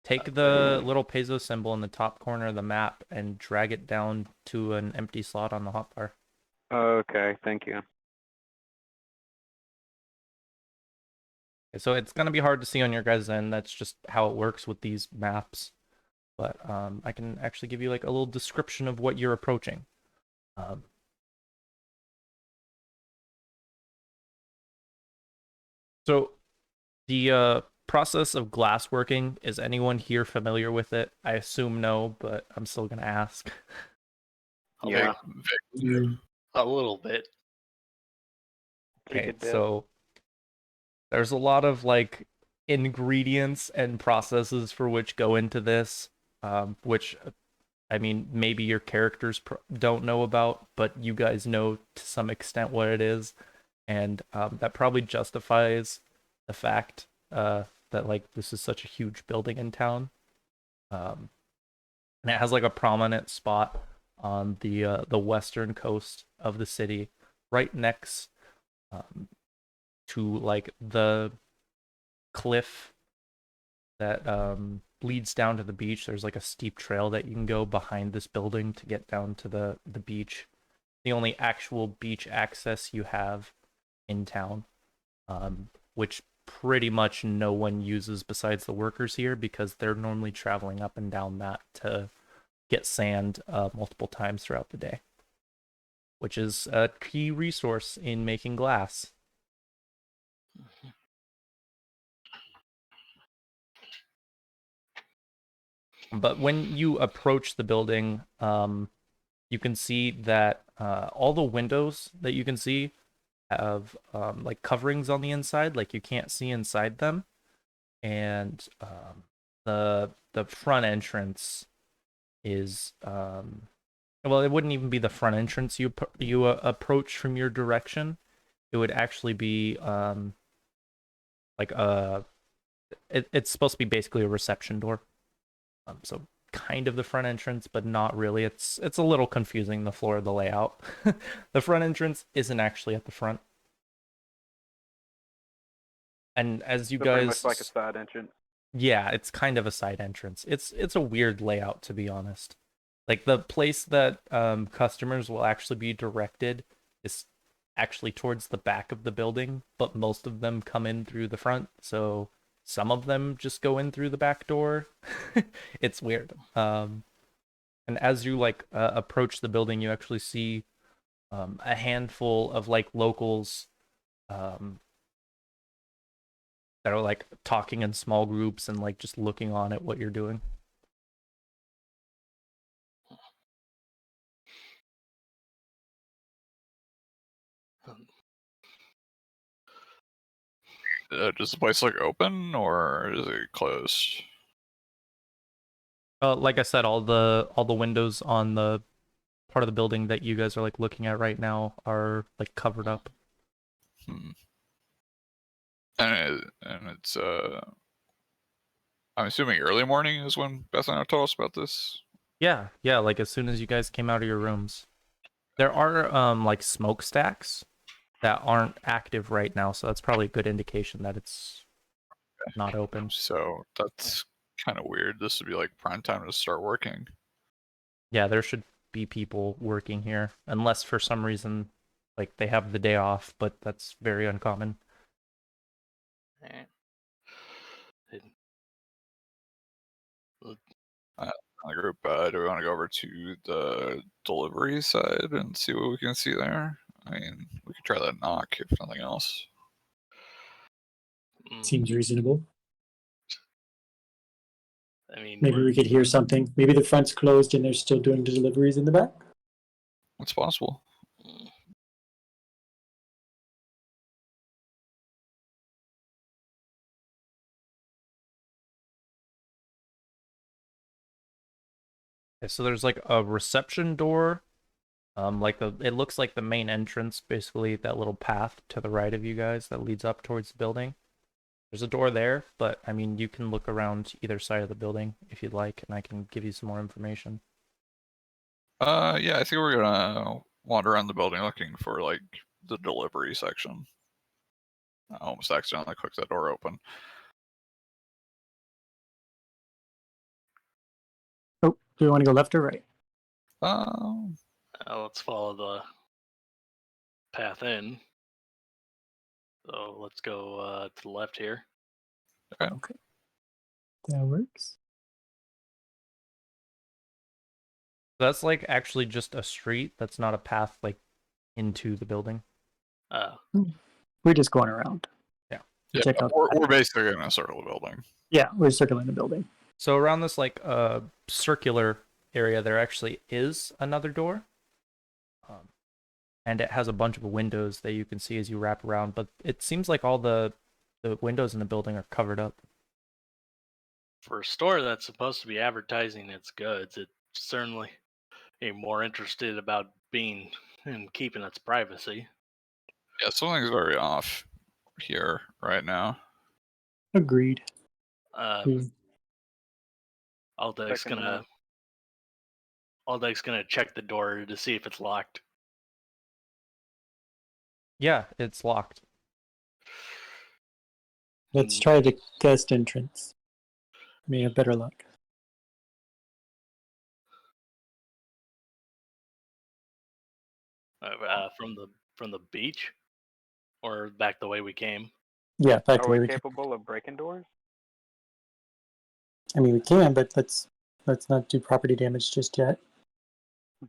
S1: Take the little peso symbol in the top corner of the map and drag it down to an empty slot on the hotbar.
S2: Okay, thank you.
S1: So it's going to be hard to see on your guys' end. That's just how it works with these maps. But I can actually give you like a little description of what you're approaching. So the process of glassworking, is anyone here familiar with it? I assume no, but I'm still going to ask.
S5: Yeah.
S7: Mm,
S5: A little bit.
S2: Pretty
S1: Okay,
S2: good bit.
S1: so there's a lot of like ingredients and processes for which go into this, which I mean maybe your characters don't know about, but you guys know to some extent what it is, and that probably justifies the fact that like this is such a huge building in town, and it has like a prominent spot on the western coast of the city, right next to like the cliff that leads down to the beach. There's like a steep trail that you can go behind this building to get down to the beach. The only actual beach access you have in town, which pretty much no one uses besides the workers here because they're normally traveling up and down that to get sand multiple times throughout the day, which is a key resource in making glass. But when you approach the building, you can see that all the windows that you can see have like coverings on the inside, like you can't see inside them, and the front entrance is Well, it wouldn't even be the front entrance you approach from your direction. It would actually be like it's supposed to be basically a reception door. So kind of the front entrance, but not really. It's a little confusing, the floor of the layout. The front entrance isn't actually at the front. And as you
S2: So pretty
S1: guys,
S2: much like a side entrance.
S1: yeah, it's kind of a side entrance. It's a weird layout, to be honest. Like the place that customers will actually be directed is actually towards the back of the building, but most of them come in through the front. So some of them just go in through the back door. It's weird. And as you like approach the building, you actually see a handful of like locals um, that are like talking in small groups and like just looking on at what you're doing.
S3: Does the place look open or is it closed?
S1: Like I said, all the windows on the part of the building that you guys are like looking at right now are like covered up.
S3: Hmm. And it's I'm assuming early morning is when Bethany told us about this.
S1: Yeah, like as soon as you guys came out of your rooms. There are like smokestacks that aren't active right now, so that's probably a good indication that it's not open.
S3: So that's kind of weird. This would be like prime time to start working.
S1: Yeah, there should be people working here, unless for some reason like they have the day off, but that's very uncommon.
S5: Alright.
S3: The group, do we want to go over to the delivery side and see what we can see there? I mean, we could try that knock if nothing else.
S7: Seems reasonable.
S5: I mean,
S7: Maybe we could hear something. Maybe the front's closed and they're still doing the deliveries in the back.
S3: It's possible.
S1: Okay, so there's like a reception door. It looks like the main entrance, basically that little path to the right of you guys that leads up towards the building. There's a door there, but I mean, you can look around either side of the building if you'd like, and I can give you some more information.
S3: Yeah, I think we're gonna wander around the building looking for like the delivery section. I almost accidentally clicked that door open.
S4: Oh, do we want to go left or right?
S5: let's follow the path in. So let's go to the left here.
S4: Okay. That works.
S1: That's like actually just a street. That's not a path like into the building.
S4: We're just going around.
S3: Yeah,
S4: Check out.
S3: we're basically gonna circle the building.
S4: Yeah, we're circling the building.
S1: So around this like circular area, there actually is another door, and it has a bunch of windows that you can see as you wrap around. But it seems like all the windows in the building are covered up.
S5: For a store that's supposed to be advertising its goods, it's certainly more interested about being and keeping its privacy.
S3: Yeah, something's very off here right now.
S4: Agreed.
S5: Aldec's
S2: Second
S5: gonna check the door to see if it's locked.
S1: Yeah, it's locked.
S4: Let's try the guest entrance. May have better luck.
S5: From the beach, or back the way we came.
S4: Yeah, back
S2: Are
S4: the way
S2: we
S4: we can.
S2: capable of breaking doors?
S4: I mean, we can, but let's not do property damage just yet.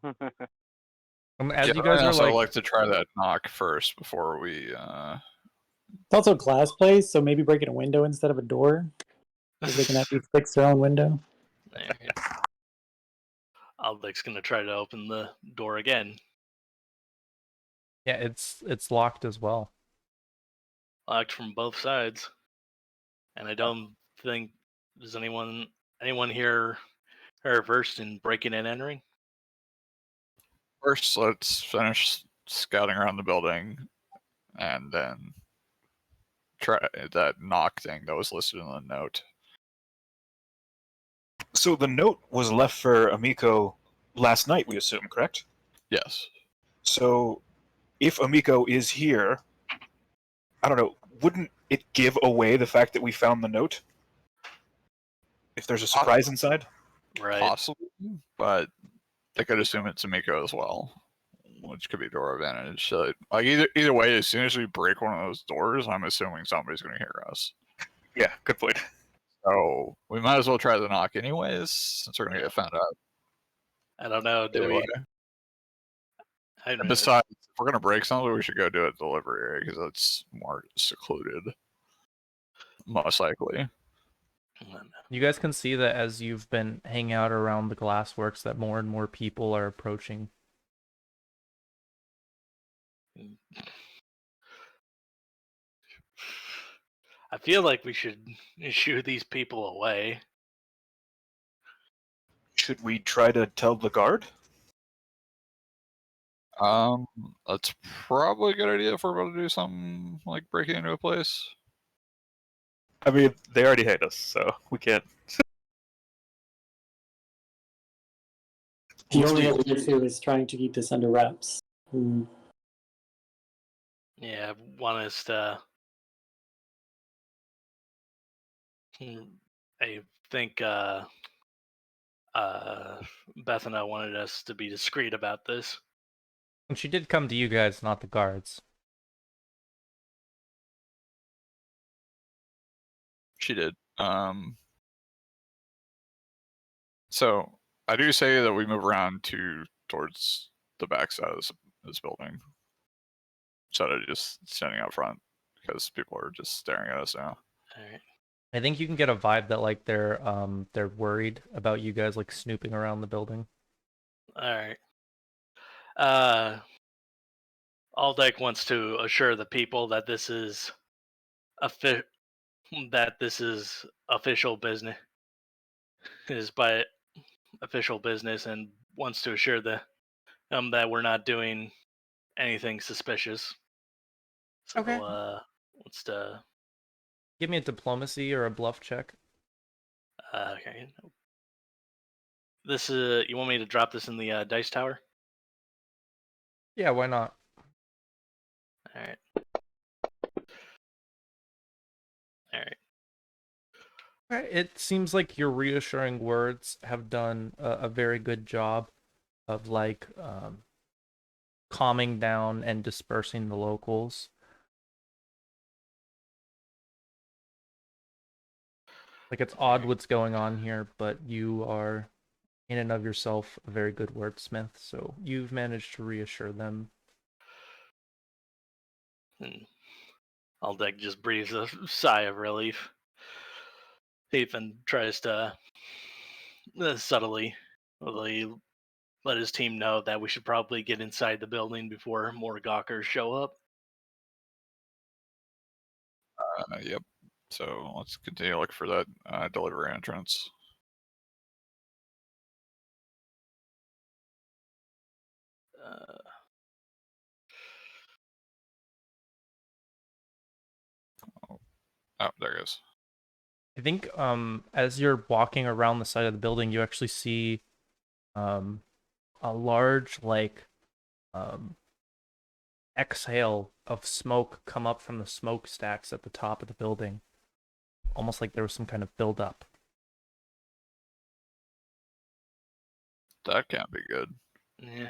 S1: As
S3: Yeah,
S1: you guys
S3: I
S1: are
S3: also
S1: like,
S3: like to try that knock first before we.
S4: It's also a glass place, so maybe breaking a window instead of a door, because they can actually fix their own window.
S5: Aldec's gonna try to open the door again.
S1: yeah, it's locked as well.
S5: Locked from both sides, and I don't think does anyone here are versed in breaking and entering.
S3: First, let's finish scouting around the building, and then try that knock thing that was listed in the note.
S6: So the note was left for Amico last night, we assume, correct?
S3: Yes.
S6: So if Amico is here, I don't know, wouldn't it give away the fact that we found the note? If there's a surprise inside?
S5: Right.
S3: Possibly, but they could assume it's Amico as well, which could be door advantage. So, like either way, as soon as we break one of those doors, I'm assuming somebody's going to hear us.
S6: Yeah, good point.
S3: So we might as well try the knock anyways, since we're going to get found out.
S5: I don't know. Do
S3: Either
S5: we?
S3: way.
S5: I don't
S3: And
S5: know.
S3: besides, if we're going to break something, we should go do it at the delivery area because it's more secluded, most likely.
S1: You guys can see that as you've been hanging out around the glassworks that more and more people are approaching.
S5: I feel like we should shoo these people away.
S6: Should we try to tell the guard?
S3: That's probably a good idea if we're about to do something like breaking into a place.
S6: I mean, they already hate us, so we can't.
S7: The only other issue is trying to keep this under wraps.
S5: Yeah, want us to. I think Beth and I wanted us to be discreet about this.
S1: And she did come to you guys, not the guards.
S3: She did. So I do say that we move around towards the back side of this building, instead of just standing out front, because people are just staring at us now.
S5: All right.
S1: I think you can get a vibe that like they're worried about you guys like snooping around the building.
S5: All right. Aldeck wants to assure the people that this is official business, is by official business, and wants to assure that we're not doing anything suspicious. So
S1: Okay.
S5: wants to
S1: Give me a diplomacy or a bluff check.
S5: okay. This you want me to drop this in the dice tower?
S1: Yeah, why not?
S5: All right. All right.
S1: It seems like your reassuring words have done a very good job of like calming down and dispersing the locals. Like it's odd what's going on here, but you are in and of yourself a very good wordsmith, so you've managed to reassure them.
S5: And Aldeck just breathes a sigh of relief. Ethan tries to subtly let his team know that we should probably get inside the building before more gawkers show up.
S3: Yep. So let's continue to look for that delivery entrance. Oh, there it is.
S1: I think as you're walking around the side of the building, you actually see a large like exhale of smoke come up from the smokestacks at the top of the building, almost like there was some kind of buildup.
S3: That can't be good.
S5: Yeah.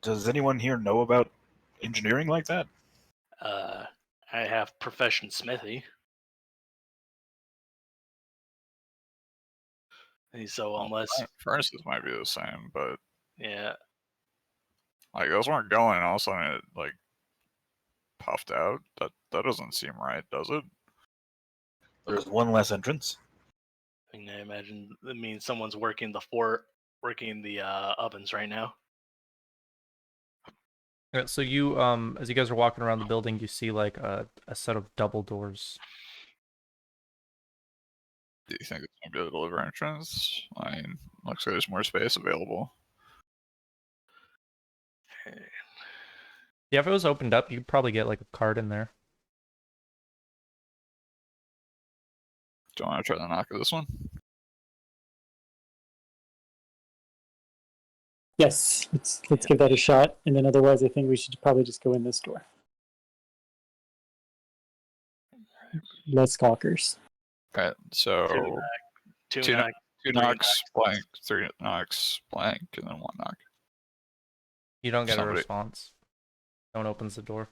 S6: Does anyone here know about engineering like that?
S5: I have profession smithy. And so unless
S3: furnaces might be the same, but
S5: yeah,
S3: like those weren't going, and all of a sudden it like puffed out. That doesn't seem right, does it?
S6: There's one less entrance.
S5: I mean, I imagine that means someone's working the ovens right now.
S1: So you as you guys are walking around the building, you see like a set of double doors.
S3: Do you think it's gonna be the delivery entrance? I mean, looks like there's more space available.
S1: Yeah, if it was opened up, you'd probably get like a card in there.
S3: Do you want to try the knock of this one?
S4: Yes, let's give that a shot, and then otherwise, I think we should probably just go in this door. Less stalkers.
S3: Okay, so
S5: Two
S3: two,
S5: knock,
S3: two
S5: three
S3: knocks, blank, 3 knocks, blank, and then 1 knock.
S1: You don't get a
S3: Somebody-
S1: response. No one opens the door.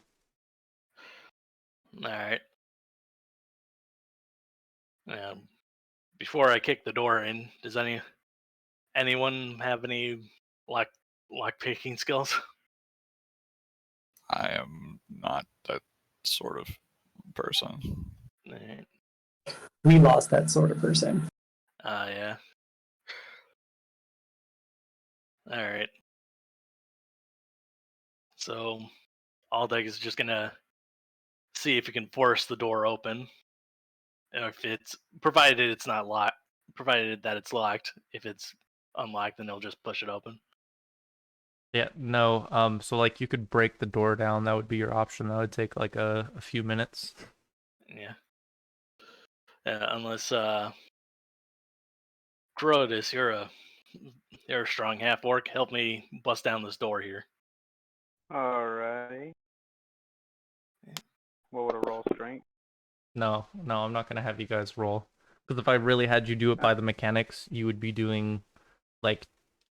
S5: All right. Before I kick the door in, does anyone have any lock picking skills?
S3: I am not that sort of person.
S5: All right.
S4: We lost that sort of person.
S5: Yeah. All right. So Aldeg is just gonna see if he can force the door open. If it's provided it's not locked, provided that it's locked. If it's unlocked, then he'll just push it open.
S1: Yeah, no. So like you could break the door down. That would be your option. That would take like a few minutes.
S5: Yeah. Unless Grodus, you're a strong half orc. Help me bust down this door here.
S2: Alrighty. What would a roll strength?
S1: No, I'm not gonna have you guys roll. Because if I really had you do it by the mechanics, you would be doing like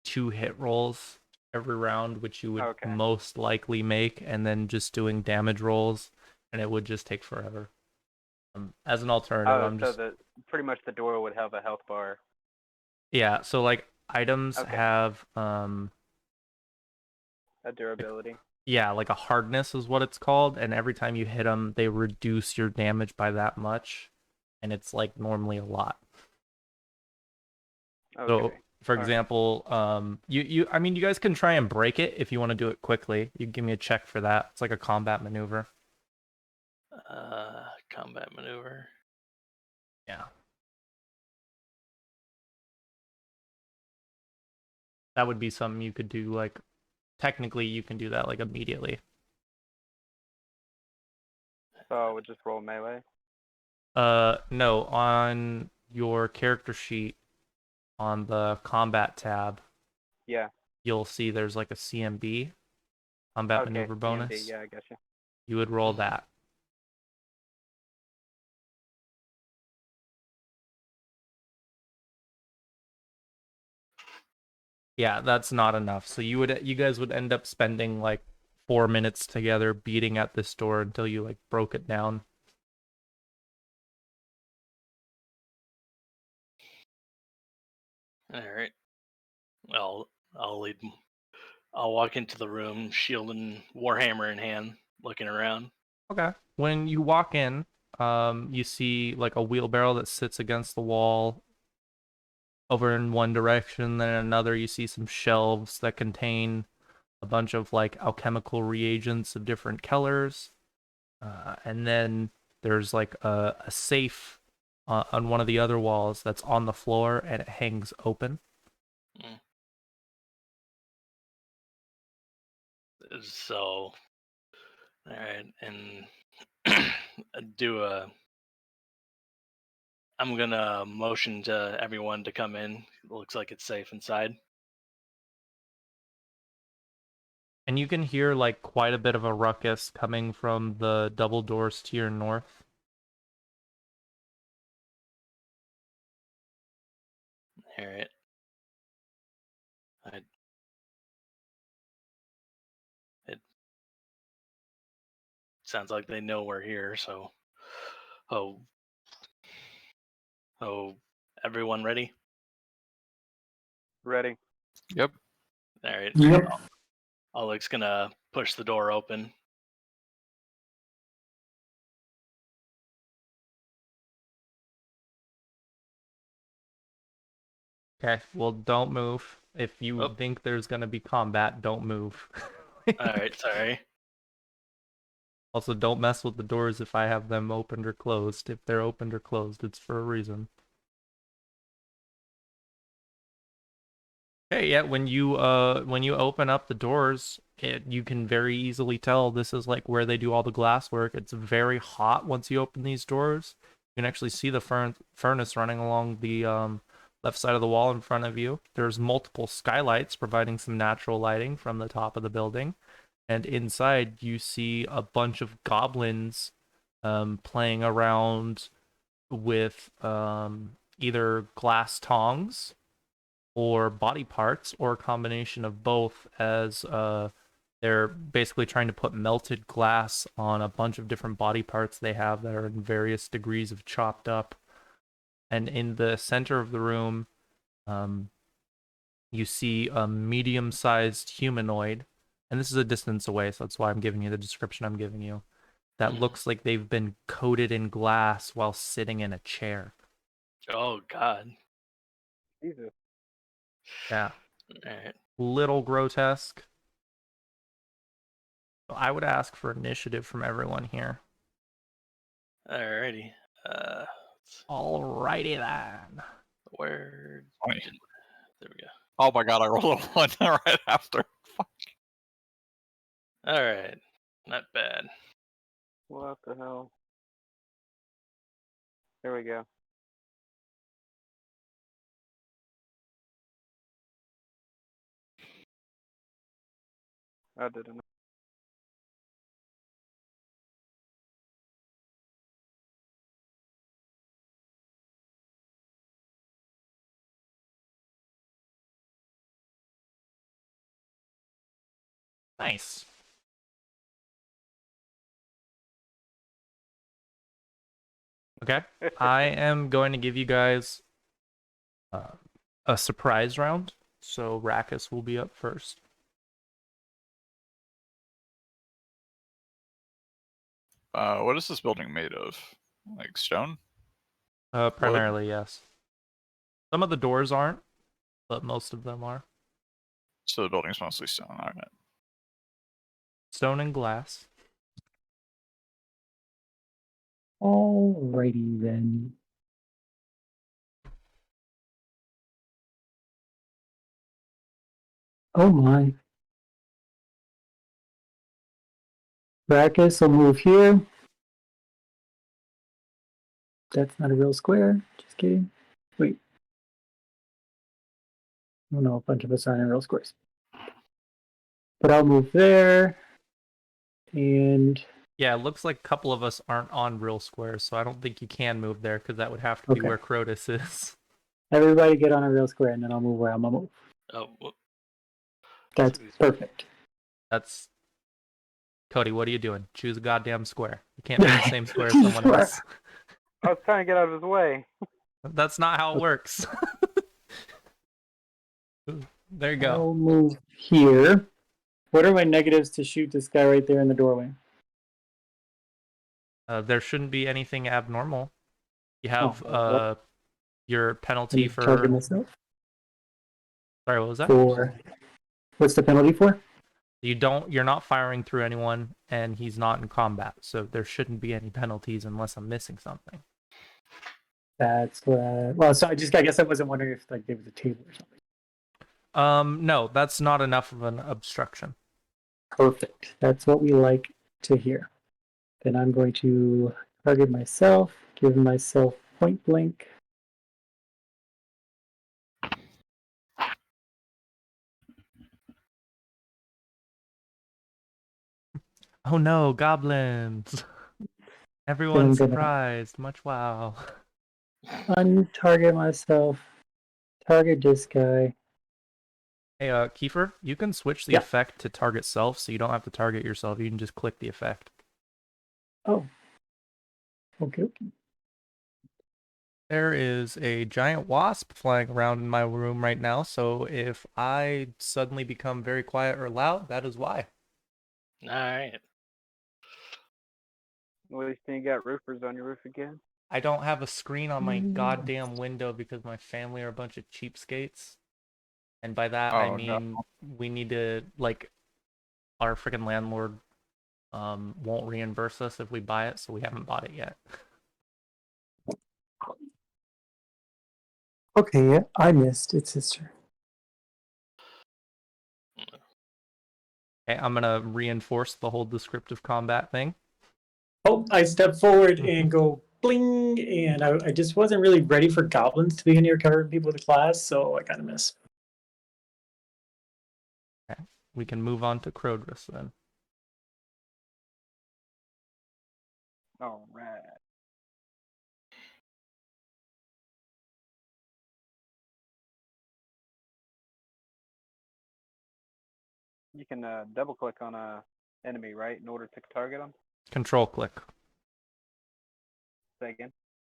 S1: 2 hit rolls every round, which you would
S2: Okay.
S1: most likely make, and then just doing damage rolls, and it would just take forever. As an alternative, I'm just
S2: pretty much the door would have a health bar.
S1: yeah. So like items
S2: Okay.
S1: have
S2: A durability.
S1: yeah, like a hardness is what it's called, and every time you hit them, they reduce your damage by that much, and it's like normally a lot.
S2: Okay.
S1: So, for
S2: Alright.
S1: example, I mean, you guys can try and break it if you want to do it quickly. You can give me a check for that. It's like a combat maneuver.
S5: Combat maneuver.
S1: Yeah. That would be something you could do, like, technically you can do that, like, immediately.
S2: So I would just roll melee.
S1: No, on your character sheet, on the combat tab,
S2: Yeah.
S1: you'll see there's like a CMB, combat
S2: Okay.
S1: maneuver bonus.
S2: CMB, yeah, I gotcha.
S1: You would roll that. Yeah, that's not enough. So you guys would end up spending like 4 minutes together beating at this door until you like broke it down.
S5: All right. I'll lead. I'll walk into the room, shield and warhammer in hand, looking around.
S1: Okay. When you walk in, you see like a wheelbarrow that sits against the wall. Over in one direction, then in another, you see some shelves that contain a bunch of like alchemical reagents of different colors. And then there's like a safe on one of the other walls that's on the floor and it hangs open.
S5: So, all right, and I'm gonna motion to everyone to come in. It looks like it's safe inside.
S1: And you can hear like quite a bit of a ruckus coming from the double doors to your north.
S5: All right. It sounds like they know we're here, so oh, everyone ready?
S2: Ready.
S3: Yep.
S5: All right.
S7: Yep.
S5: Oleg's gonna push the door open.
S1: Okay, well, don't move. If you
S5: Oh.
S1: think there's gonna be combat, don't move.
S5: All right, sorry.
S1: Also, don't mess with the doors if I have them opened or closed. If they're opened or closed, it's for a reason. Hey, yeah, when you open up the doors, you can very easily tell this is like where they do all the glass work. It's very hot once you open these doors. You can actually see the furnace running along the left side of the wall in front of you. There's multiple skylights providing some natural lighting from the top of the building. And inside you see a bunch of goblins playing around with either glass tongs or body parts or a combination of both as they're basically trying to put melted glass on a bunch of different body parts they have that are in various degrees of chopped up. And in the center of the room, you see a medium-sized humanoid, and this is a distance away, so that's why I'm giving you the description I'm giving you, that looks like they've been coated in glass while sitting in a chair.
S5: Oh God.
S2: Jesus.
S1: Yeah.
S5: All right.
S1: Little grotesque. I would ask for initiative from everyone here.
S5: Alrighty.
S1: Alrighty then.
S5: Where?
S3: Funny.
S5: There we go.
S3: Oh my god, I rolled a 1 right after. Fuck.
S5: All right. Not bad.
S2: What the hell? There we go. I didn't.
S1: Nice. Okay. I am going to give you guys a surprise round. So Rakkus will be up first.
S3: What is this building made of? Like stone?
S1: Primarily, yes. Some of the doors aren't, but most of them are.
S3: So the building's mostly stone, alright.
S1: Stone and glass.
S7: Alrighty then. Oh my. Brackus will move here. That's not a real square. Just kidding. Wait. Oh no, a bunch of us aren't in real squares. But I'll move there. And
S1: Yeah, it looks like a couple of us aren't on real squares, so I don't think you can move there because that would have to be
S7: Okay.
S1: where Crotus is.
S7: everybody get on a real square and then I'll move where I'm gonna move.
S5: Oh, whoop.
S7: That's perfect.
S1: That's Cody. What are you doing? Choose a goddamn square. You can't be in the same square as someone
S7: Square.
S1: else.
S2: I was trying to get out of his way.
S1: That's not how it works. There you go.
S7: I'll move here. What are my negatives to shoot this guy right there in the doorway?
S1: There shouldn't be anything abnormal. You have
S7: well,
S1: your penalty for.
S7: Target myself.
S1: Sorry, what was that?
S7: For what's the penalty for?
S1: You're not firing through anyone, and he's not in combat, so there shouldn't be any penalties unless I'm missing something.
S7: That's what. Well, so I guess I wasn't wondering if like there was a table or something.
S1: No, that's not enough of an obstruction.
S7: Perfect. That's what we like to hear. Then I'm going to target myself, give myself point blank.
S1: Oh no, goblins! Everyone's
S7: Then I'm
S1: surprised. Much wow.
S7: untarget myself. Target this guy.
S1: Hey, Kiefer, you can switch the
S7: Yeah.
S1: effect to target self, so you don't have to target yourself. You can just click the effect.
S7: Oh. Okay.
S1: There is a giant wasp flying around in my room right now, so if I suddenly become very quiet or loud, that is why.
S5: All right.
S2: At least you got roofers on your roof again.
S1: I don't have a screen on my goddamn window because my family are a bunch of cheapskates. And by that, I mean we need to, like, our freaking landlord won't reimburse us if we buy it, so we haven't bought it yet.
S7: Okay, yeah, I missed. It's his turn.
S1: Okay, I'm gonna reinforce the whole descriptive combat thing.
S7: Oh, I step forward and go bling, and I just wasn't really ready for goblins to be in here covering people with a class, so I kind of miss.
S1: Okay, we can move on to Crodrus then.
S2: All right. You can double click on a enemy, right, in order to target them.
S1: Control click.
S2: Say again.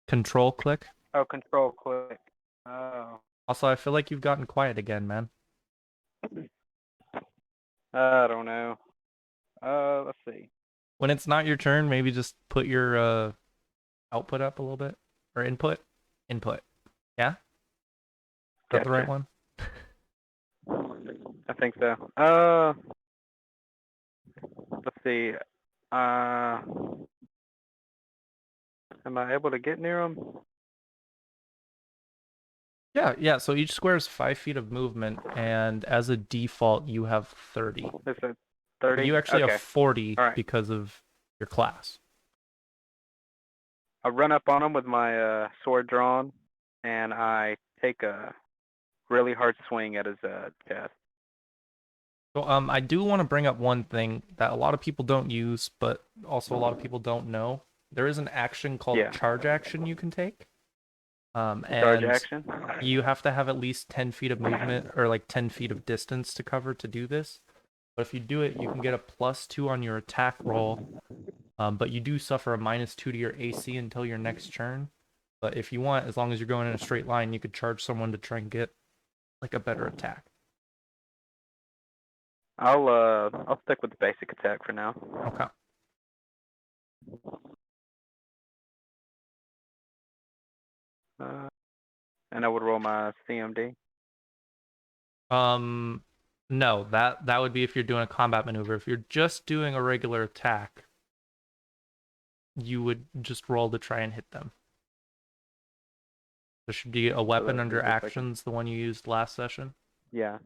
S1: Control click.
S2: Oh, control click. Oh.
S1: Also, I feel like you've gotten quiet again, man.
S2: I don't know. Let's see.
S1: When it's not your turn, maybe just put your output up a little bit. Or input. Input. Yeah? Is that the right
S2: Gotcha.
S1: one?
S2: I think so. Let's see. Am I able to get near them?
S1: Yeah. So each square is 5 feet of movement, and as a default, you have 30.
S2: Is it 30?
S1: You actually
S2: Okay.
S1: have 40
S2: All right.
S1: because of your class.
S2: I run up on him with my sword drawn, and I take a really hard swing at his chest.
S1: So I do want to bring up one thing that a lot of people don't use, but also a lot of people don't know. There is an action called charge action you can take.
S2: Charge
S1: And
S2: action?
S1: you have to have at least 10 feet of movement or like 10 feet of distance to cover to do this. But if you do it, you can get a +2 on your attack roll. But you do suffer a -2 to your AC until your next turn. But if you want, as long as you're going in a straight line, you could charge someone to try and get like a better attack.
S2: I'll stick with the basic attack for now.
S1: Okay.
S2: And I would roll my CMD.
S1: No, that would be if you're doing a combat maneuver. If you're just doing a regular attack, you would just roll to try and hit them. There should be a weapon
S2: that
S1: under
S2: is just like-
S1: actions, the one you used last session.
S2: Yeah.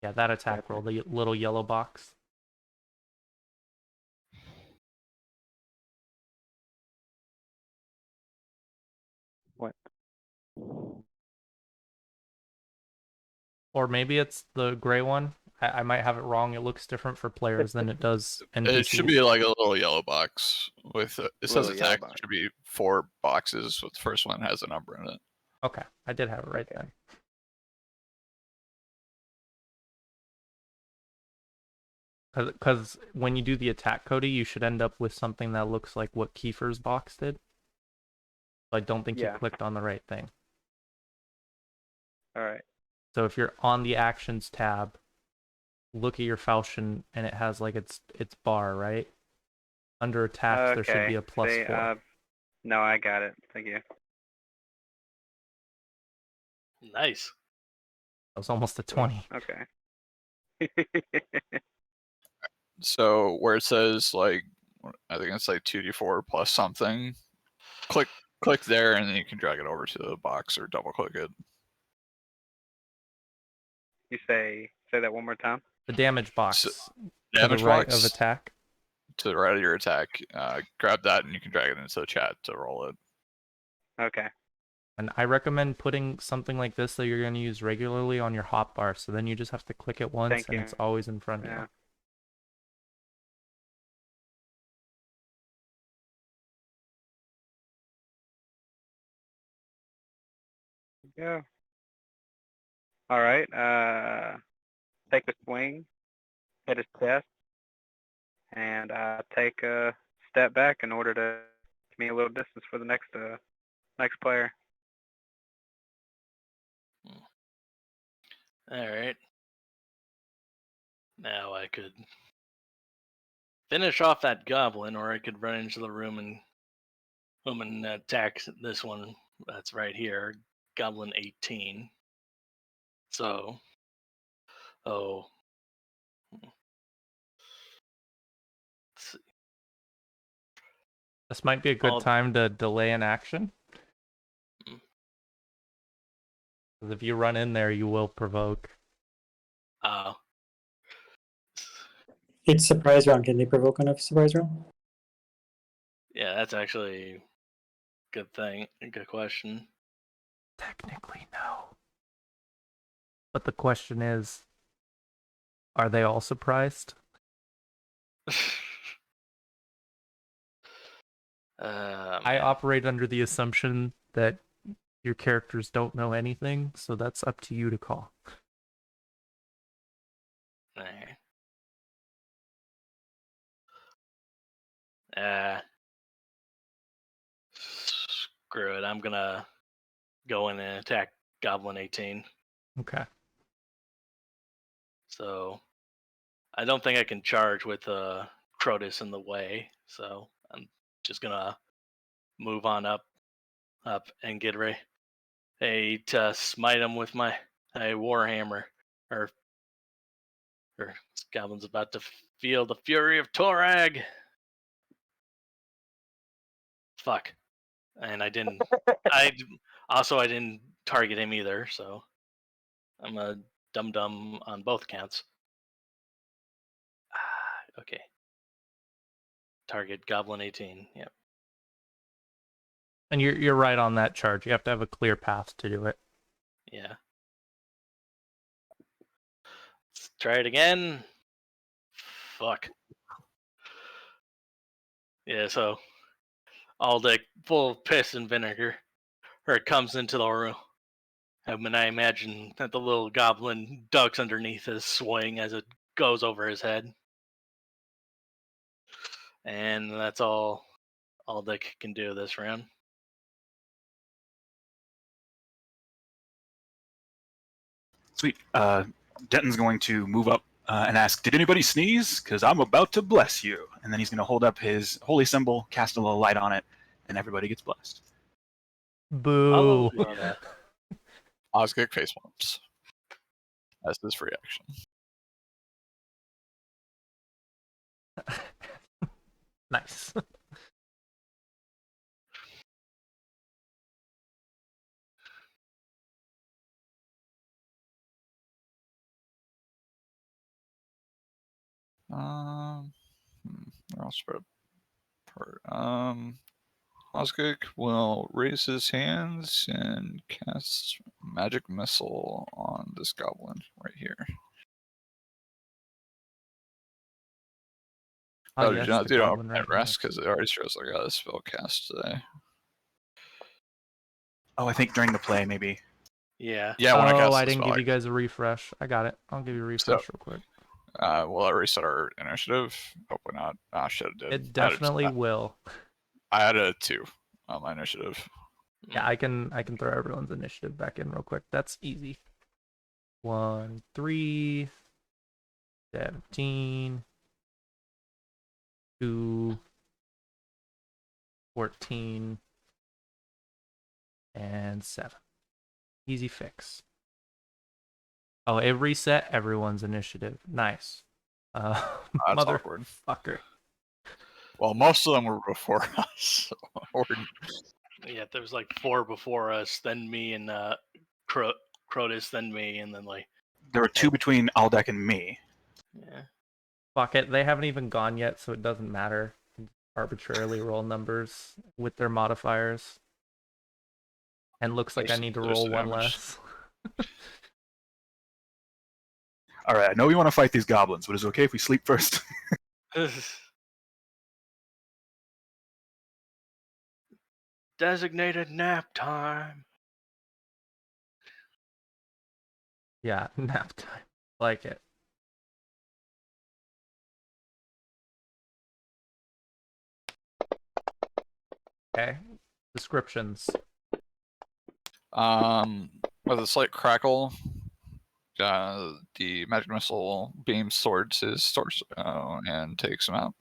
S1: Yeah, that attack
S2: Gotcha.
S1: roll, the little yellow box.
S2: What?
S1: Or maybe it's the gray one. I might have it wrong. It looks different for players than it does NPCs.
S3: It should be like a little yellow box with it says
S2: Little yellow
S3: attack.
S2: box.
S3: It should be 4 boxes. With the first one has a number in it.
S1: Okay, I did have it right then. Because when you do the attack, Cody, you should end up with something that looks like what Kiefer's box did. So I don't think you clicked on the right thing.
S2: All right.
S1: So if you're on the actions tab, look at your falchion, and it has like its bar, right? Under attacks, there should be a +4.
S2: No, I got it. Thank you.
S5: Nice.
S1: That was almost a 20.
S2: Okay.
S3: So where it says like, I think it's like 2d4 plus something, click there, and then you can drag it over to the box or double click it.
S2: You say that one more time.
S1: The damage box
S3: So,
S1: to
S3: damage
S1: the right
S3: box
S1: of attack.
S3: to the right of your attack. Grab that, and you can drag it into the chat to roll it.
S2: Okay.
S1: And I recommend putting something like this that you're going to use regularly on your hotbar. So then you just have to click it once,
S2: Thank
S1: and
S2: you.
S1: it's always in front of
S2: Yeah.
S1: you.
S2: Yeah. All right. Take a swing, hit his chest, and take a step back in order to give me a little distance for the next player.
S5: All right. Now I could finish off that goblin, or I could run into the room and attack this one that's right here, Goblin 18. So, let's see.
S1: This might be a good time to delay an action. Because if you run in there, you will provoke.
S7: It's surprise round. Can they provoke enough surprise round?
S5: Yeah, that's actually a good thing. A good question.
S1: Technically, no. But the question is, are they all surprised? I
S5: Man.
S1: operate under the assumption that your characters don't know anything, so that's up to you to call.
S5: Nah. Screw it. I'm gonna go in and attack Goblin 18.
S1: Okay.
S5: So I don't think I can charge with Crotus in the way. So I'm just gonna move on up and get ready. To smite him with my warhammer. Or this goblin's about to feel the fury of Torag. Fuck. And I didn't. I didn't target him either. So I'm a dum dum on both counts. Okay. Target Goblin 18. Yep.
S1: And you're right on that charge. You have to have a clear path to do it.
S5: Yeah. Let's try it again. Fuck. Yeah, so Aldic, full of piss and vinegar, comes into the room. And I imagine that the little goblin ducks underneath his swing as it goes over his head. And that's all Aldic can do this round.
S6: Sweet. Denton's going to move up and ask, "Did anybody sneeze? Because I'm about to bless you." And then he's going to hold up his holy symbol, cast a little light on it, and everybody gets blessed.
S1: Boo.
S5: Hallelujah.
S3: Osgood face bumps. That's his free action.
S1: Nice.
S3: They're all spread apart. Osgood will raise his hands and cast magic missile on this goblin right here.
S1: Oh,
S3: did
S1: yes,
S3: you not
S1: the
S3: do it on
S1: goblin right
S3: rest? Because it already shows I got a spell cast today.
S6: Oh, I think during the play, maybe.
S5: Yeah.
S3: Yeah, when I cast
S1: I
S3: the
S1: didn't
S3: spell,
S1: give you guys a refresh. I got it. I'll give you a refresh real quick.
S3: will that reset our initiative? Hopefully not. Ah, shit, it did.
S1: It definitely will.
S3: I had a 2 on my initiative.
S1: Yeah, I can throw everyone's initiative back in real quick. That's easy. 1, 3, 17, 2, 14, and 7. Easy fix. Oh, it reset everyone's initiative. Nice.
S3: That's awkward.
S1: Motherfucker.
S3: Well, most of them were before us.
S5: Yeah, there was like 4 before us, then me and Crotus, then me, and then like...
S6: There were 2 between Aldeck and me.
S5: Yeah.
S1: Fuck it. They haven't even gone yet, so it doesn't matter. Arbitrarily roll numbers with their modifiers. And looks like I need to roll 1 less.
S6: All right, I know we want to fight these goblins, but is it okay if we sleep first?
S5: Designated nap time.
S1: Yeah, nap time. Like it. Okay. Descriptions.
S3: With a slight crackle, the magic missile beams towards his torso and takes him out.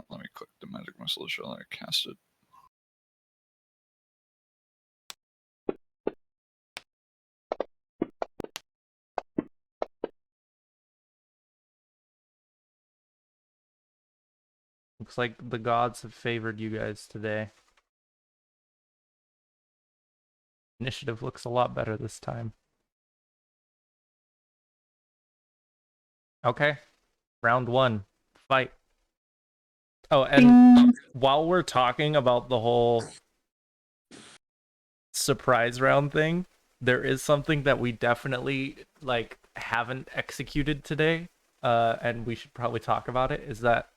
S3: Let me click the magic missile to show that I cast it.
S1: Looks like the gods have favored you guys today. Initiative looks a lot better this time. Okay. Round 1. Fight. Oh, and while we're talking about the whole surprise round thing, there is something that we definitely like haven't executed today, and we should probably talk about it, is that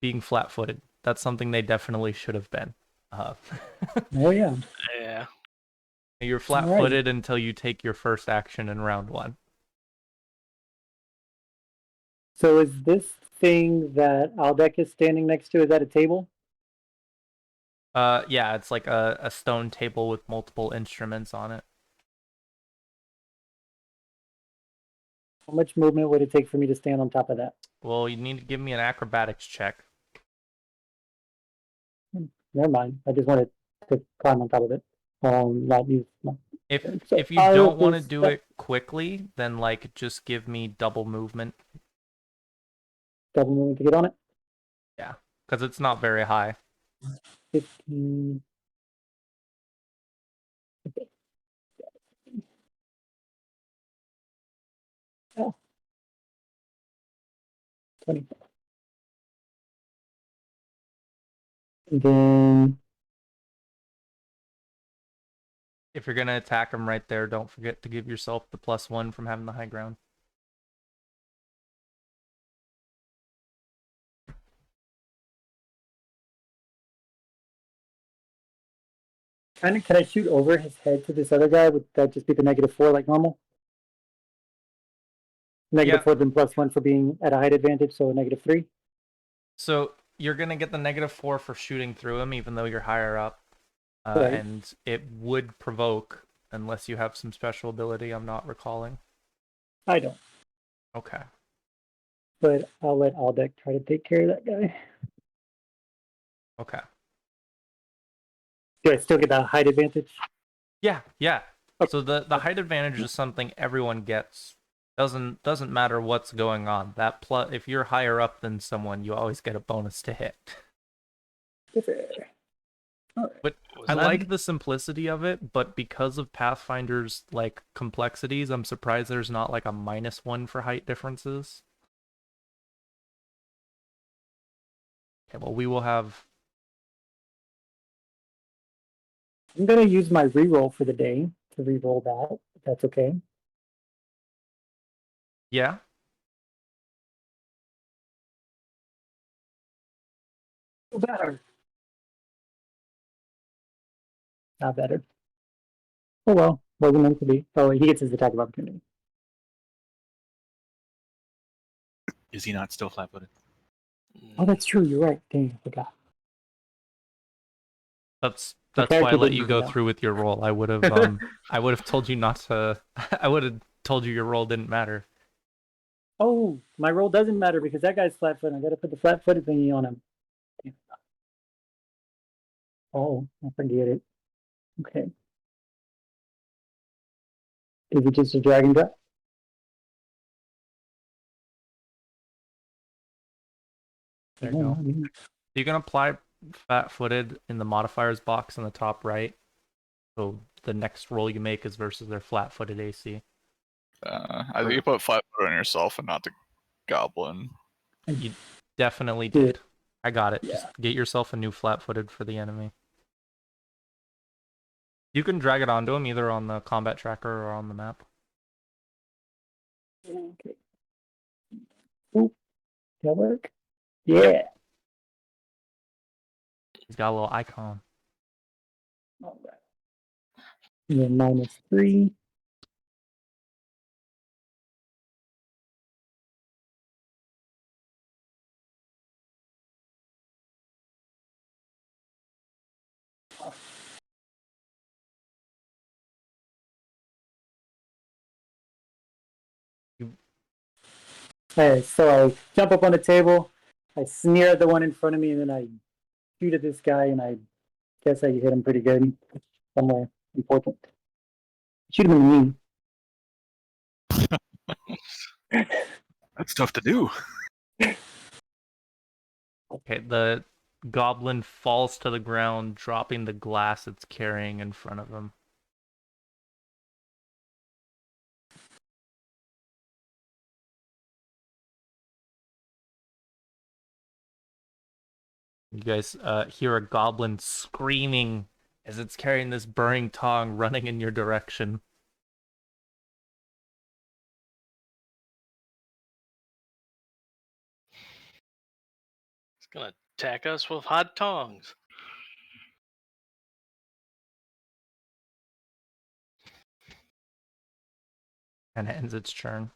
S1: being flat-footed. That's something they definitely should have been.
S7: Oh yeah.
S5: Yeah.
S1: You're flat-footed until you take your first action in round 1.
S7: So is this thing that Aldec is standing next to, is that a table?
S1: Yeah, it's like a stone table with multiple instruments on it.
S7: How much movement would it take for me to stand on top of that?
S1: Well, you need to give me an acrobatics check.
S7: Never mind. I just wanted to climb on top of it. Not use my... So
S1: If you don't want to do it quickly, then like just give me double movement.
S7: Double movement to get on it?
S1: Yeah, because it's not very high.
S7: 15. Okay. Oh. 20. And then
S1: If you're gonna attack him right there, don't forget to give yourself the +1 from having the high ground.
S7: can I shoot over his head to this other guy? Would that just be the -4 like normal? -4 then +1 for being at a height advantage, so a -3.
S1: So you're gonna get the -4 for shooting through him, even though you're higher up,
S7: Right.
S1: and it would provoke unless you have some special ability I'm not recalling.
S7: I don't.
S1: Okay.
S7: But I'll let Aldec try to take care of that guy.
S1: Okay.
S7: Do I still get that height advantage?
S1: Yeah.
S7: Okay.
S1: So the height advantage is something everyone gets. Doesn't matter what's going on. That plus, if you're higher up than someone, you always get a bonus to hit. But I like the simplicity of it, but because of Pathfinder's like complexities, I'm surprised there's not like a -1 for height differences. Okay, well we will have.
S7: I'm gonna use my reroll for the day to reroll that, if that's okay.
S1: Yeah.
S7: Better. Not better. Oh well, wasn't meant to be. Oh, he gets his attack of opportunity.
S6: Is he not still flat-footed?
S7: Oh, that's true. You're right. Dang, I forgot.
S1: That's why I let you go through with your roll. I would have told you not to. I would have told you your roll didn't matter.
S7: Oh, my roll doesn't matter because that guy's flat-footed. I gotta put the flat-footed thingy on him. Oh, I forget it. Okay. Is it just a drag and drop?
S1: There you go. You can apply flat-footed in the modifiers box in the top right. So the next roll you make is versus their flat-footed AC.
S3: I think you put flat-footed on yourself and not the goblin.
S1: You definitely did. I got it. Yeah. Just get yourself a new flat-footed for the enemy. You can drag it onto him either on the combat tracker or on the map.
S7: Okay. Oop. That work? Yeah.
S1: Yep. He's got a little icon.
S7: All right. And then -3. Okay, so I jump up on the table, I sneer at the one in front of me, and then I shoot at this guy, and I guess I hit him pretty good. Somewhere important. Shoot him in the knee.
S6: That's tough to do.
S1: Okay, the goblin falls to the ground, dropping the glass it's carrying in front of him. You guys hear a goblin screaming as it's carrying this burning tongue running in your direction.
S5: It's gonna attack us with hot tongs.
S1: And it ends its turn.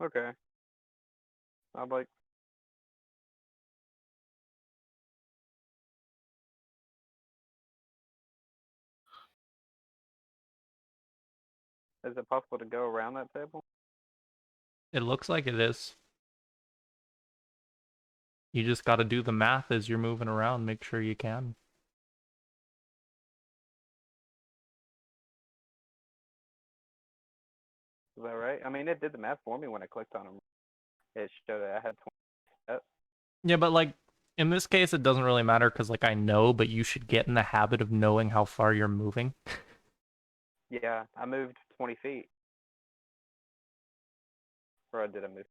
S2: Okay. I'd like. Is it possible to go around that table?
S1: It looks like it is. You just got to do the math as you're moving around. Make sure you can.
S2: Is that right? I mean, it did the math for me when I clicked on them. It showed that I had 20 steps.
S1: Yeah, but like in this case, it doesn't really matter because like I know, but you should get in the habit of knowing how far you're moving.
S2: Yeah, I moved 20 feet. Or did I move?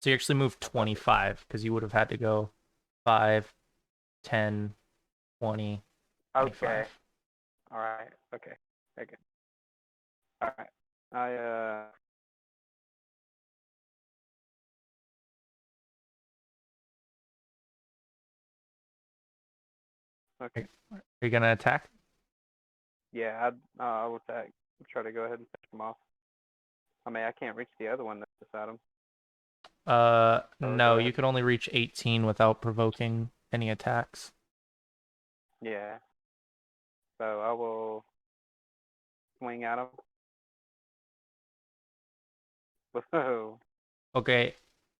S1: So you actually moved 25 because you would have had to go 5, 10, 20, 25.
S2: Okay. All right. Okay. Okay. All right. Okay.
S1: Are you gonna attack?
S2: Yeah, I will try to go ahead and finish them off. I mean, I can't reach the other one that's beside him.
S1: No,
S2: go
S1: you
S2: ahead.
S1: can only reach 18 without provoking any attacks.
S2: Yeah. So I will swing at him. Whoa.
S1: Okay.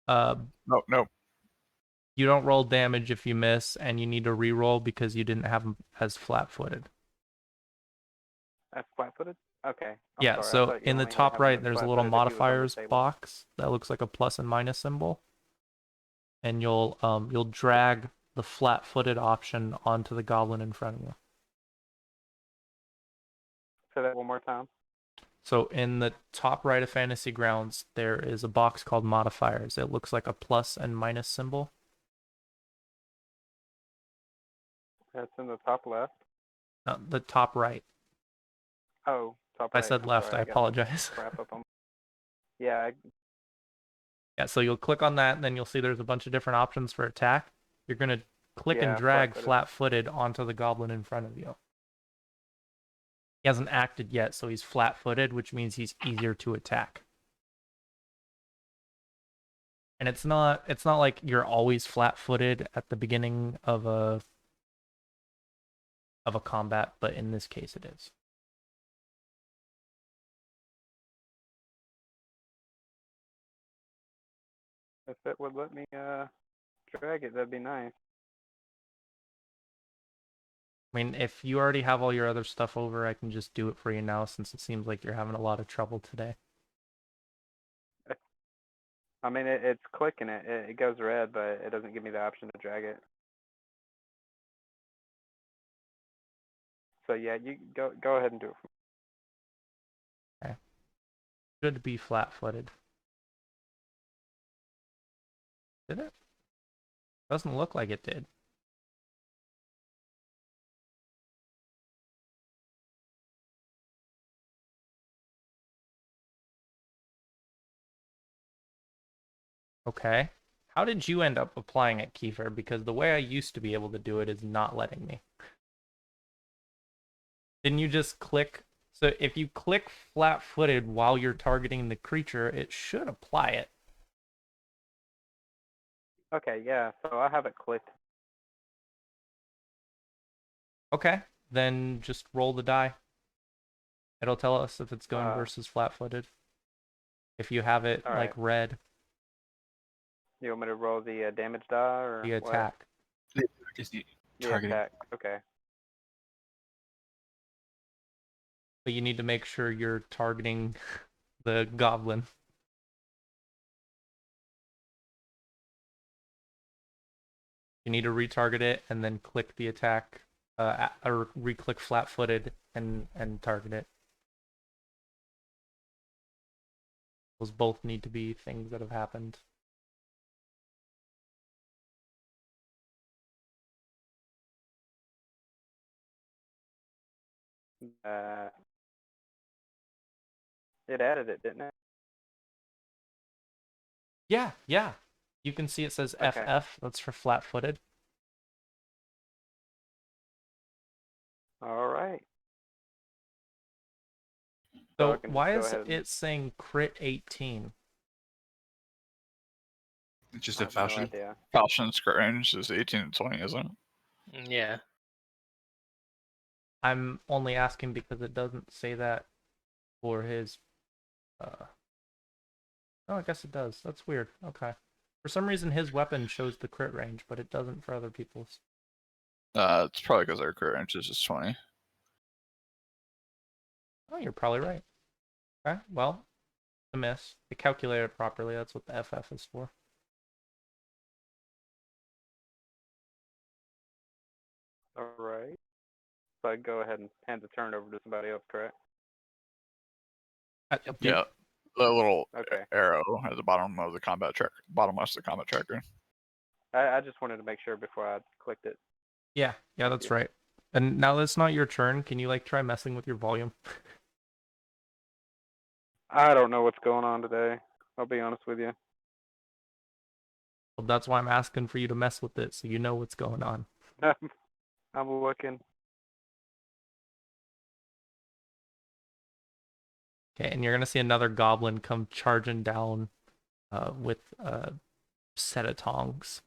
S3: No.
S1: You don't roll damage if you miss, and you need to re-roll because you didn't have him as flat-footed.
S2: That's flat-footed? Okay. I'm
S1: Yeah,
S2: sorry. I
S1: so
S2: thought you
S1: in the
S2: only had to
S1: top
S2: have him
S1: right,
S2: as
S1: there's a little
S2: flat-footed if he was on the
S1: modifiers
S2: table.
S1: box that looks like a plus and minus symbol. And you'll drag the flat-footed option onto the goblin in front of you.
S2: Say that one more time.
S1: So in the top right of Fantasy Grounds, there is a box called modifiers. It looks like a plus and minus symbol.
S2: That's in the top left.
S1: The top right.
S2: Oh, top
S1: I
S2: right.
S1: said
S2: I'm
S1: left.
S2: sorry,
S1: I
S2: got
S1: apologize.
S2: crap up on. Yeah.
S1: Yeah, so you'll click on that, and then you'll see there's a bunch of different options for attack. You're going to click and drag flat-footed onto the goblin in front of you. He hasn't acted yet, so he's flat-footed, which means he's easier to attack. And it's not like you're always flat-footed at the beginning of a combat, but in this case it is.
S2: If it would let me drag it, that'd be nice.
S1: I mean, if you already have all your other stuff over, I can just do it for you now since it seems like you're having a lot of trouble today.
S2: I mean, it's clicking it. It goes red, but it doesn't give me the option to drag it. So yeah, you go ahead and do it for me.
S1: Okay. Should be flat-footed. Did it? Doesn't look like it did. Okay. How did you end up applying it, Kiefer? Because the way I used to be able to do it is not letting me. Didn't you just click? So if you click flat-footed while you're targeting the creature, it should apply it.
S2: Okay, yeah. So I have it clicked.
S1: Okay. Then just roll the die. It'll tell us if it's going versus flat-footed. If you have it like red.
S2: You want me to roll the damage die or
S1: The attack.
S6: The
S2: attack. Okay.
S1: But you need to make sure you're targeting the goblin. You need to retarget it and then click the attack, or re-click flat-footed and target it. Those both need to be things that have happened.
S8: It added it, didn't it?
S1: Yeah, yeah. You can see it says
S8: Okay.
S1: FF. That's for flat-footed.
S8: All right. I
S1: So
S8: can
S1: why
S8: go
S1: is
S8: ahead and-
S1: it saying crit 18?
S6: It's just
S8: I
S6: a
S8: have no
S6: fashion.
S8: idea.
S3: Falchion square range is 18 to 20, isn't it?
S5: Yeah.
S1: I'm only asking because it doesn't say that for his. Oh, I guess it does. That's weird. Okay. For some reason, his weapon shows the crit range, but it doesn't for other people's.
S3: It's probably because our crit range is just 20.
S1: Oh, you're probably right. Okay. Well, a miss. They calculated it properly. That's what the FF is for.
S8: All right. So I go ahead and hand the turn over to somebody else, correct?
S3: Yeah, the little
S8: Okay.
S3: arrow at the bottom of the combat track, bottom left of the combat tracker.
S8: I just wanted to make sure before I clicked it.
S1: Yeah,
S8: Thank
S1: that's
S8: you.
S1: right. And now that's not your turn. Can you like try messing with your volume?
S8: I don't know what's going on today. I'll be honest with you.
S1: Well, that's why I'm asking for you to mess with it so you know what's going on.
S8: I'm looking.
S1: Okay, and you're gonna see another goblin come charging down with a set of tongs.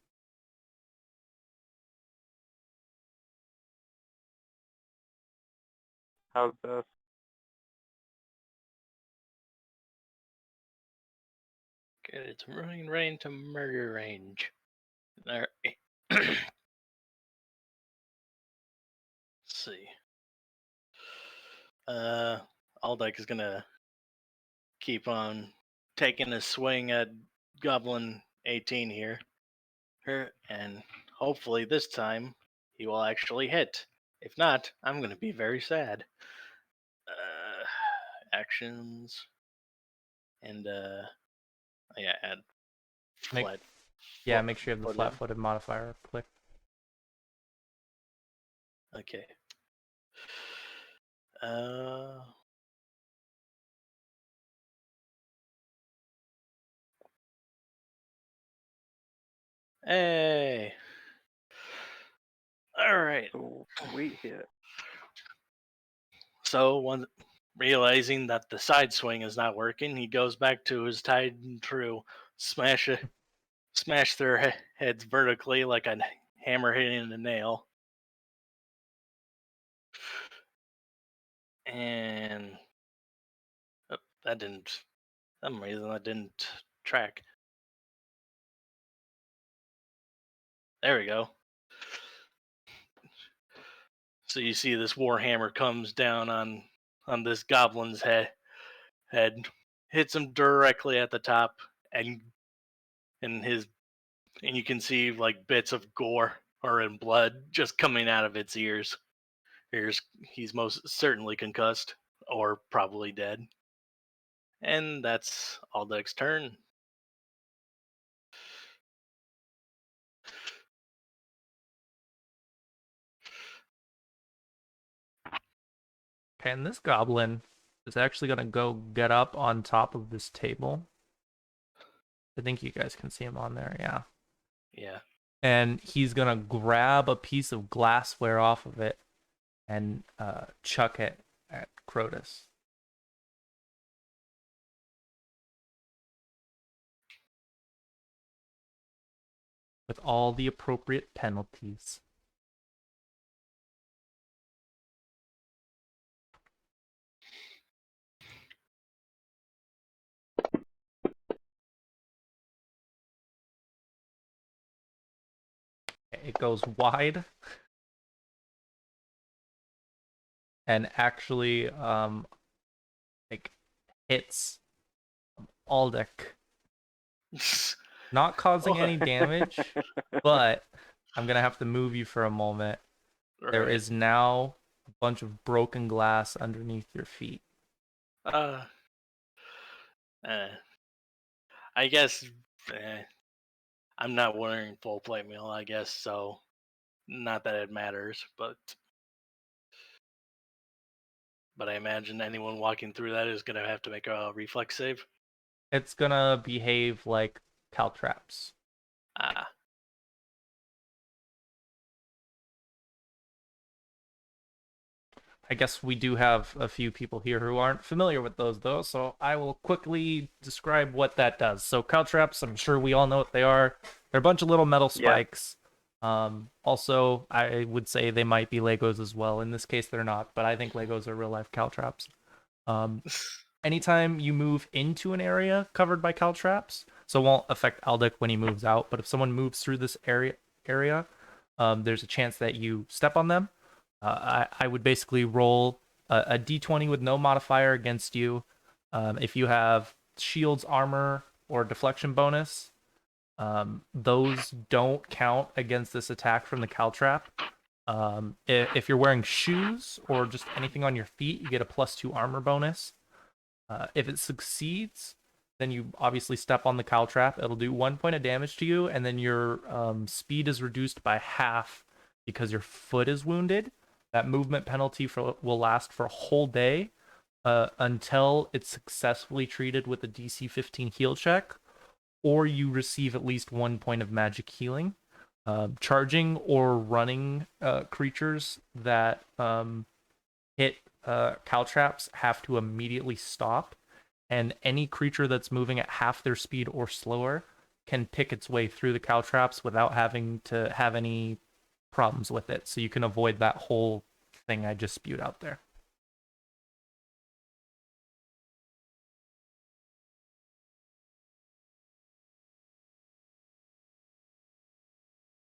S8: How's this?
S5: Good. It's running rain to murder range. All right. Let's see. Aldeck is gonna keep on taking a swing at Goblin 18 here. And hopefully this time he will actually hit. If not, I'm gonna be very sad. Actions and yeah, add
S1: Make-
S5: flat.
S1: Yeah, make sure you have the
S5: footed.
S1: flat-footed modifier clicked.
S5: Okay. Hey. All right.
S8: Sweet hit.
S5: So one realizing that the side swing is not working, he goes back to his tied and true, smash their heads vertically like a hammer hitting a nail, and that didn't. For some reason that didn't track. There we go. So you see this warhammer comes down on this goblin's head, hits him directly at the top, and you can see like bits of gore or in blood just coming out of its ears. He's most certainly concussed or probably dead. And that's Aldeck's turn.
S1: Okay, and this goblin is actually gonna go get up on top of this table. I think you guys can see him on there, yeah.
S5: Yeah.
S1: And he's gonna grab a piece of glassware off of it and chuck it at Crotus. With all the appropriate penalties. It goes wide and actually like hits Aldeck, not causing any damage, but I'm gonna have to move you for a moment. There is now a bunch of broken glass underneath your feet.
S5: I guess I'm not wearing full plate mail, I guess, so not that it matters, but But I imagine anyone walking through that is going to have to make a reflex save.
S1: It's gonna behave like caltraps.
S5: Ah,
S1: I guess we do have a few people here who aren't familiar with those, though, so I will quickly describe what that does. So, caltraps, I'm sure we all know what they are. They're a bunch of little metal
S8: Yeah.
S1: spikes. Also, I would say they might be Legos as well. In this case, they're not, but I think Legos are real life caltraps. Anytime you move into an area covered by caltraps, so it won't affect Aldic when he moves out, but if someone moves through this area, there's a chance that you step on them. I would basically roll a d20 with no modifier against you. If you have shields, armor, or deflection bonus, those don't count against this attack from the caltrap. If you're wearing shoes or just anything on your feet, you get a +2 armor bonus. If it succeeds, then you obviously step on the caltrap. It'll do 1 point of damage to you, and then your speed is reduced by half because your foot is wounded. That movement penalty will last for a whole day until it's successfully treated with a DC 15 heal check, or you receive at least 1 point of magic healing. Charging or running creatures that hit caltraps have to immediately stop, and any creature that's moving at half their speed or slower can pick its way through the caltraps without having to have any problems with it. So you can avoid that whole thing I just spewed out there.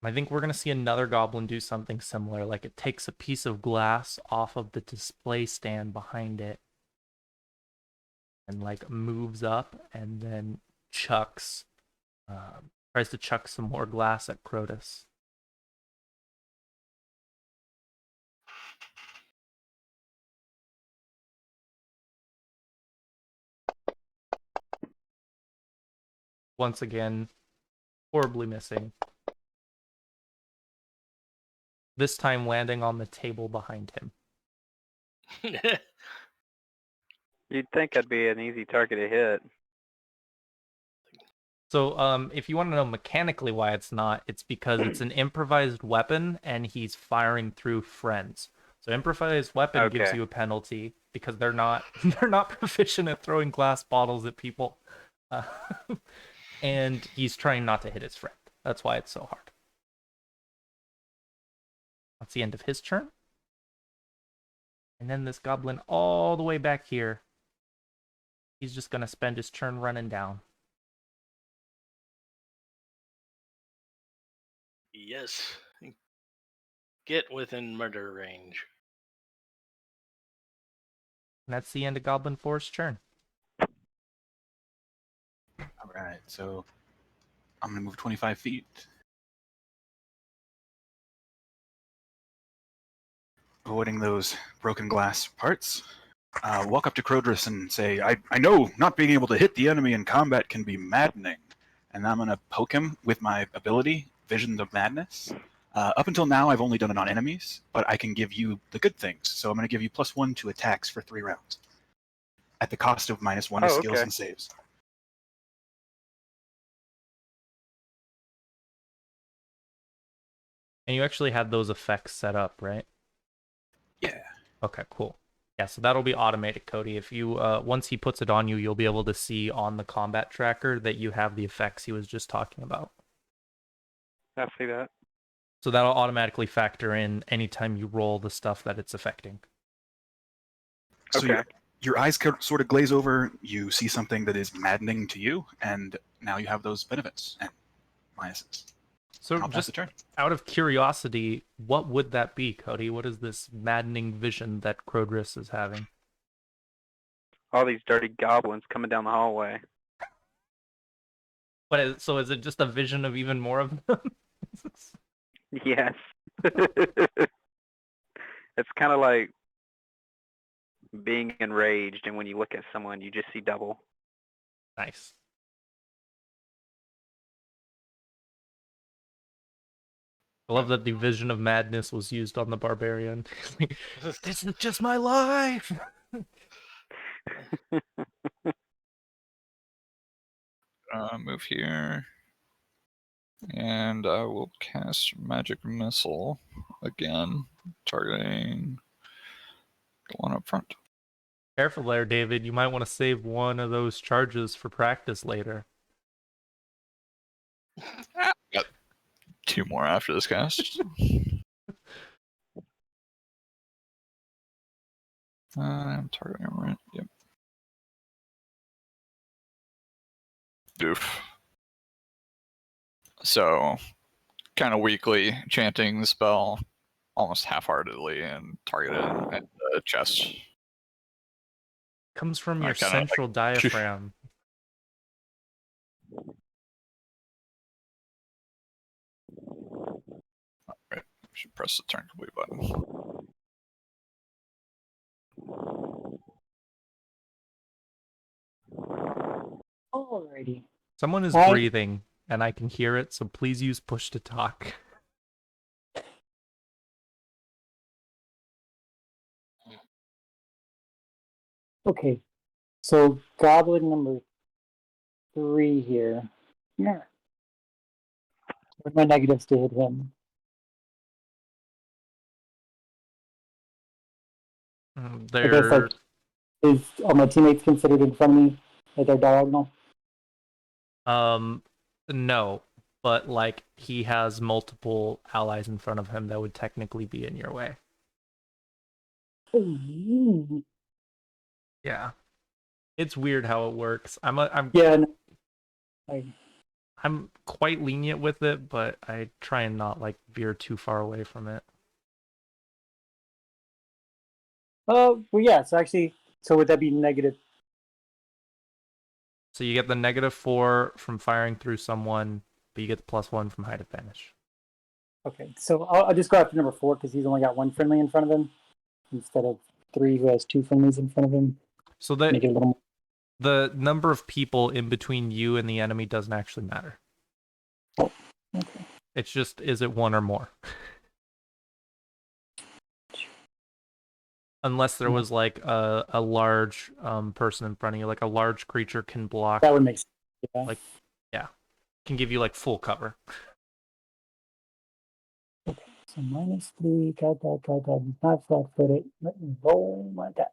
S1: I think we're going to see another goblin do something similar. Like, it takes a piece of glass off of the display stand behind it and like moves up and then chucks, tries to chuck some more glass at Crotus. Once again, horribly missing. This time landing on the table behind him.
S8: You'd think I'd be an easy target to hit.
S1: So, if you want to know mechanically why it's not, it's because it's an improvised weapon and he's firing through friends. So improvised weapon gives
S8: Okay.
S1: you a penalty because they're not they're not proficient at throwing glass bottles at people, uh, and he's trying not to hit his friend. That's why it's so hard. That's the end of his turn. And then this goblin all the way back here, he's just gonna spend his turn running down.
S5: yes. Get within murder range.
S1: And that's the end of Goblin 4's turn.
S6: All right, so I'm going to move 25 feet. Avoiding those broken glass parts. Walk up to Crodrus and say, I know not being able to hit the enemy in combat can be maddening. And I'm going to poke him with my ability, Visions of Madness. Up until now, I've only done it on enemies, but I can give you the good things. So I'm going to give you +1 to attacks for 3 rounds. At the cost of -1 to skills
S8: okay.
S6: and saves.
S1: And you actually had those effects set up, right?
S6: Yeah.
S1: Okay, cool. Yeah, so that'll be automated, Cody. If you once he puts it on you, you'll be able to see on the combat tracker that you have the effects he was just talking about.
S8: I see that.
S1: So that'll automatically factor in anytime you roll the stuff that it's affecting.
S6: So
S8: Okay.
S6: your eyes sort of glaze over, you see something that is maddening to you, and now you have those benefits and minuses.
S1: So
S6: I'll pass
S1: just
S6: the turn.
S1: out of curiosity, what would that be, Cody? What is this maddening vision that Crodrus is having?
S8: All these dirty goblins coming down the hallway.
S1: So is it just a vision of even more of them?
S8: Yes. It's kind of like being enraged, and when you look at someone, you just see double.
S1: I love that the vision of madness was used on the barbarian. This is just my life.
S3: Move here. And I will cast Magic Missile again, targeting the one up front.
S1: Careful there, David. You might want to save one of those charges for practice later.
S3: Got 2 more after this cast. I'm targeting him, right? Yep. Doof. So, kind of weakly chanting the spell, almost half-heartedly, and targeted at the chest.
S1: Comes from
S3: I
S1: your
S3: kinda,
S1: central diaphragm.
S3: Right. Should press the turn complete button.
S7: Alrighty.
S1: Someone is
S7: Hi.
S1: breathing, and I can hear it, so please use push to talk.
S7: Okay. So goblin number 3 here. Yeah. What are my negatives to hit him? I guess
S1: They're
S7: is are my teammates considered in front of me? Like they're diagonal?
S1: no, but like he has multiple allies in front of him that would technically be in your way.
S7: Ooh.
S1: Yeah, it's weird how it works.
S7: Yeah. No.
S1: I'm quite lenient with it, but I try and not like veer too far away from it.
S7: Well, yeah. So actually, so would that be negative?
S1: So you get the -4 from firing through someone, but you get the +1 from height advantage.
S7: Okay. So I'll just go after number 4 because he's only got 1 friendly in front of him instead of 3 who has 2 friendlies in front of him.
S1: So
S7: Make it a little.
S1: the number of people in between you and the enemy doesn't actually matter.
S7: Oh, okay.
S1: It's just, is it 1 or more? Unless there was like a large person in front of you, like a large creature can block.
S7: That would make sense. Yeah.
S1: Like, yeah, can give you like full cover.
S7: Okay. So -3. Got that. Not flat-footed. Let me roll my deck.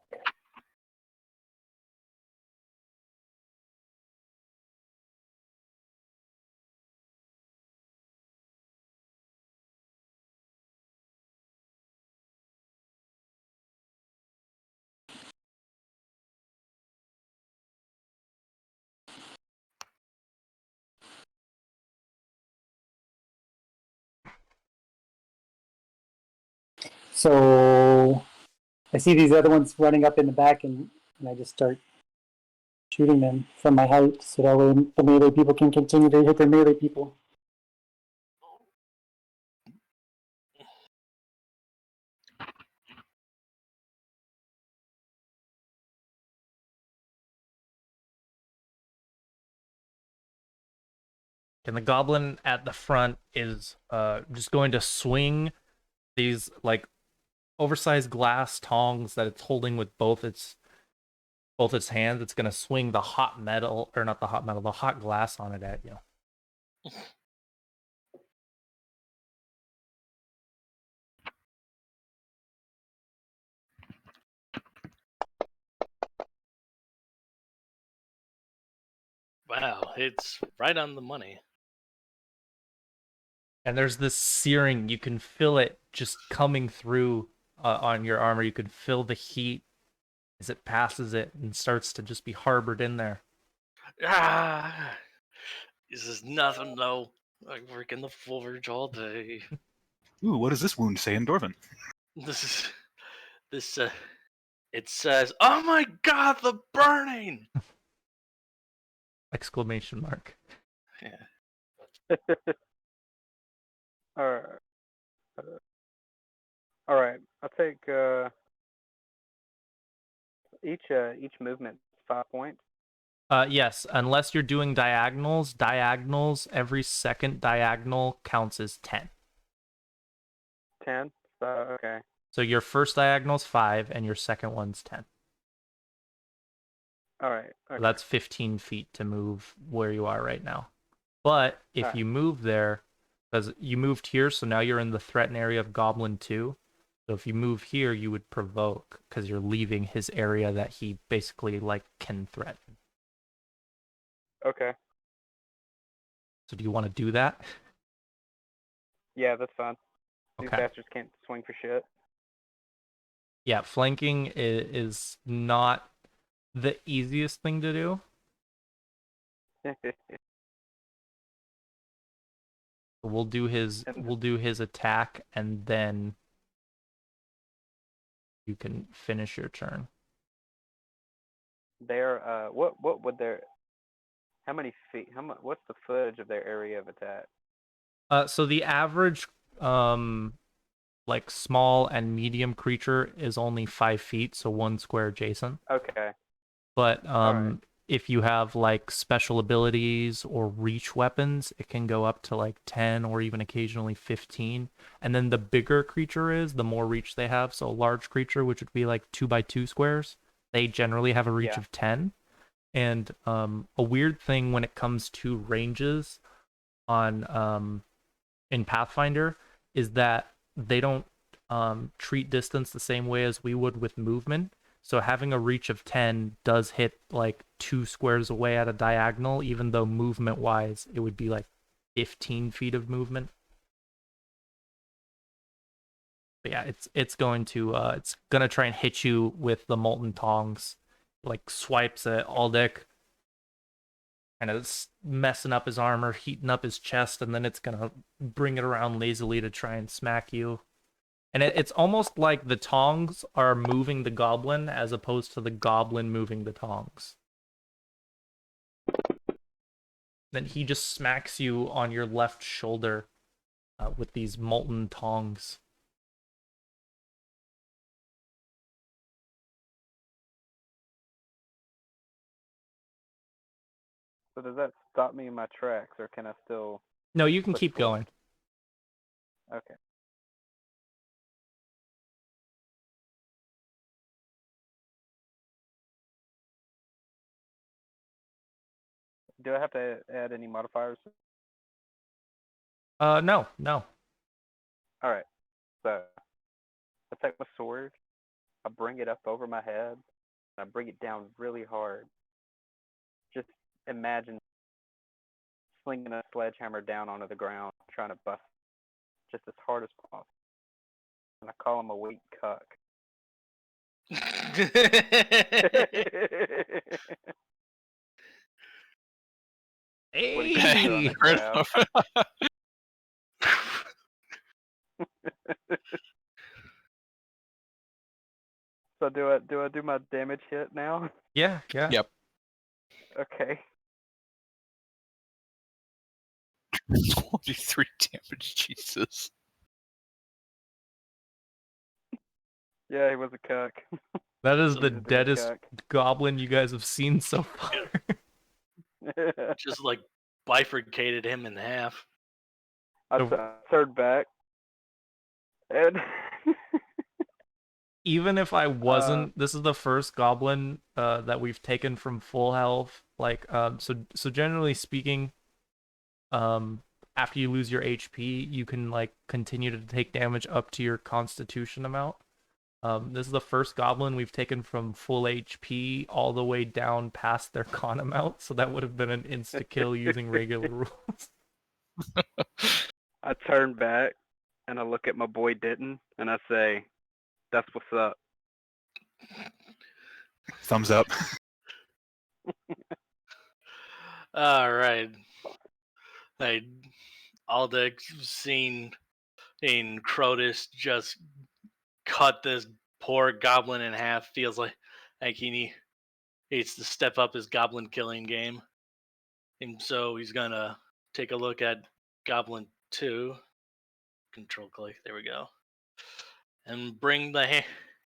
S7: So I see these other ones running up in the back, and I just start shooting them from my height, so that way the melee people can continue to hit their melee people.
S1: And the goblin at the front is just going to swing these like oversized glass tongs that it's holding with both its hands. It's gonna swing the hot metal, or not the hot metal, the hot glass on it at you.
S5: Wow, it's right on the money.
S1: And there's this searing, you can feel it just coming through on your armor. You can feel the heat as it passes it and starts to just be harbored in there.
S5: Ah, this is nothing though. I work in the forge all day.
S6: Ooh, what does this wound say in Dwarven?
S5: It says, "Oh my God, the burning!"
S1: Exclamation mark.
S5: Yeah.
S8: All right. I'll take each movement 5 points.
S1: Yes, unless you're doing diagonals, every second diagonal counts as 10.
S8: 10. So okay.
S1: So your first diagonal's 5, and your second one's 10.
S8: All right.
S1: So
S8: Okay.
S1: that's 15 feet to move where you are right now. But if
S8: Alright.
S1: you move there, because you moved here, so now you're in the threatened area of Goblin 2. So if you move here, you would provoke, because you're leaving his area that he basically, like, can threaten.
S8: Okay.
S1: So do you want to do that?
S8: Yeah, that's fine. These
S1: Okay.
S8: bastards can't swing for shit.
S1: Yeah, flanking is not the easiest thing to do. We'll do his attack, and then you can finish your turn.
S8: What would their, how many feet, what's the footage of their area of attack?
S1: So the average like small and medium creature is only 5 feet, so 1 square adjacent.
S8: Okay.
S1: But
S8: Alright.
S1: if you have like special abilities or reach weapons, it can go up to like 10 or even occasionally 15. And then the bigger creature is, the more reach they have. So a large creature, which would be like 2x2 squares, they generally have a reach
S8: Yeah.
S1: of 10. And a weird thing when it comes to ranges on in Pathfinder is that they don't treat distance the same way as we would with movement. So having a reach of 10 does hit like 2 squares away at a diagonal, even though movement wise it would be like 15 feet of movement. But yeah, it's going to try and hit you with the molten tongs. Like swipes at Aldic, kind of messing up his armor, heating up his chest, and then it's gonna bring it around lazily to try and smack you. And it's almost like the tongs are moving the goblin as opposed to the goblin moving the tongs. Then he just smacks you on your left shoulder with these molten tongs.
S8: So does that stop me in my tracks, or can I still
S1: No, you can
S8: push
S1: keep
S8: forward?
S1: going.
S8: Okay. Do I have to add any modifiers?
S1: No.
S8: Alright. So I take my sword, I bring it up over my head, and I bring it down really hard. Just imagine slinging a sledgehammer down onto the ground, trying to bust just as hard as possible. And I call him a weak cuck. What he can do on
S1: Hey!
S8: that crowd. So do I do my damage hit now?
S1: Yeah.
S3: Yep.
S8: Okay.
S3: 23 damage, Jesus.
S8: Yeah, he was a cuck.
S1: That is the
S8: He's a big
S1: deadest
S8: cuck.
S1: goblin you guys have seen so far.
S5: Just like bifurcated him in half.
S8: I turned back, and
S1: Even if I wasn't, this is the first goblin that we've taken from full health. Like, so generally speaking, after you lose your HP, you can like continue to take damage up to your Constitution amount. This is the first goblin we've taken from full HP all the way down past their con amount, so that would have been an insta kill using regular rules.
S8: I turn back and I look at my boy Denton and I say, "That's what's up."
S6: Thumbs up.
S5: All right. Like Aldic seen Crotus just cut this poor goblin in half. Feels like he needs to step up his goblin killing game. And so he's gonna take a look at Goblin 2. Control click, there we go. And bring the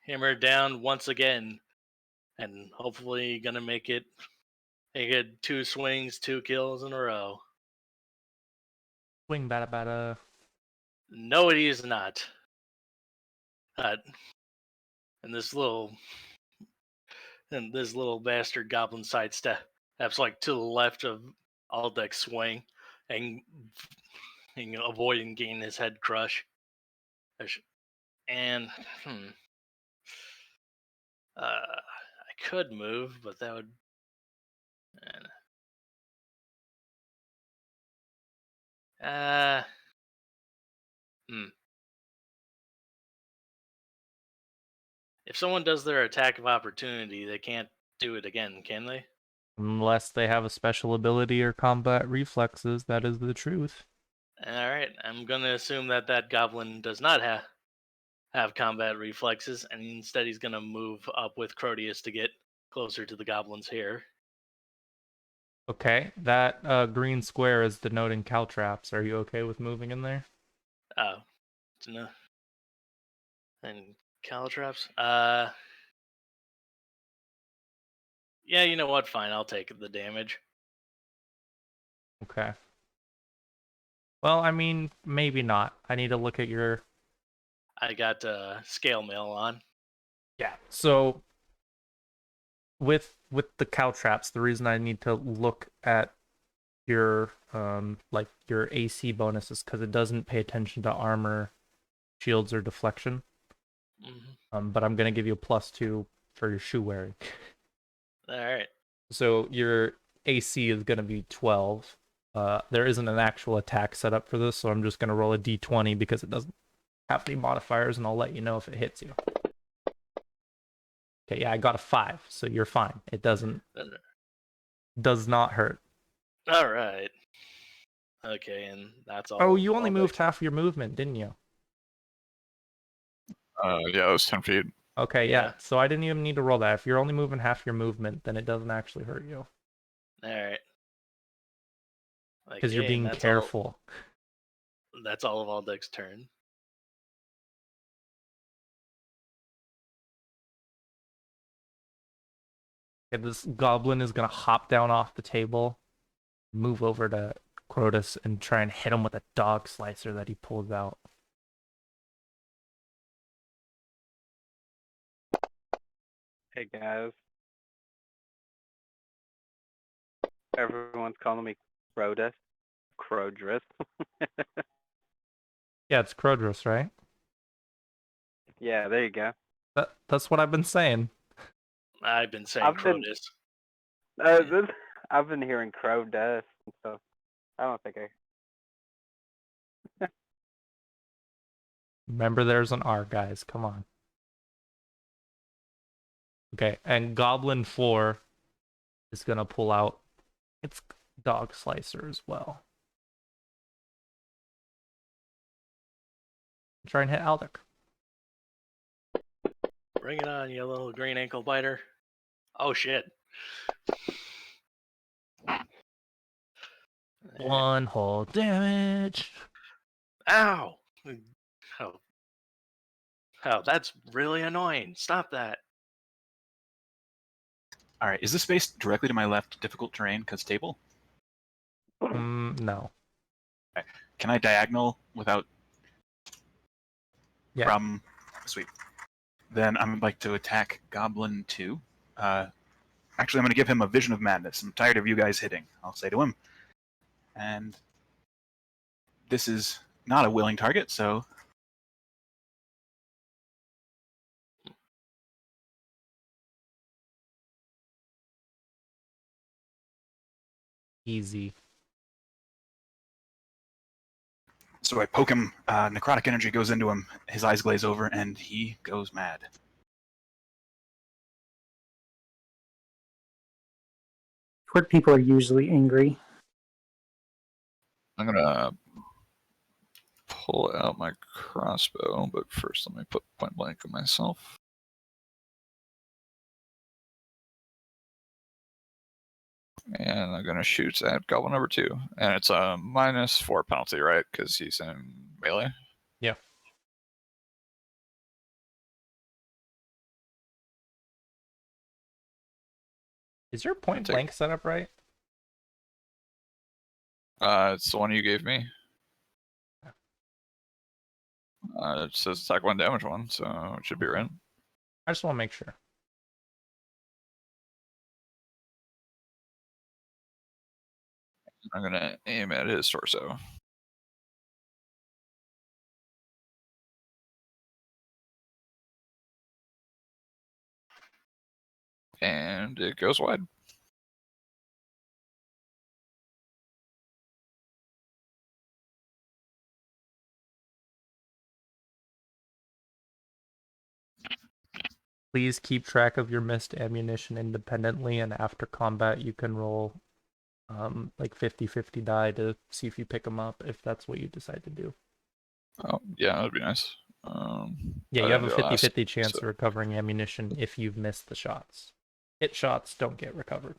S5: hammer down once again. And hopefully gonna make it 2 swings, 2 kills in a row.
S1: Swing bada bada.
S5: No, it is not. Uh, and this little bastard goblin sidesteps like to the left of Aldec's swing and, avoiding getting his head crushed. And I could move, but that would. If someone does their attack of opportunity, they can't do it again, can they?
S1: Unless they have a special ability or combat reflexes, that is the truth.
S5: All right, I'm gonna assume that goblin does not have combat reflexes, and instead he's gonna move up with Crodius to get closer to the goblins here.
S1: Okay, that green square is denoting caltraps. Are you okay with moving in there?
S5: Oh, no. And caltrops. Yeah, you know what? Fine, I'll take the damage.
S1: Okay. Well, I mean, maybe not. I need to look at your...
S5: I got scale mail on.
S1: Yeah, so with the caltraps, the reason I need to look at your like your AC bonus is because it doesn't pay attention to armor, shields, or deflection. But I'm gonna give you a +2 for your shoe wearing.
S5: All right.
S1: So your AC is gonna be 12. There isn't an actual attack set up for this, so I'm just gonna roll a d20 because it doesn't have any modifiers, and I'll let you know if it hits you. Okay, yeah, I got a 5, so you're fine. It does not hurt.
S5: All right. Okay, and that's all.
S1: Oh, you only
S5: all
S1: moved half your movement, didn't you?
S3: Yeah, it was 10 feet.
S1: Okay, yeah.
S5: Yeah.
S1: So I didn't even need to roll that. If you're only moving half your movement, then it doesn't actually hurt you.
S5: All right.
S1: Because you're
S5: Okay,
S1: being
S5: and
S1: careful.
S5: That's all of Aldec's turn.
S1: Okay, this goblin is gonna hop down off the table, move over to Crotus, and try and hit him with a dog slicer that he pulls out.
S8: Hey guys. Everyone's calling me Crodus. Crodrus.
S1: Yeah, it's Crodrus, right?
S8: Yeah, there you go.
S1: That's what I've been saying.
S5: I've been saying Crodus.
S8: I've been hearing Crodus and stuff. I don't think I.
S1: Remember, there's an R, guys. Come on. Okay, and Goblin 4 is gonna pull out its dog slicer as well. Try and hit Aldec.
S5: Bring it on, you little green ankle biter. Oh shit.
S1: 1 whole damage.
S5: Ow! Oh, that's really annoying. Stop that.
S6: All right, is this space directly to my left difficult terrain because table?
S1: No.
S6: Okay. Can I diagonal without problem? Sweet. Then I'm like to attack Goblin 2. Actually, I'm going to give him a Vision of Madness. I'm tired of you guys hitting, I'll say to him. And this is not a willing target, so...
S1: Easy.
S6: So I poke him, necrotic energy goes into him, his eyes glaze over, and he goes mad.
S7: Short people are usually angry.
S3: I'm gonna pull out my crossbow, but first let me put point blank on myself. And I'm gonna shoot at goblin number 2, and it's a -4 penalty, right? Because he's in melee.
S1: Yeah. Is your point blank set up right?
S3: It's the one you gave me. It says attack 1, damage 1, so it should be right.
S1: I just want to make sure.
S3: I'm gonna aim at his torso. And it goes wide.
S1: Please keep track of your missed ammunition independently, and after combat you can roll like 50-50 die to see if you pick them up, if that's what you decide to do.
S3: Oh, yeah, that'd be nice.
S1: Yeah,
S3: I
S1: you have a
S3: didn't do it
S1: 50-50
S3: last,
S1: chance
S3: so
S1: of recovering ammunition if you've missed the shots. Hit shots don't get recovered.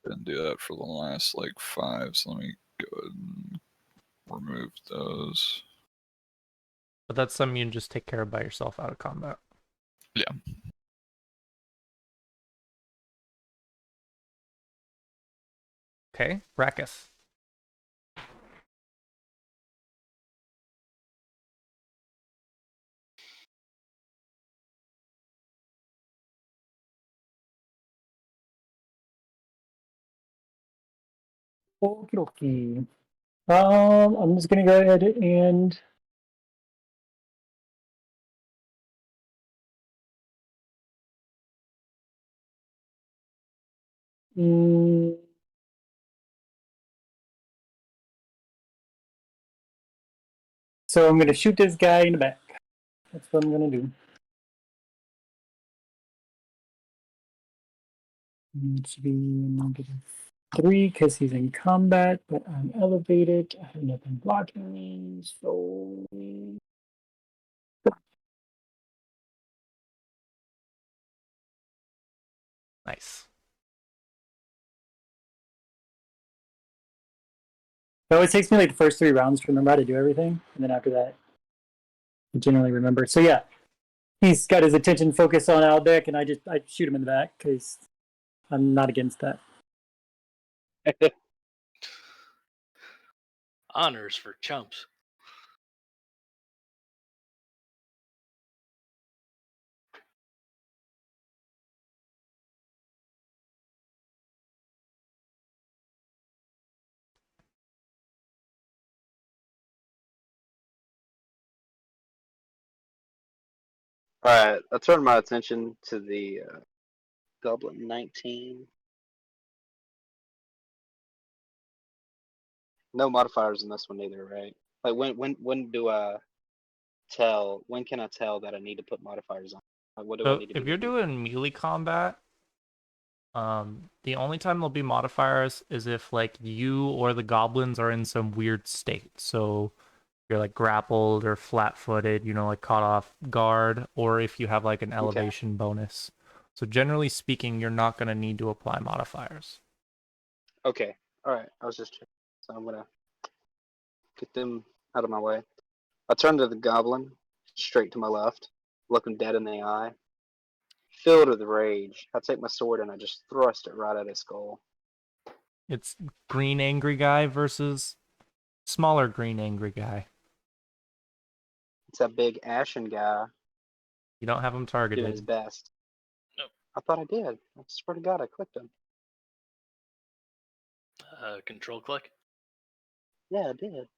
S3: didn't do that for the last like 5, so let me go ahead and remove those.
S1: But that's something you can just take care of by yourself out of combat.
S3: Yeah.
S1: Okay, Rakus.
S7: Okie dokie. I'm just gonna go ahead and so I'm gonna shoot this guy in the back. That's what I'm gonna do. Needs to be -3 because he's in combat, but I'm elevated. I have nothing blocking me, so
S1: Nice.
S7: it always takes me like the first 3 rounds to remember how to do everything, and then after that, I generally remember. So yeah, he's got his attention focused on Albec, and I shoot him in the back because I'm not against that.
S5: Honors for chumps.
S2: Alright, I turned my attention to the Goblin 19. No modifiers in this one either, right? Like when do I tell? When can I tell that I need to put modifiers on? Like, what do I
S1: So
S2: need to
S1: if
S2: be
S1: you're
S2: looking
S1: doing melee combat, the only time there'll be modifiers is if like you or the goblins are in some weird state. So you're like grappled or flat-footed, like caught off guard, or if you have like an
S2: for? Okay,
S1: elevation bonus. So generally speaking, you're not going to need to apply modifiers.
S2: okay, alright. I was just checking. So I'm gonna get them out of my way. I turn to the goblin, straight to my left, look him dead in the eye. Filled with rage, I take my sword and I just thrust it right at his skull.
S1: It's green angry guy versus smaller green angry guy.
S2: It's that big ashen guy
S1: You don't have him
S2: doing his
S1: targeted.
S2: best.
S5: Nope.
S2: I thought I did. I swear to God, I clicked him.
S5: Control click.
S2: Yeah, I did.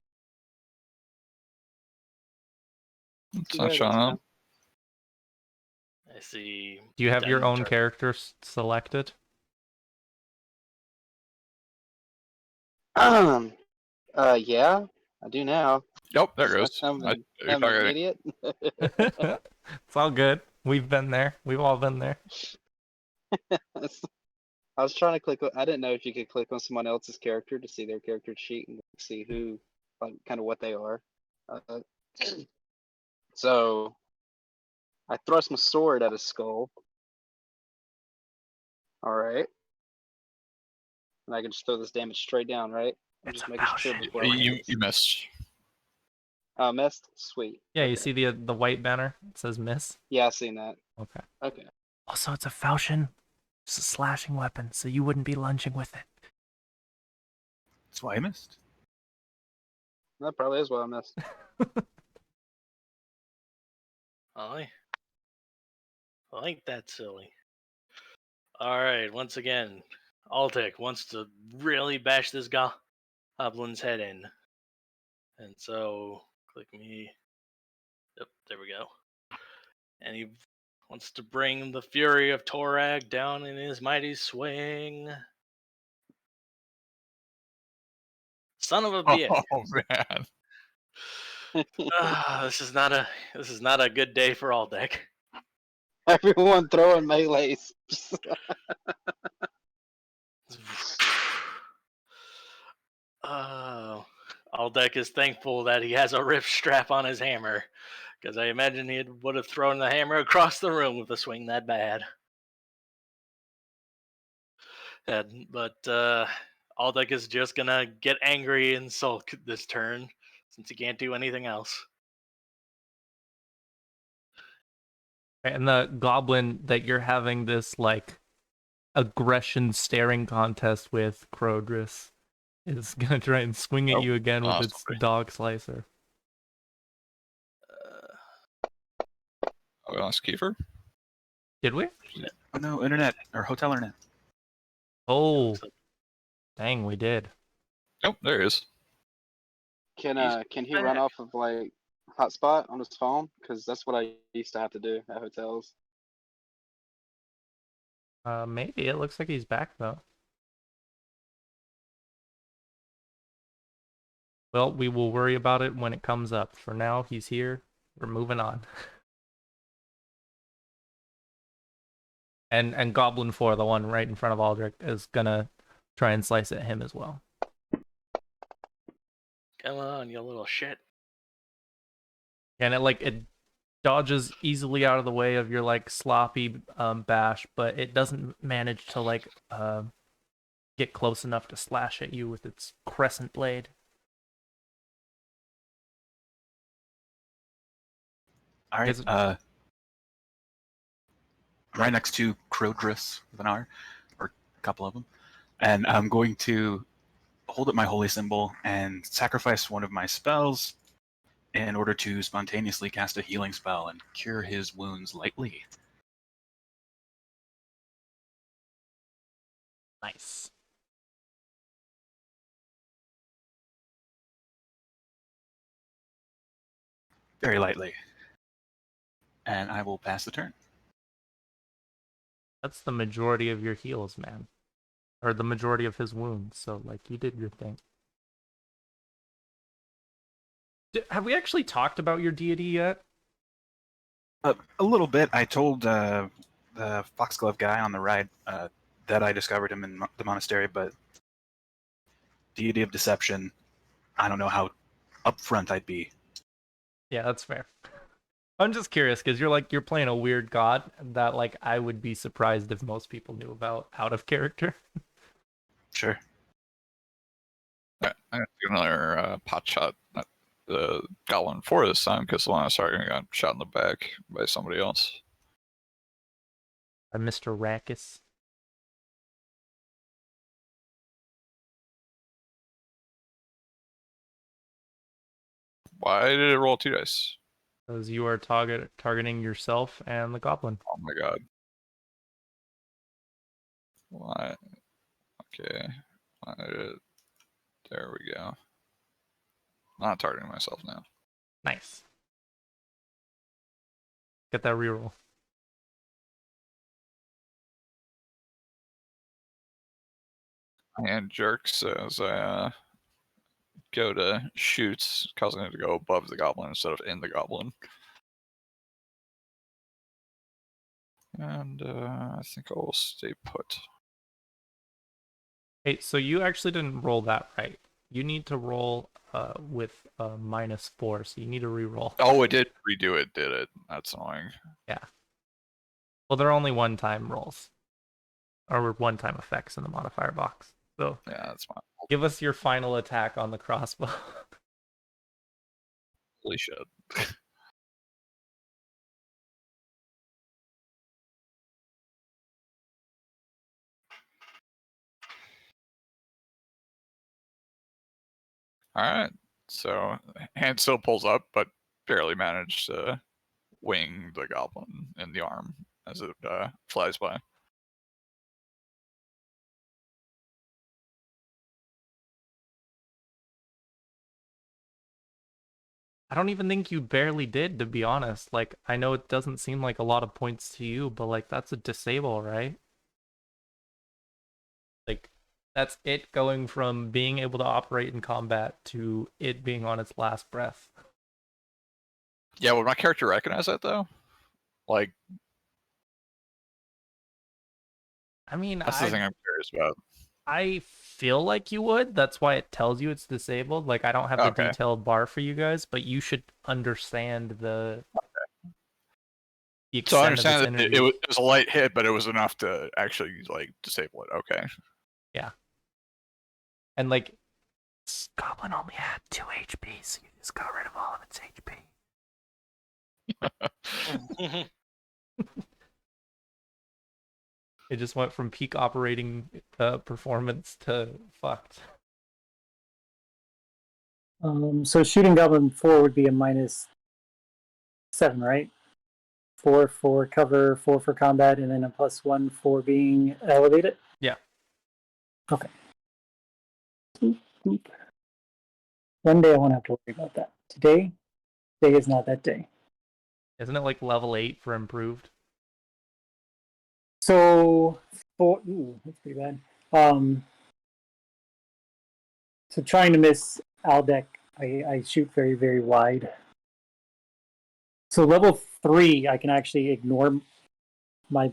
S3: It's not showing up.
S5: I see.
S1: Do you have your
S5: dynamic
S1: own
S5: target.
S1: character selected?
S2: Yeah, I do now.
S3: Yep, there it goes.
S2: I'm an
S3: You're talking.
S2: idiot.
S1: It's all good. We've been there. We've all been there.
S2: I was trying to click. I didn't know if you could click on someone else's character to see their character sheet and see who, like, kind of what they are. So I thrust my sword at his skull. All right, and I can just throw this damage straight down, right? I'm
S1: It's
S2: just
S1: a
S2: making sure
S1: potion.
S2: before I
S3: You missed.
S2: missed. Sweet.
S1: Yeah, you
S2: Okay.
S1: see the white banner? It says miss.
S2: Yeah, I seen that.
S1: Okay.
S2: Okay.
S1: Also, it's a falchion. It's a slashing weapon, so you wouldn't be lunging with it.
S6: That's why I missed.
S2: That probably is what I missed.
S5: I like that silly. All right, once again, Altek wants to really bash this goblin's head in. And so, click me. Yep, there we go. And he wants to bring the fury of Torag down in his mighty swing. Son of a bitch.
S3: Oh man.
S5: This is not a good day for Altek.
S2: Everyone throwing melees.
S5: Altek is thankful that he has a rip strap on his hammer, because I imagine he would have thrown the hammer across the room with a swing that bad. But Altek is just gonna get angry and sulk this turn, since he can't do anything else.
S1: And the goblin that you're having this like aggression staring contest with, Crodris, is gonna try and swing at
S3: Nope.
S1: you again with
S3: Oh,
S1: its
S3: sorry.
S1: dog slicer.
S3: Oh, we lost Kiefer?
S1: Did we?
S6: Oh no, internet or hotel internet.
S1: Oh, dang, we did.
S3: Nope, there he is.
S2: Can he run off of like hotspot on his phone? Because that's what I used to have to do at hotels.
S1: Maybe it looks like he's back though. Well, we will worry about it when it comes up. For now, he's here. We're moving on. And Goblin 4, the one right in front of Aldrich, is gonna try and slice at him as well.
S5: Come on, you little shit.
S1: And it dodges easily out of the way of your like sloppy bash, but it doesn't manage to like get close enough to slash at you with its crescent blade.
S6: All right.
S1: Is it-
S6: Right next to Crodris with an R, or a couple of them, and I'm going to hold up my holy symbol and sacrifice one of my spells in order to spontaneously cast a healing spell and cure his wounds lightly.
S1: Nice.
S6: Very lightly. And I will pass the turn.
S1: That's the majority of your heals, man. Or the majority of his wounds, so like you did your thing. Have we actually talked about your deity yet?
S6: A little bit. I told the Foxglove guy on the ride that I discovered him in the monastery, but deity of deception, I don't know how upfront I'd be.
S1: Yeah, that's fair. I'm just curious because you're playing a weird god that like I would be surprised if most people knew about out of character.
S6: Sure.
S3: I'm gonna do another pot shot at the Goblin 4 this time, because the one I started got shot in the back by somebody else.
S1: By Mr. Rackus.
S3: Why did it roll 2 dice?
S1: Because you are targeting yourself and the goblin.
S3: Oh my god. Why? Okay. Why did it... There we go. Not targeting myself now.
S1: Nice. Get that reroll.
S3: And jerks as I go to shoot, causing it to go above the goblin instead of in the goblin. And I think I will stay put.
S1: Hey, so you actually didn't roll that right. You need to roll with -4, so you need to reroll.
S3: Oh, it did redo it, did it? That's annoying.
S1: Yeah. Well, they're only one-time rolls. Or one-time effects in the modifier box. So
S3: Yeah, that's my fault.
S1: give us your final attack on the crossbow.
S3: Holy shit. Alright, so hand still pulls up, but barely managed to wing the goblin in the arm as it flies by.
S1: I don't even think you barely did, to be honest. Like, I know it doesn't seem like a lot of points to you, but like that's a disable, right? Like, that's it going from being able to operate in combat to it being on its last breath.
S3: Yeah, would my character recognize that though? Like,
S1: I mean,
S3: that's the thing I'm curious about.
S1: I feel like you would. That's why it tells you it's disabled. Like, I don't have the
S3: Okay.
S1: detailed bar for you guys, but you should understand the
S3: So I
S1: extent of its
S3: understand that
S1: energy.
S3: it was a light hit, but it was enough to actually like disable it. Okay.
S1: Yeah. And like, Goblin only had 2 HP, so you just got rid of all of its HP. It just went from peak operating performance to fucked.
S7: So shooting Goblin 4 would be a -7, right? 4 for cover, 4 for combat, and then a +1 for being elevated?
S1: Yeah.
S7: Okay. One day I won't have to worry about that. Today is not that day.
S1: Isn't it like level 8 for improved?
S7: So, that's pretty bad. So trying to miss Aldec, I shoot very, very wide. So level 3, I can actually ignore I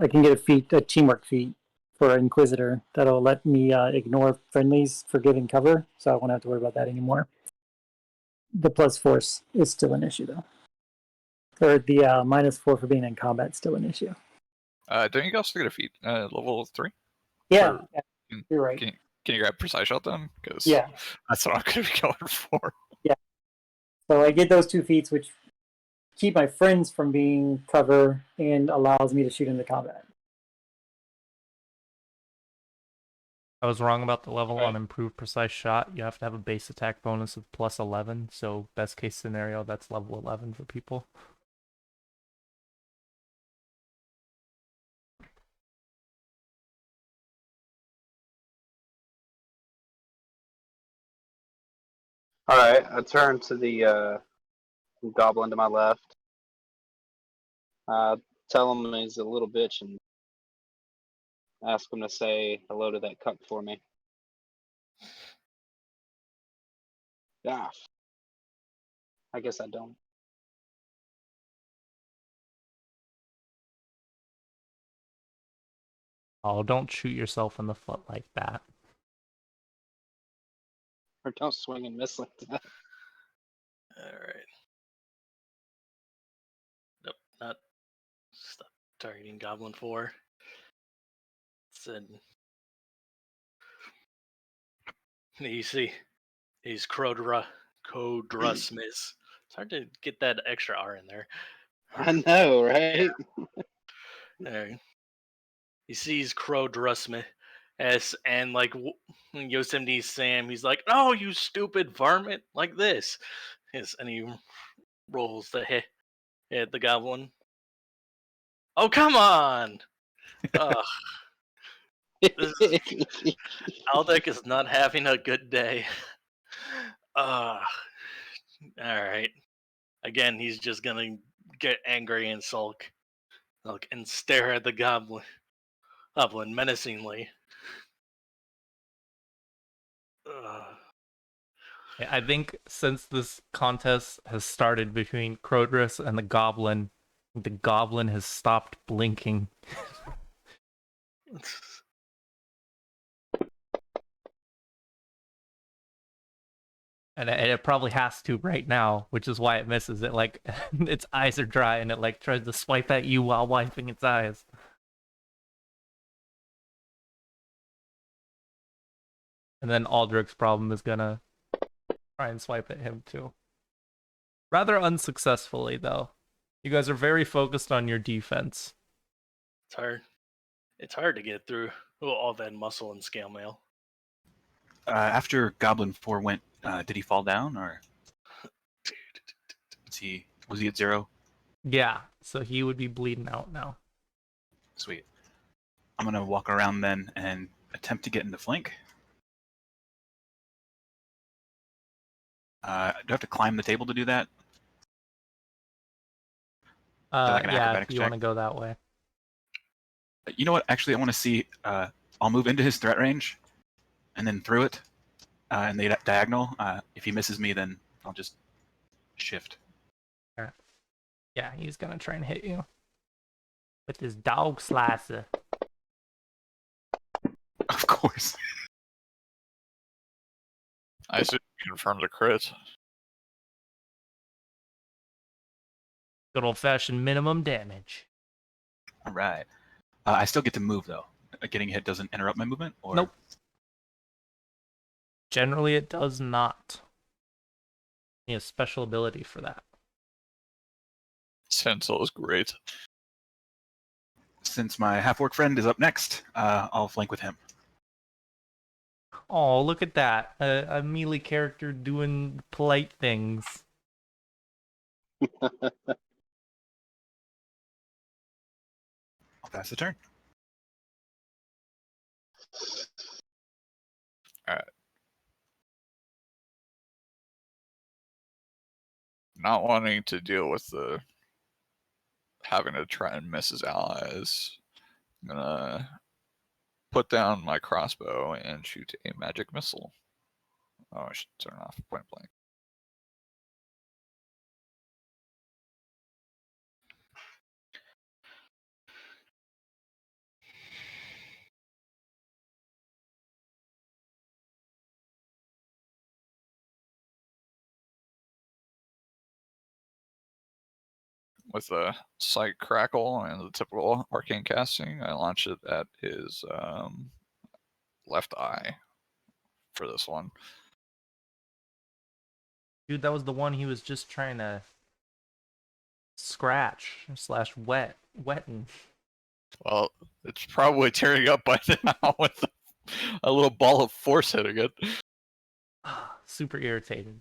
S7: can get a teamwork feat for Inquisitor that'll let me ignore friendlies for giving cover, so I won't have to worry about that anymore. The plus force is still an issue though. Or the -4 for being in combat still an issue.
S3: Don't you also get a feat level 3?
S7: Yeah,
S3: Or,
S7: you're right.
S3: Can you grab precise shot then? Because
S7: Yeah,
S3: that's what I'm going to be going for.
S7: yeah. So I get those 2 feats, which keep my friends from being cover and allows me to shoot into combat.
S1: I was wrong about the level on improved precise shot. You have to have a base attack bonus of +11, so best case scenario, that's level 11 for people.
S2: All right, I turn to the goblin to my left. Tell him he's a little bitch and ask him to say hello to that cuck for me. Yeah. I guess I don't.
S1: Oh, don't shoot yourself in the foot like that.
S2: Or don't swing and miss like that.
S5: Alright. Nope, not stop targeting Goblin 4. Said you see he's Codrusmus. It's hard to get that extra R in there.
S2: I know, right?
S5: There. He sees Codrusmus and like Yosemite Sam, he's like, "No, you stupid varmint!" Like this. Yes, and he rolls the hit at the goblin. Oh, come on! Ugh. Aldec is not having a good day. All right. Again, he's just gonna get angry and sulk, and stare at the goblin menacingly.
S1: I think since this contest has started between Crodrus and the goblin has stopped blinking. And it probably has to right now, which is why it misses it. Like, its eyes are dry and it like tries to swipe at you while wiping its eyes. And then Aldrich's problem is gonna try and swipe at him too. Rather unsuccessfully, though. You guys are very focused on your defense.
S5: It's hard. It's hard to get through all that muscle and scale mail.
S6: After Goblin 4 went, did he fall down or was he at 0?
S1: Yeah, so he would be bleeding out now.
S6: Sweet. I'm gonna walk around then and attempt to get into flank. Do I have to climb the table to do that? Like an
S1: Yeah, if
S6: acrobatics
S1: you
S6: check?
S1: want to go that way.
S6: You know what? Actually, I want to see. I'll move into his threat range, and then through it, in the diagonal. If he misses me, then I'll just shift.
S1: Yeah, he's gonna try and hit you with his dog slicer.
S6: Of course.
S3: I assume you confirmed a crit.
S1: Good old fashioned minimum damage.
S6: All right. I still get to move though. Getting hit doesn't interrupt my movement, or
S1: Nope. Generally, it does not. He has special ability for that.
S3: Stencil is great.
S6: Since my half-orc friend is up next, I'll flank with him.
S1: Oh, look at that. A melee character doing polite things.
S6: I'll pass the turn.
S3: Not wanting to deal with the having to try and miss his allies, I'm gonna put down my crossbow and shoot a magic missile. Oh, I should turn off point blank. With a sight crackle and the typical arcane casting, I launch it at his left eye for this one.
S1: Dude, that was the one he was just trying to scratch / wetten.
S3: Well, it's probably tearing up by now with a little ball of force hitting it.
S1: Super irritated.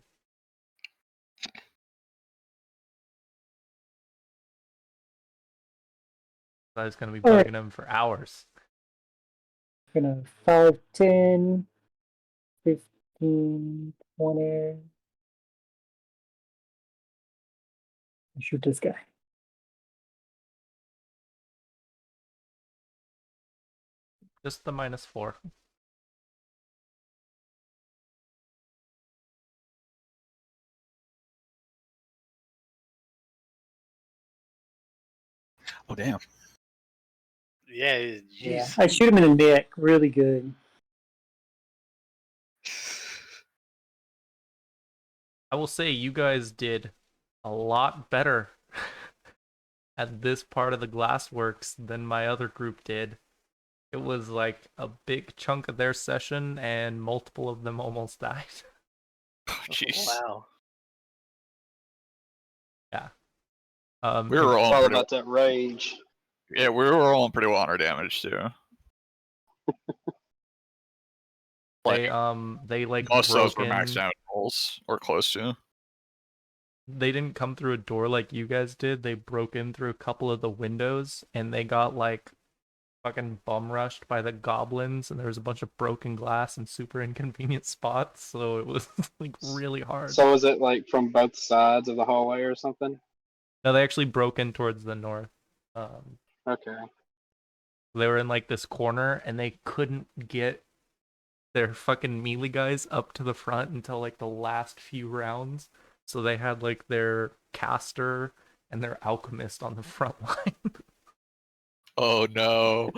S1: I was gonna be bugging him for hours.
S7: Gonna 5, 10, 15, 20. Shoot this guy.
S1: Just the -4.
S6: Oh damn.
S5: Yeah,
S7: Yeah,
S5: jeez.
S7: I shoot him in the neck really good.
S1: I will say you guys did a lot better at this part of the glassworks than my other group did. It was like a big chunk of their session, and multiple of them almost died.
S3: Oh, jeez.
S5: Wow.
S1: Yeah.
S3: We were
S2: It's
S3: rolling
S2: all
S3: pretty.
S2: about that rage.
S3: Yeah, we were rolling pretty well on our damage too.
S1: They like
S3: Most of those
S1: broke
S3: were max
S1: in.
S3: damage rolls or close to.
S1: They didn't come through a door like you guys did. They broke in through a couple of the windows, and they got like fucking bum rushed by the goblins, and there was a bunch of broken glass and super inconvenient spots, so it was like really hard.
S2: So is it like from both sides of the hallway or something?
S1: No, they actually broke in towards the north.
S2: Okay.
S1: They were in like this corner, and they couldn't get their fucking melee guys up to the front until like the last few rounds. So they had like their caster and their alchemist on the front line.
S3: Oh no.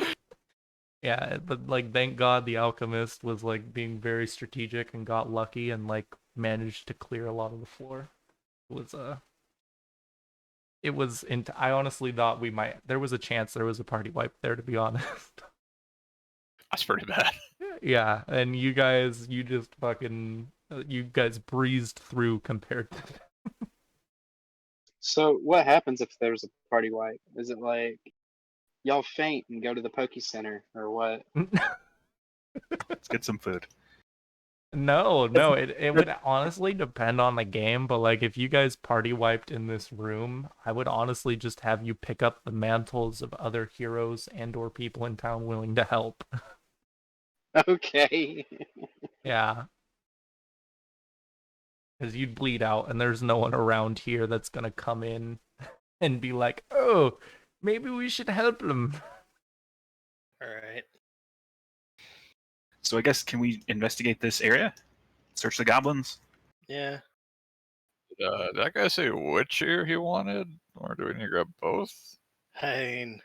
S1: Yeah, but like thank God the alchemist was like being very strategic and got lucky and like managed to clear a lot of the floor. It was I honestly thought there was a chance there was a party wipe there, to be honest.
S3: That's pretty bad.
S1: Yeah, and you guys breezed through compared to
S2: So what happens if there's a party wipe? Is it like y'all faint and go to the Poke Center or what?
S6: Let's get some food.
S1: No, it would honestly depend on the game, but like if you guys party wiped in this room, I would honestly just have you pick up the mantles of other heroes and or people in town willing to help.
S2: Okay.
S1: Yeah. Because you'd bleed out and there's no one around here that's gonna come in and be like, oh, maybe we should help them.
S5: All right.
S6: So I guess, can we investigate this area? Search the goblins?
S5: Yeah.
S3: Did that guy say which ear he wanted, or do we need to grab both?
S5: I mean,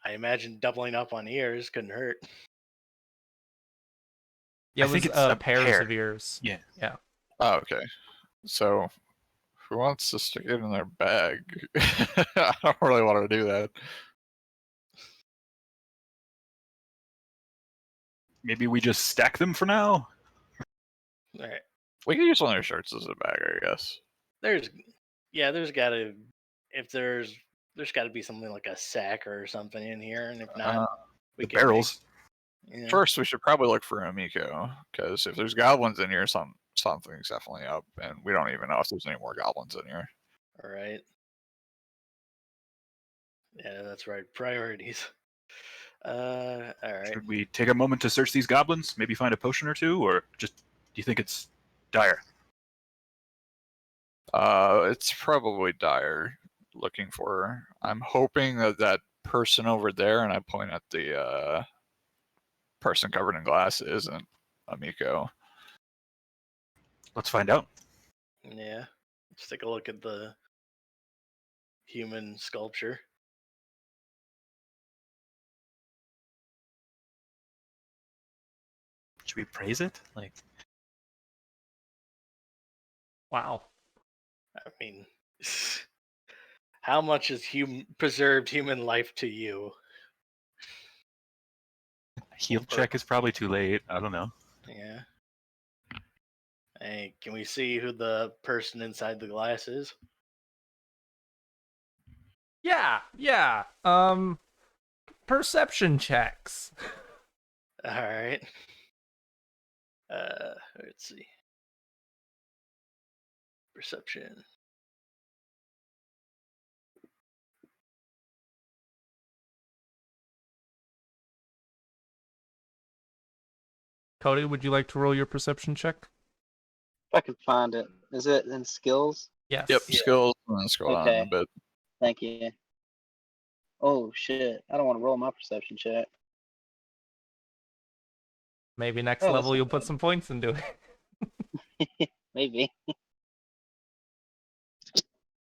S5: I imagine doubling up on ears couldn't hurt.
S1: Yeah,
S6: I
S1: it
S6: think
S1: was
S6: it's a
S1: pairs
S6: pair.
S1: of ears.
S6: Yeah.
S1: Yeah.
S3: Oh, okay. So, who wants to stick it in their bag? I don't really want to do that.
S6: Maybe we just stack them for now?
S5: All right.
S3: We can use one of their shirts as a bag, I guess.
S5: There's gotta if there's gotta be something like a sack or something in here, and if not, we
S6: The
S5: can make-
S6: barrels.
S5: yeah.
S3: First, we should probably look for Amiko, because if there's goblins in here, something's definitely up, and we don't even know if there's any more goblins in here.
S5: All right. Yeah, that's right. Priorities. All right.
S6: Should we take a moment to search these goblins? Maybe find a potion or two? Or just, do you think it's dire?
S3: It's probably Dire looking for her. I'm hoping that person over there, and I point at the person covered in glass, isn't Amiko.
S6: Let's find out.
S5: Yeah. Let's take a look at the human sculpture.
S6: Should we praise it? Like,
S1: Wow.
S5: I mean, how much is preserved human life to you?
S6: heal check is probably too late. I don't know.
S5: Yeah. Hey, can we see who the person inside the glass is?
S1: Yeah. Perception checks.
S5: All right. Let's see. Perception.
S1: Cody, would you like to roll your perception check?
S2: If I can find it. Is it in skills?
S1: Yes.
S3: Yep,
S5: Yeah.
S3: skills, and then scroll down a
S2: Okay.
S3: bit.
S2: Thank you. Oh shit! I don't want to roll my perception check.
S1: Maybe next
S2: Oh, that's
S1: level
S2: not
S1: you'll put
S2: bad.
S1: some points into it.
S2: Maybe.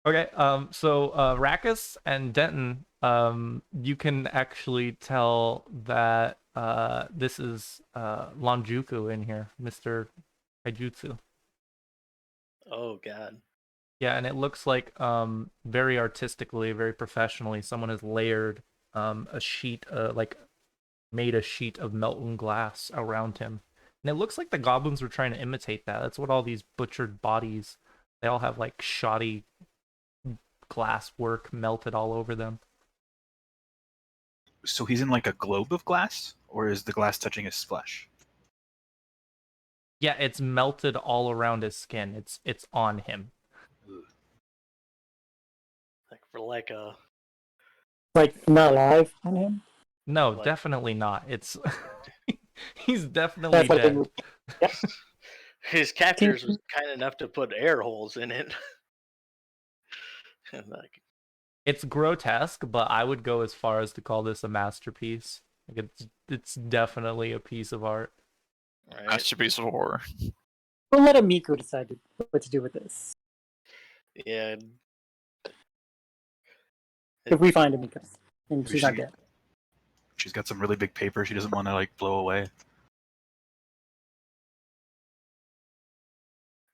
S1: Okay, so Rakus and Denton, you can actually tell that this is Lanjuku in here, Mr. Kaijutsu.
S5: Oh God.
S1: Yeah, and it looks like very artistically, very professionally, someone has layered a sheet, like made a sheet of melting glass around him. And it looks like the goblins were trying to imitate that. That's what all these butchered bodies, they all have like shoddy glass work melted all over them.
S6: So he's in like a globe of glass? Or is the glass touching his flesh?
S1: Yeah, it's melted all around his skin. It's on him.
S5: Like for like a
S7: Like not alive on him.
S1: No,
S5: Like-
S1: definitely not. It's he's definitely
S7: That's like
S1: dead.
S5: his captors was kind enough to put air holes in it. And like,
S1: It's grotesque, but I would go as far as to call this a masterpiece. Like it's definitely a piece of art.
S5: right?
S3: Masterpiece of horror.
S7: We'll let Amiko decide what to do with this.
S5: Yeah.
S7: If we find Amiko, and
S6: Maybe
S7: she's not
S6: she-
S7: dead.
S6: She's got some really big paper she doesn't want to like blow away.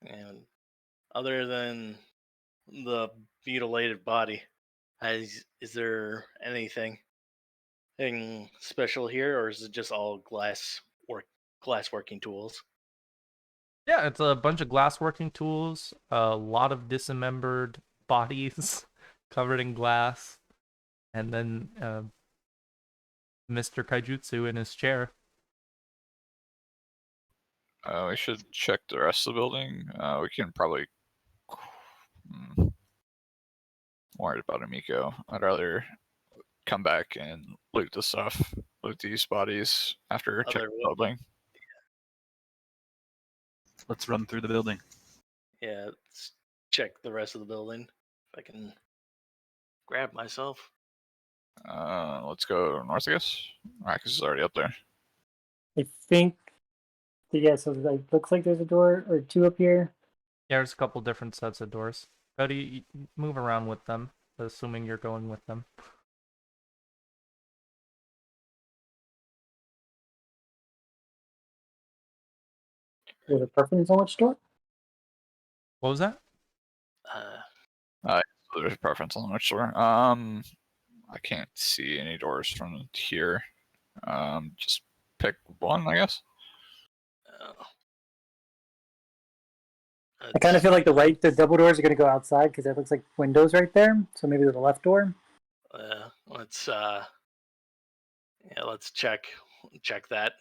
S5: And other than the mutilated body, is there anything special here, or is it just all glass working tools?
S1: Yeah, it's a bunch of glassworking tools, a lot of dismembered bodies covered in glass, and then Mr. Kaijutsu in his chair.
S3: We should check the rest of the building. We can probably. Worried about Amiko. I'd rather come back and loot the stuff, loot these bodies after checking the building.
S6: Let's run through the building.
S5: Yeah, let's check the rest of the building. If I can grab myself.
S3: Let's go north, I guess. Marcus is already up there.
S7: I think. Yeah, so like looks like there's a door or two up here.
S1: Yeah, there's a couple different sets of doors. Cody, you move around with them, assuming you're going with them.
S7: There's a preference on which door?
S1: What was that?
S3: So there's a preference on which door. I can't see any doors from here. Just pick one, I guess.
S7: I kind of feel like the double doors are going to go outside because it looks like windows right there. So maybe the left door.
S5: Let's check that.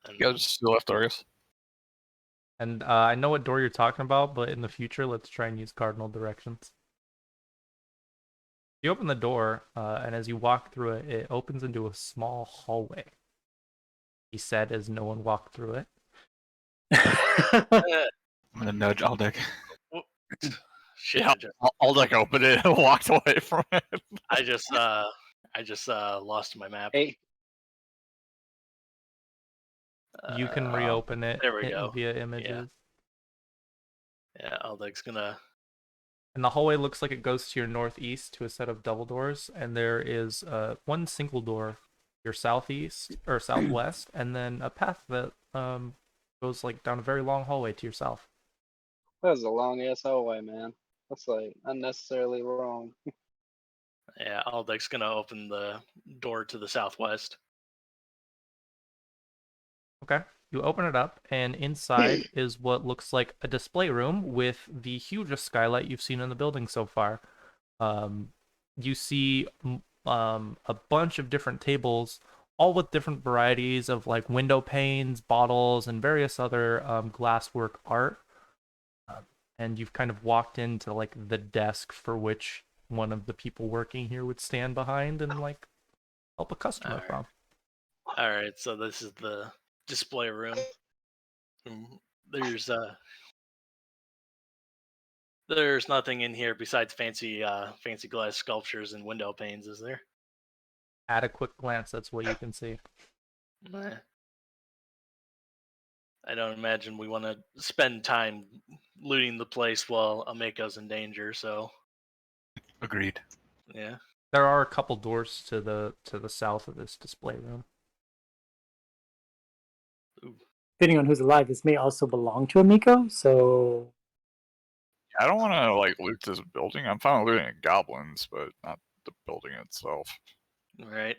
S5: And
S3: You guys still left door, I guess.
S1: And I know what door you're talking about, but in the future, let's try and use cardinal directions. You open the door, and as you walk through it, it opens into a small hallway. He said as no one walked through it.
S6: I'm gonna nudge Aldec.
S5: Shit,
S3: Yeah, Aldec opened it and walked away from it.
S5: I just lost my map.
S2: Hey,
S1: You can reopen it
S5: there we go.
S1: via images.
S5: Yeah, Aldec's gonna.
S1: And the hallway looks like it goes to your northeast to a set of double doors, and there is one single door, your southeast or southwest, and then a path that goes like down a very long hallway to your south.
S2: that was a long ass hallway, man. That's like unnecessarily long.
S5: Yeah, Aldec's gonna open the door to the southwest.
S1: Okay. You open it up, and inside is what looks like a display room with the hugest skylight you've seen in the building so far. You see a bunch of different tables, all with different varieties of like window panes, bottles, and various other glasswork art. And you've kind of walked into like the desk for which one of the people working here would stand behind and like help a customer from.
S5: All right, so this is the display room. There's nothing in here besides fancy glass sculptures and window panes, is there?
S1: At a quick glance, that's what you can see.
S5: Nah. I don't imagine we want to spend time looting the place while Ameko's in danger. So,
S6: Agreed.
S5: yeah.
S1: There are a couple doors to the south of this display room.
S7: Depending on who's alive, this may also belong to Amiko. So
S3: I don't want to like loot this building. I'm fine with looting goblins, but not the building itself.
S5: All right.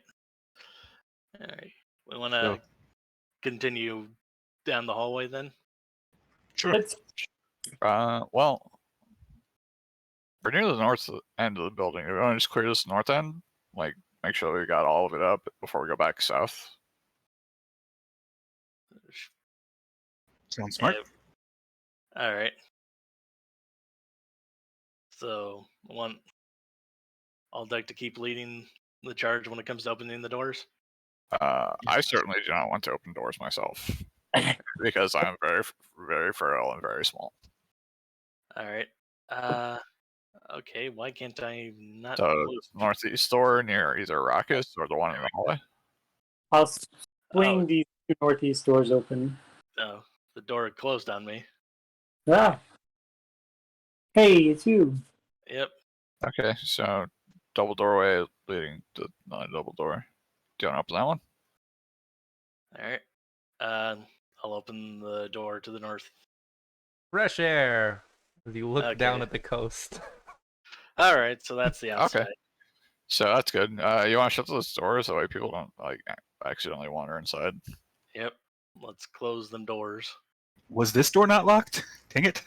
S5: We want to continue down the hallway then.
S6: Sure.
S3: Well, we're near the north end of the building. We want to just clear this north end, like make sure we got all of it up before we go back south.
S6: Sounds smart.
S5: All right. So, I'd like to keep leading the charge when it comes to opening the doors.
S3: I certainly do not want to open doors myself because I'm very, very frail and very small.
S5: All right. Okay. Why can't I not?
S3: So northeast door near either Raucous or the one in the hallway.
S7: I'll swing these two northeast doors open.
S5: Oh, the door closed on me.
S7: Ah. Hey, it's you.
S5: Yep.
S3: Okay, so double doorway leading to another double door. Do you want to open that one?
S5: All right. I'll open the door to the north.
S1: Fresh air as you look down
S5: Okay.
S1: at the coast.
S5: All right, so that's the outside.
S3: Okay. So that's good. You want to shut those doors so way people don't like accidentally wander inside.
S5: Yep. Let's close them doors.
S6: Was this door not locked? Dang it.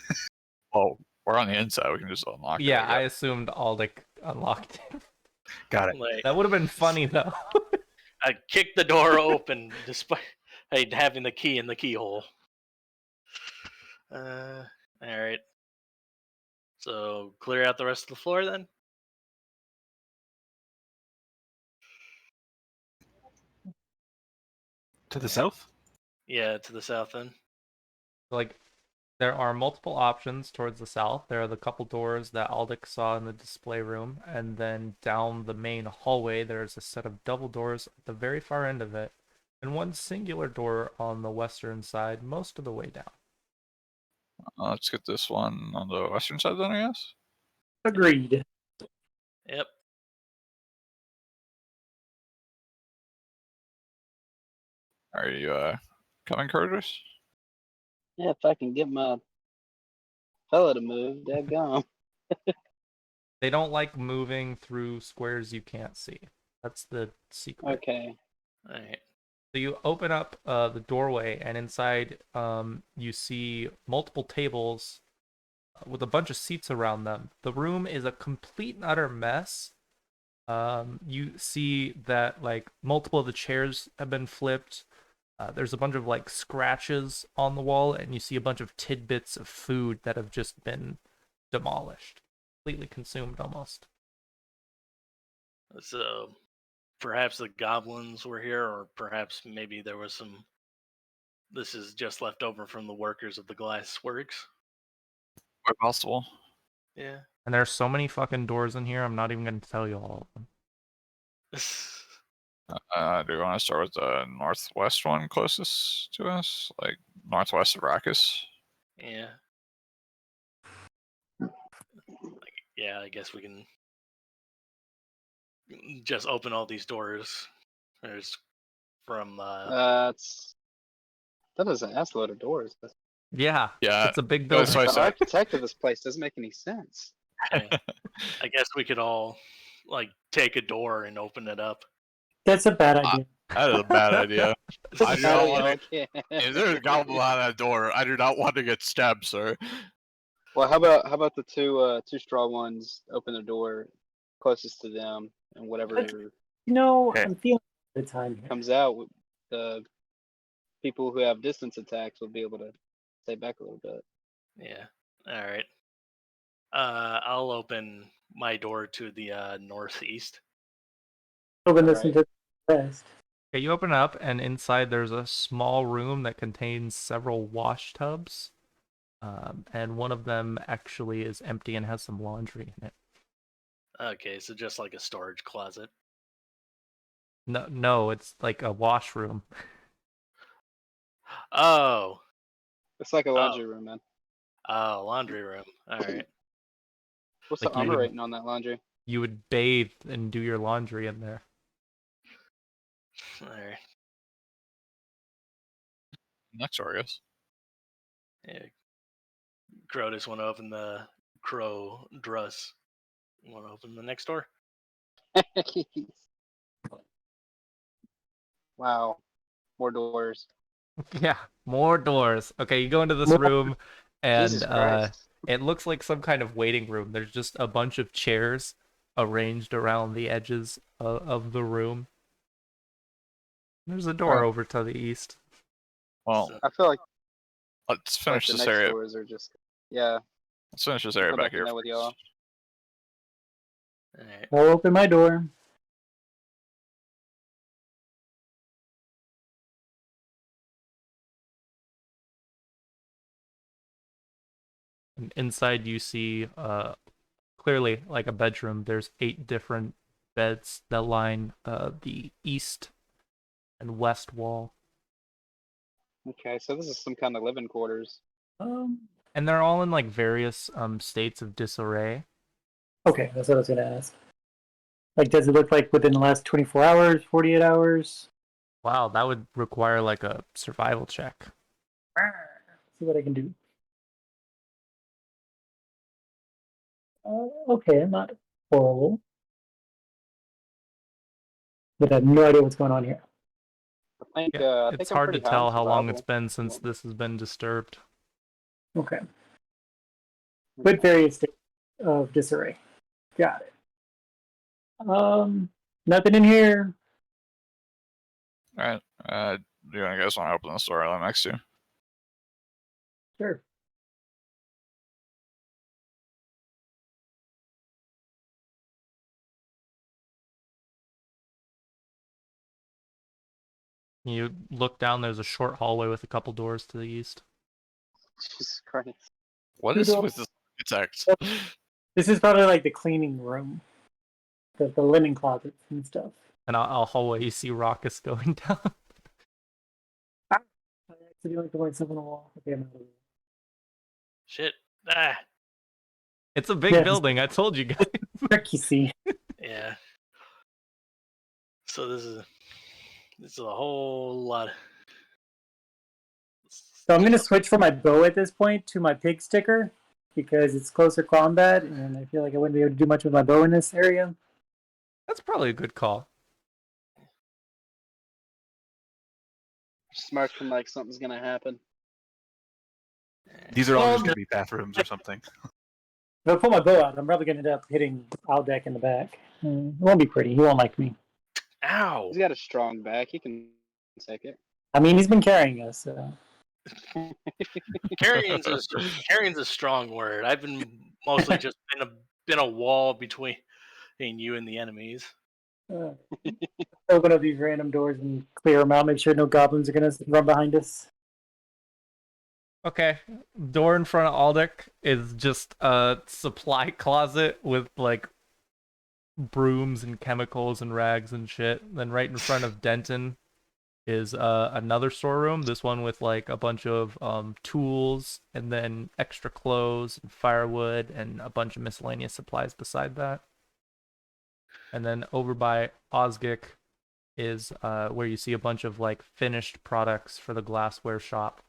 S3: Oh, we're on the inside. We can just unlock it.
S1: Yeah, I assumed Aldic unlocked it.
S6: Got it.
S5: Like,
S1: That would have been funny though.
S5: I kicked the door open despite having the key in the keyhole. All right. So clear out the rest of the floor then.
S6: To the south?
S5: Yeah, to the south then.
S1: Like, there are multiple options towards the south. There are the couple doors that Aldic saw in the display room, and then down the main hallway, there's a set of double doors at the very far end of it, and one singular door on the western side, most of the way down.
S3: Let's get this one on the western side then, I guess.
S7: Agreed.
S5: Yep.
S3: Are you coming, Curtis?
S2: Yeah, if I can get my fella to move, dadgum.
S1: They don't like moving through squares you can't see. That's the secret.
S2: Okay.
S5: All right.
S1: So you open up the doorway, and inside you see multiple tables with a bunch of seats around them. The room is a complete and utter mess. You see that like multiple of the chairs have been flipped. There's a bunch of like scratches on the wall, and you see a bunch of tidbits of food that have just been demolished, completely consumed almost.
S5: So perhaps the goblins were here, or perhaps maybe there was some. This is just left over from the workers of the glass works.
S3: Quite possible.
S5: Yeah.
S1: And there's so many fucking doors in here, I'm not even going to tell you all of them.
S3: Do you want to start with the northwest one closest to us? Like northwest of Rackus?
S5: Yeah. Yeah, I guess we can just open all these doors. There's from
S2: That is an ass load of doors.
S1: Yeah,
S3: Yeah,
S1: it's a big
S3: that's
S1: building.
S3: why I
S2: The
S3: said
S2: architect of this place doesn't make any sense.
S5: I guess we could all like take a door and open it up.
S7: That's a bad idea.
S3: that is a bad idea. I do
S2: How
S3: not
S2: do
S3: want
S2: y'all
S3: to.
S2: can?
S3: If there's a goblin on that door, I do not want to get stabbed, sir.
S2: Well, how about the two straw ones open the door closest to them, and whatever
S7: You know,
S6: Okay.
S7: I'm feeling the time here.
S2: comes out, the people who have distance attacks will be able to stay back a little bit.
S5: Yeah. All right. I'll open my door to the northeast.
S7: Open this
S2: Alright.
S7: into the west.
S1: Okay, you open up, and inside there's a small room that contains several wash tubs. And one of them actually is empty and has some laundry in it.
S5: Okay, so just like a storage closet.
S1: No, it's like a washroom.
S5: Oh,
S2: It's like a laundry room, man.
S5: laundry room. All right.
S2: What's
S1: Like
S2: the
S1: you
S2: armor
S1: would-
S2: rating on that laundry?
S1: You would bathe and do your laundry in there.
S5: All right.
S3: Next door, I guess.
S5: Yeah. Crow just want to open the crow dress. Want to open the next door?
S2: Wow, more doors.
S1: Yeah, more doors. Okay, you go into this
S7: More-
S1: room, and
S2: Jesus Christ.
S1: it looks like some kind of waiting room. There's just a bunch of chairs arranged around the edges of the room. There's a door over to the east.
S3: Well,
S5: So-
S2: I feel like,
S3: let's finish
S2: the
S3: this
S2: next
S3: area.
S2: doors are just yeah.
S3: Let's finish this area
S2: Come
S3: back
S2: back in
S3: here.
S2: there with y'all.
S5: All right.
S7: I'll open my door.
S1: And inside you see clearly like a bedroom. There's 8 different beds that line the east and west wall.
S2: Okay, so this is some kind of living quarters.
S1: And they're all in like various states of disarray.
S7: Okay, that's what I was gonna ask. Like, does it look like within the last 24 hours, 48 hours?
S1: Wow, that would require like a survival check.
S7: See what I can do. Okay, not horrible. But I have no idea what's going on here.
S2: I think
S1: Yeah,
S2: I think
S1: it's
S2: I'm
S1: hard to
S2: pretty high on
S1: tell how long
S2: survival.
S1: it's been since this has been disturbed.
S7: Okay. With various states of disarray. Got it. Nothing in here.
S3: All right. Do you guys want to open this door right next to you?
S7: Sure.
S1: You look down. There's a short hallway with a couple doors to the east.
S2: Jesus Christ.
S3: What
S7: Two
S3: is
S7: doors.
S3: with this architect?
S7: This is probably like the cleaning room, the linen closets and stuff.
S1: And a hallway you see Raucous going down.
S7: I accidentally put myself on the wall. Okay, I'm out of here.
S5: Shit. Ah.
S1: It's a big
S7: Yes.
S1: building. I told you guys.
S7: Trick, you see.
S5: Yeah. So this is a whole lot.
S7: So I'm gonna switch from my bow at this point to my pig sticker because it's closer combat, and I feel like I wouldn't be able to do much with my bow in this area.
S1: That's probably a good call.
S2: Smirking like something's gonna happen.
S6: These are all
S7: Well,
S6: just going to be bathrooms or something.
S7: If I pull my bow out, I'm probably gonna end up hitting Aldeck in the back. It won't be pretty. He won't like me.
S5: Ow.
S2: He's got a strong back. He can take it.
S7: I mean, he's been carrying us. So.
S5: Carrying's a strong word. I've been mostly just been a wall between you and the enemies.
S7: Open up these random doors and clear them out. Make sure no goblins are gonna run behind us.
S1: Okay. Door in front of Aldic is just a supply closet with like brooms and chemicals and rags and shit. Then right in front of Denton is another storeroom. This one with like a bunch of tools and then extra clothes and firewood and a bunch of miscellaneous supplies beside that. And then over by Osgic is where you see a bunch of like finished products for the glassware shop.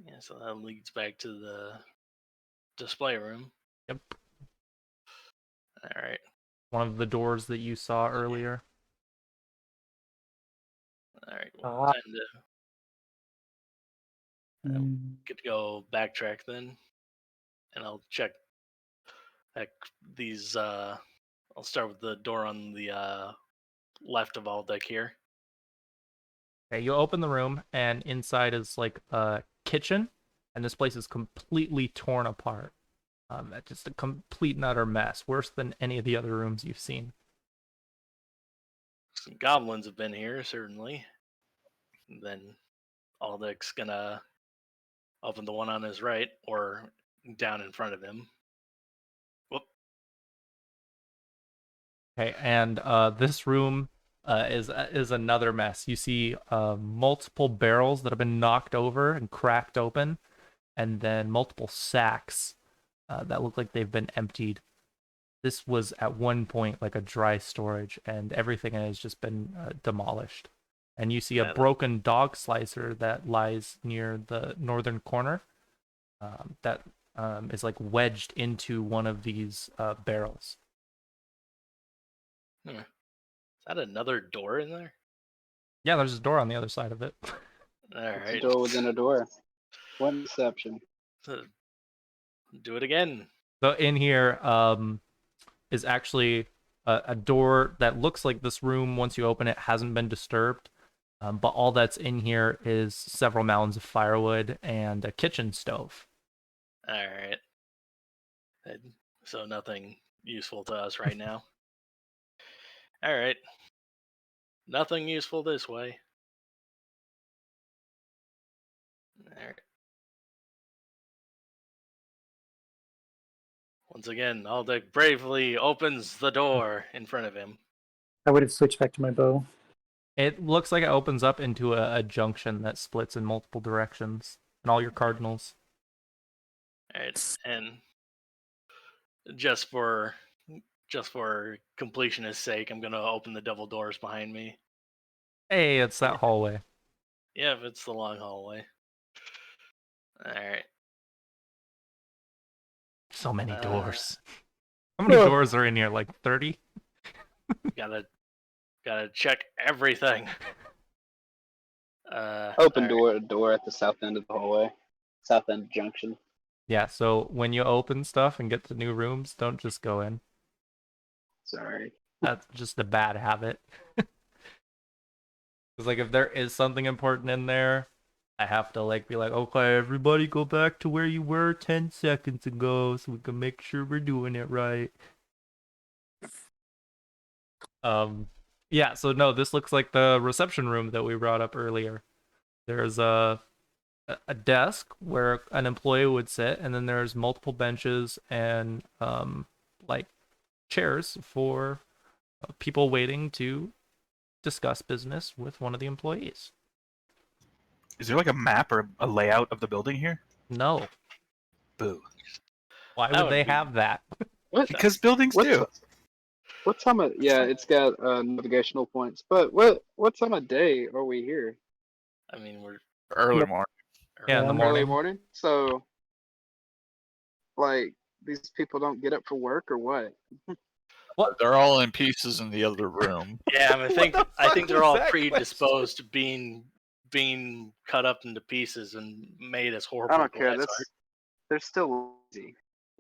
S5: Yeah, so that leads back to the display room.
S1: Yep.
S5: All right.
S1: One of the doors that you saw earlier.
S5: All right. Well, time to
S7: Mm.
S5: get to go backtrack then, and I'll check these. I'll start with the door on the left of all deck here.
S1: Okay, you open the room, and inside is like a kitchen, and this place is completely torn apart. Just a complete and utter mess, worse than any of the other rooms you've seen.
S5: Some goblins have been here, certainly. And then Aldec's gonna open the one on his right, or down in front of him. Whoop.
S1: Okay, and this room is another mess. You see multiple barrels that have been knocked over and cracked open, and then multiple sacks that look like they've been emptied. This was at one point like a dry storage, and everything has just been demolished. And you see a broken dog slicer that lies near the northern corner that is like wedged into one of these barrels.
S5: Is that another door in there?
S1: Yeah, there's a door on the other side of it.
S5: All
S2: It's a
S5: right.
S2: door within a door. One deception.
S5: Do it again.
S1: So in here is actually a door that looks like this room, once you open it, hasn't been disturbed. But all that's in here is several mounds of firewood and a kitchen stove.
S5: All right. So nothing useful to us right now. All right. Nothing useful this way. All right. Once again, Aldeck bravely opens the door in front of him.
S7: I would have switched back to my bow.
S1: It looks like it opens up into a junction that splits in multiple directions, and all your cardinals.
S5: All right, and just for completionist sake, I'm gonna open the double doors behind me.
S1: Hey, it's that hallway.
S5: Yeah, it's the long hallway. All right.
S1: So many doors. How many doors are in here? Like 30?
S5: Gotta check everything.
S2: Open door at the south end of the hallway. South end junction.
S1: Yeah, so when you open stuff and get to new rooms, don't just go in.
S2: Sorry.
S1: That's just a bad habit. Because like if there is something important in there, I have to like be like, okay, everybody go back to where you were 10 seconds ago so we can make sure we're doing it right. Yeah, so no, this looks like the reception room that we brought up earlier. There's a desk where an employee would sit, and then there's multiple benches and like chairs for people waiting to discuss business with one of the employees.
S6: Is there like a map or a layout of the building here?
S1: No.
S6: Boo.
S1: Why
S5: That
S1: would
S5: would
S1: they
S5: be-
S1: have that?
S2: What?
S6: Because buildings
S2: What's
S6: do.
S2: what time of? Yeah, it's got navigational points. But what time of day are we here?
S5: I mean, we're
S3: Early
S4: Yep.
S3: morning.
S1: Yeah, in the
S4: Yeah.
S1: morning.
S2: Early morning. So, like, these people don't get up for work or what?
S1: What?
S3: They're all in pieces in the other room.
S5: yeah. I mean,
S1: What the
S5: I
S1: fuck
S5: think they're
S1: was
S5: all
S1: that
S5: predisposed to being cut up into pieces and made as horrible.
S2: I don't care.
S5: glass
S2: They're still lazy.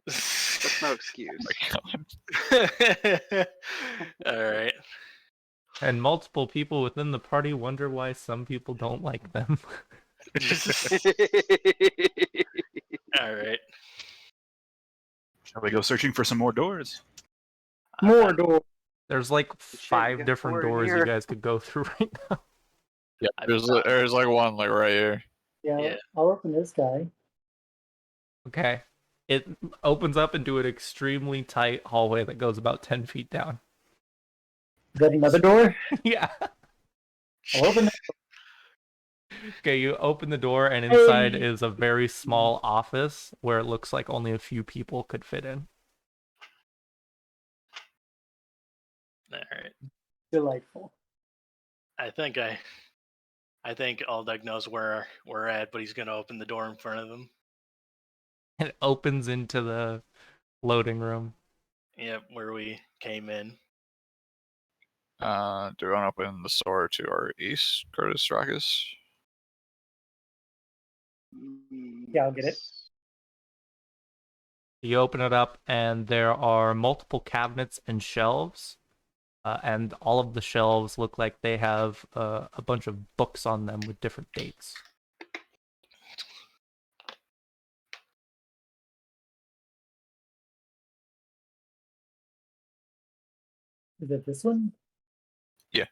S2: That's no
S5: art.
S2: excuse.
S5: All right.
S1: And multiple people within the party wonder why some people don't like them.
S5: All right.
S6: Shall we go searching for some more doors?
S7: More door.
S1: There's like
S2: you
S1: 5
S2: got
S1: different
S2: 4 in
S1: doors you
S2: here.
S1: guys could go through right now.
S3: Yeah,
S5: I've
S3: there's like one like right here.
S7: Yeah,
S5: Yeah.
S7: I'll open this guy.
S1: Okay. It opens up into an extremely tight hallway that goes about 10 feet down.
S7: Is that another door?
S1: Yeah.
S7: I'll open it.
S1: Okay, you open the door, and inside
S7: Hey.
S1: is a very small office where it looks like only a few people could fit in.
S5: All right.
S7: Delightful.
S5: I think Aldec knows where we're at, but he's gonna open the door in front of them.
S1: And it opens into the loading room.
S5: Yep, where we came in.
S3: Do we want to open the store to our east, Curtis Rackus?
S7: Yeah, I'll get it.
S1: You open it up, and there are multiple cabinets and shelves. And all of the shelves look like they have a bunch of books on them with different dates.
S7: Is it this one?
S6: Yeah.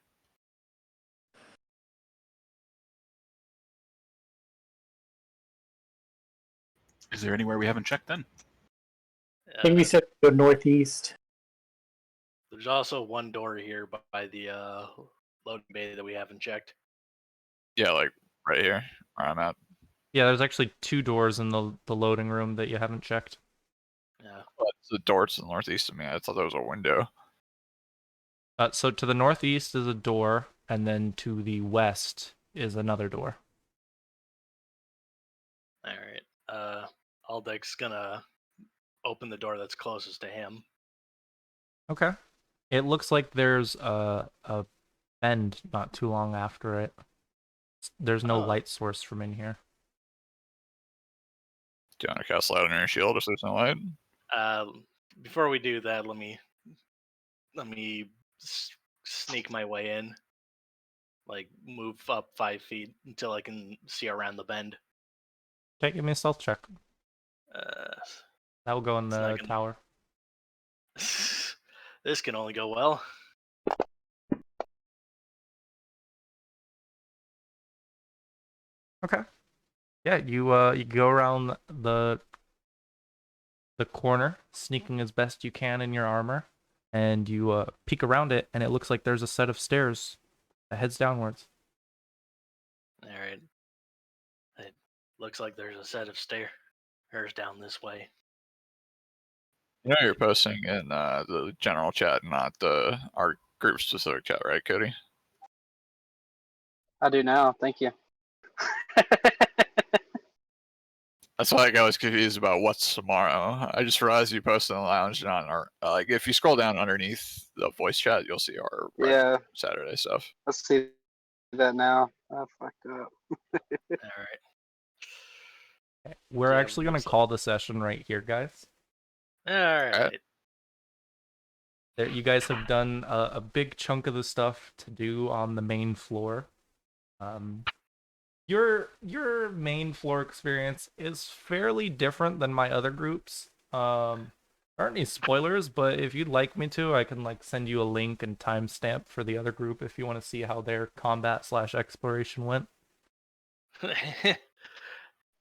S6: Is there anywhere we haven't checked then?
S7: I think we said go northeast.
S5: There's also one door here by the loading bay that we haven't checked.
S3: Yeah, like right here where I'm at.
S1: Yeah, there's actually 2 doors in the loading room that you haven't checked.
S5: Yeah.
S3: But the door to the northeast of me. I thought that was a window.
S1: So to the northeast is a door, and then to the west is another door.
S5: All right. Aldec's gonna open the door that's closest to him.
S1: Okay. It looks like there's a bend not too long after it. There's no
S5: Oh.
S1: light source from in here.
S3: Do you want to cast light on your shield if there's no light?
S5: Before we do that, let me sneak my way in. Like move up 5 feet until I can see around the bend.
S1: Okay, give me a stealth check.
S5: Uh,
S1: That will go in
S5: It's not
S1: the
S5: gonna-
S1: tower.
S5: this can only go well.
S1: Okay. Yeah, you go around the corner, sneaking as best you can in your armor, and you peek around it, and it looks like there's a set of stairs that heads downwards.
S5: All right. It looks like there's a set of stairs down this way.
S3: You know you're posting in the general chat, not our group specific chat, right, Cody?
S2: I do now. Thank you.
S3: That's why I was confused about what's tomorrow. I just realized you posted in the lounge, not in our like. If you scroll down underneath the voice chat, you'll see our
S2: Yeah,
S3: Saturday stuff.
S2: let's see that now. I fucked up.
S5: All right.
S1: We're
S5: Yeah,
S1: actually going to
S5: so-
S1: call the session right here, guys.
S5: All right.
S1: You guys have done a big chunk of the stuff to do on the main floor. Your main floor experience is fairly different than my other groups. aren't any spoilers, but if you'd like me to, I can like send you a link and timestamp for the other group if you want to see how their combat/exploration went.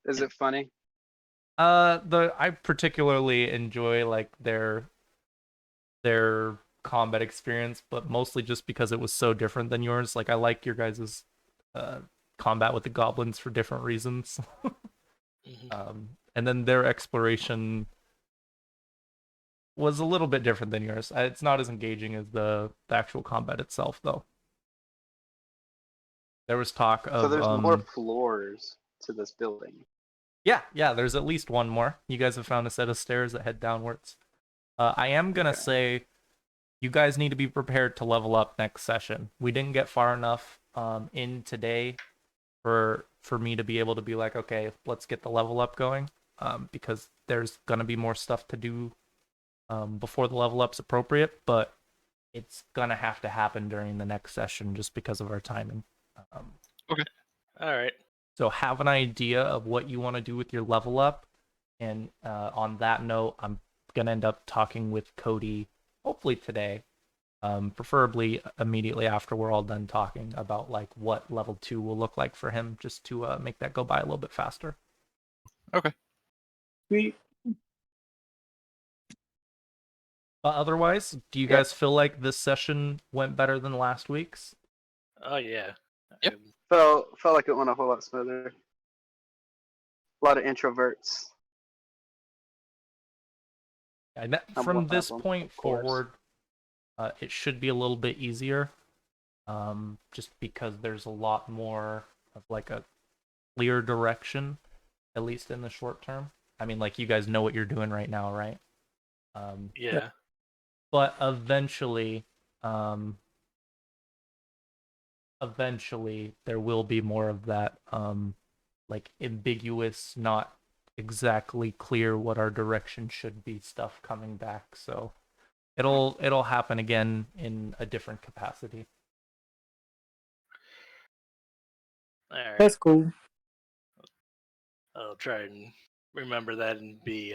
S2: Is it funny?
S1: I particularly enjoy like their combat experience, but mostly just because it was so different than yours. Like I like your guys's combat with the goblins for different reasons. And then their exploration was a little bit different than yours. It's not as engaging as the actual combat itself, though. There was talk
S2: So
S1: of
S2: there's more floors to this building.
S1: yeah, there's at least one more. You guys have found a set of stairs that head downwards. I am gonna say you guys need to be prepared to level up next session. We didn't get far enough in today for me to be able to be like, okay, let's get the level up going. Because there's gonna be more stuff to do before the level up's appropriate, but it's gonna have to happen during the next session just because of our timing.
S3: Okay.
S5: All right.
S1: So have an idea of what you want to do with your level up, and on that note, I'm gonna end up talking with Cody hopefully today, preferably immediately after we're all done talking about like what level 2 will look like for him, just to make that go by a little bit faster.
S3: Okay.
S7: Sweet.
S1: But otherwise, do you
S2: Yeah.
S1: guys feel like this session went better than last week's?
S5: Oh yeah.
S3: Yep.
S2: Felt like it went a whole lot smoother. A lot of introverts.
S1: And
S2: I'm
S1: from
S2: one
S1: this
S2: of them,
S1: point
S2: of course.
S1: forward, it should be a little bit easier, just because there's a lot more of like a clear direction, at least in the short term. I mean, like you guys know what you're doing right now, right?
S5: Yeah.
S1: But eventually there will be more of that like ambiguous, not exactly clear what our direction should be stuff coming back. So it'll happen again in a different capacity.
S5: All right.
S7: That's cool.
S5: I'll try and remember that and be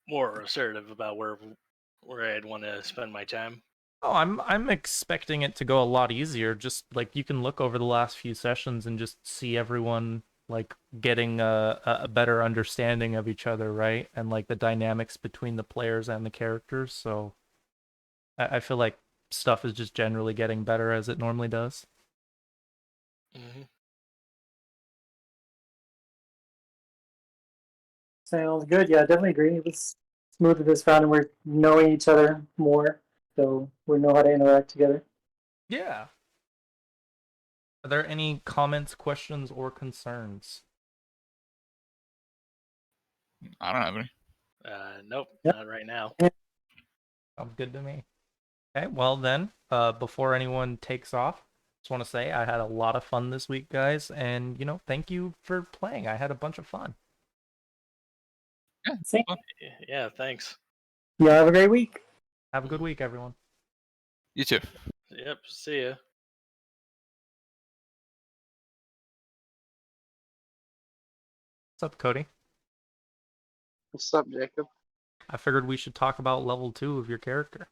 S5: more assertive about where I'd want to spend my time.
S1: Oh, I'm expecting it to go a lot easier. Just like you can look over the last few sessions and just see everyone like getting a better understanding of each other, right? And like the dynamics between the players and the characters. So I feel like stuff is just generally getting better as it normally does.
S5: Mm-hmm.
S7: Sounds good. Yeah, I definitely agree. It was smoother this round, and we're knowing each other more, so we know how to interact together.
S1: Yeah. Are there any comments, questions, or concerns?
S3: I don't have any.
S5: Nope,
S7: Yep.
S5: not right now.
S1: Sounds good to me. Okay, well then, before anyone takes off, just want to say I had a lot of fun this week, guys, and thank you for playing. I had a bunch of fun.
S7: Same.
S5: Yeah, thanks.
S7: Yeah, have a great week.
S1: Have a good week, everyone.
S3: You too.
S5: Yep, see ya.
S1: What's up, Cody?
S2: What's up, Jacob?
S1: I figured we should talk about level 2 of your character.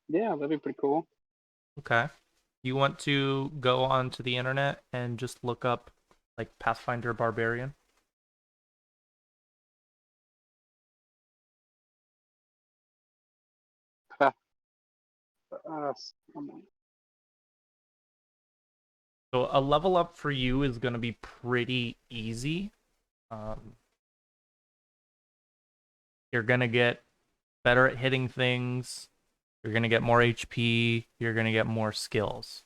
S2: Yeah, that'd be pretty cool.
S1: Okay. You want to go onto the internet and just look up like Pathfinder Barbarian? So a level up for you is going to be pretty easy. You're going to get better at hitting things. You're going to get more HP. You're going to get more skills.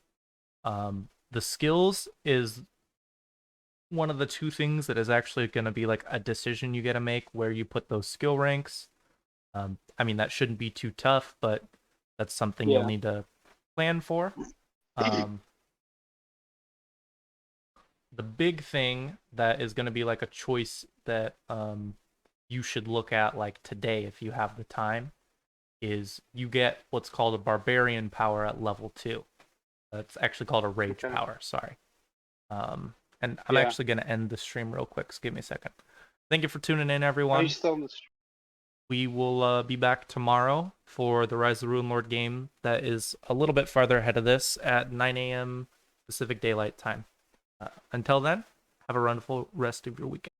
S1: The skills is one of the two things that is actually going to be like a decision you get to make where you put those skill ranks. I mean, that shouldn't be too tough, but that's something you'll need to plan for. The big thing that is going to be like a choice that you should look at like today if you have the time is you get what's called a barbarian power at level 2. It's actually called a rage power, sorry. And I'm actually going to end the stream real quick, so give me a second. Thank you for tuning in,
S2: Are
S1: everyone.
S2: you still on the stream?
S1: We will be back tomorrow for the Rise of the Runelord game that is a little bit farther ahead of this at 9 a.m. Pacific Daylight Time. Until then, have a wonderful rest of your weekend.